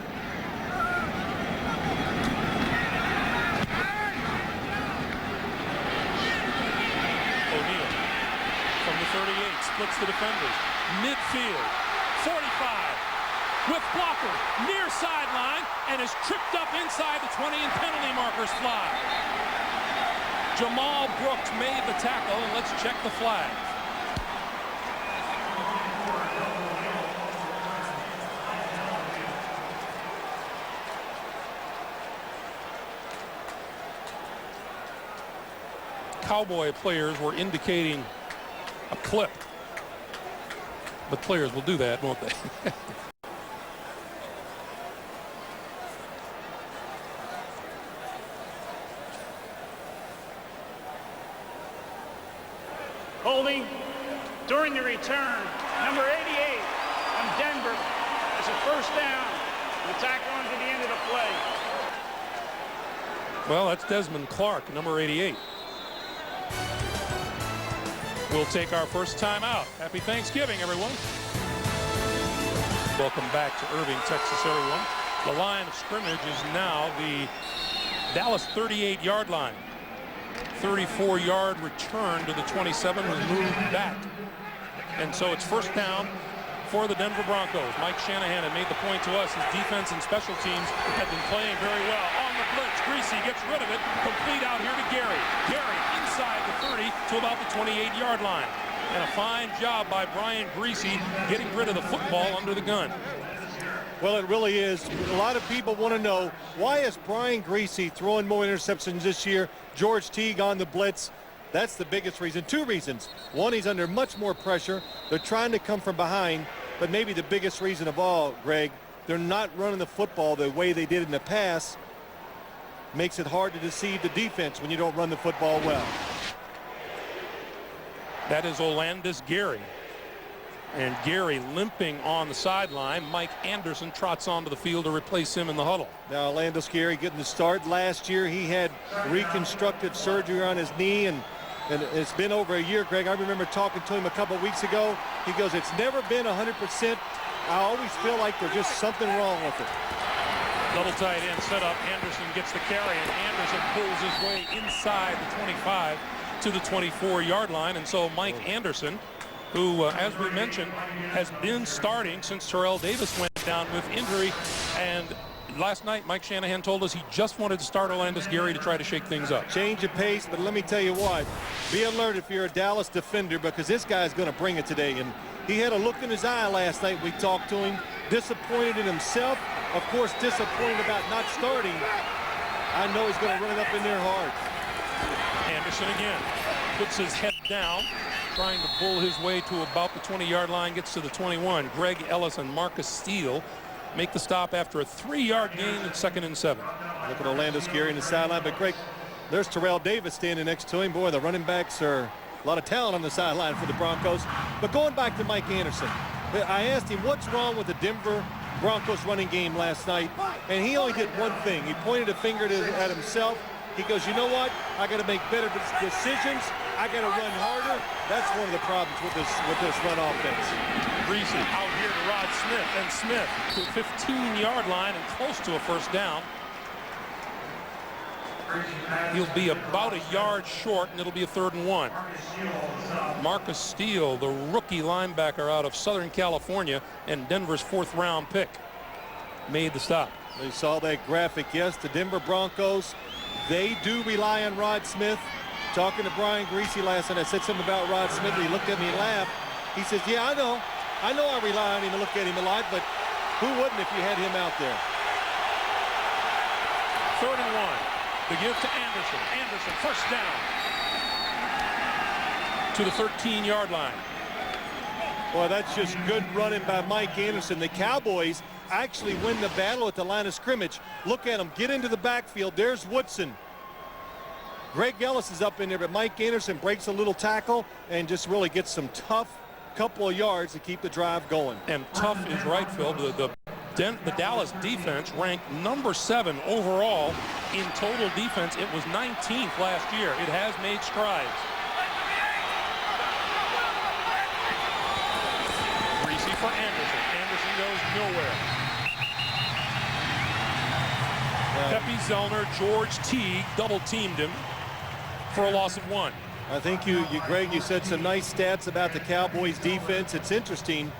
[SPEAKER 21] Splits the defenders. Midfield. 45. With blocker. Near sideline. And is tripped up inside the 20 and penalty markers fly. Jamal Brooks made the tackle, and let's check the flag. Cowboy players were indicating a clip. But players will do that, won't they?
[SPEAKER 5] Holding during the return, number 88 from Denver as a first down. The tackle on to the end of the play.
[SPEAKER 21] Well, that's Desmond Clark, number 88. We'll take our first time out. Happy Thanksgiving, everyone. Welcome back to Irving, Texas, everyone. The line of scrimmage is now the Dallas 38-yard line. 34-yard return to the 27 was moved back. And so it's first down for the Denver Broncos. Mike Shanahan had made the point to us his defense and special teams had been playing very well. On the blitz, Greasy gets rid of it. Complete out here to Gary. Gary inside the 30 to about the 28-yard line. And a fine job by Brian Greasy getting rid of the football under the gun.
[SPEAKER 24] Well, it really is. A lot of people want to know, why is Brian Greasy throwing more interceptions this year? George Teague on the blitz. That's the biggest reason. Two reasons. One, he's under much more pressure. They're trying to come from behind. But maybe the biggest reason of all, Greg, they're not running the football the way they did in the past. Makes it hard to deceive the defense when you don't run the football well.
[SPEAKER 21] That is Olandis Gary. And Gary limping on the sideline. Mike Anderson trots onto the field to replace him in the huddle.
[SPEAKER 24] Now, Olandis Gary getting the start. Last year, he had reconstructive surgery on his knee, and it's been over a year, Greg. I remember talking to him a couple weeks ago. He goes, it's never been 100%. I always feel like there's just something wrong with it.
[SPEAKER 21] Double tight end set up. Anderson gets the carry, and Anderson pulls his way inside the 25 to the 24-yard line. And so Mike Anderson, who, as we mentioned, has been starting since Terrell Davis went down with injury. And last night, Mike Shanahan told us he just wanted to start Olandis Gary to try to shake things up.
[SPEAKER 24] Change of pace, but let me tell you what. Be alert if you're a Dallas defender, because this guy's going to bring it today. And he had a look in his eye last night. We talked to him. Disappointed in himself. Of course, disappointed about not starting. I know he's going to run it up in there hard.
[SPEAKER 21] Anderson again puts his head down, trying to bull his way to about the 20-yard line, gets to the 21. Greg Ellis and Marcus Steele make the stop after a 3-yard gain at 2nd and 7.
[SPEAKER 24] Look at Olandis Gary in the sideline, but Greg, there's Terrell Davis standing next to him. Boy, the running backs are a lot of talent on the sideline for the Broncos. But going back to Mike Anderson, I asked him what's wrong with the Denver Broncos running game last night, and he only did one thing. He pointed a finger at himself. He goes, you know what? I got to make better decisions. I got to run harder. That's one of the problems with this run offense.
[SPEAKER 21] Greasy out here to Rod Smith, and Smith to the 15-yard line and close to a first down. He'll be about a yard short, and it'll be a 3rd and 1. Marcus Steele, the rookie linebacker out of Southern California and Denver's 4th-round pick, made the stop.
[SPEAKER 24] They saw that graphic. Yes, the Denver Broncos, they do rely on Rod Smith. Talking to Brian Greasy last night, I said something about Rod Smith, and he looked at me and laughed. He says, yeah, I know I rely on him to look at him a lot, but who wouldn't if you had him out there?
[SPEAKER 21] 3rd and 1. The give to Anderson. Anderson, first down to the 13-yard line.
[SPEAKER 24] Boy, that's just good running by Mike Anderson. The Cowboys actually win the battle at the line of scrimmage. Look at them get into the backfield. There's Woodson. Greg Ellis is up in there, but Mike Anderson breaks a little tackle and just really gets some tough couple of yards to keep the drive going.
[SPEAKER 21] And tough is right, Phil. The Dallas defense ranked number 7 overall in total defense. It was 19th last year. It has made strides. Greasy for Anderson. Anderson goes nowhere. Pepe Zellner, George Teague double-teamed him for a loss of 1.
[SPEAKER 24] I think Greg, you said some nice stats about the Cowboys defense. It's interesting.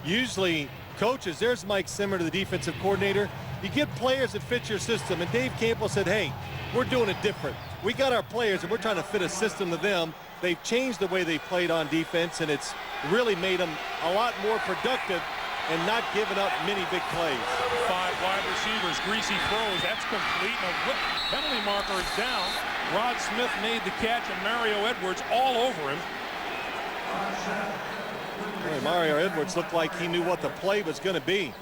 [SPEAKER 24] Usually coaches, there's Mike Zimmer, the defensive coordinator. You get players that fit your system, and Dave Campbell said, hey, we're doing it different. We got our players, and we're trying to fit a system to them. They've changed the way they played on defense, and it's really made them a lot more productive and not giving up many big plays.
[SPEAKER 21] 5 wide receivers. Greasy throws. That's complete. A penalty marker is down. Rod Smith made the catch, and Mario Edwards all over him.
[SPEAKER 24] Boy, Mario Edwards looked like he knew what the play was going to be.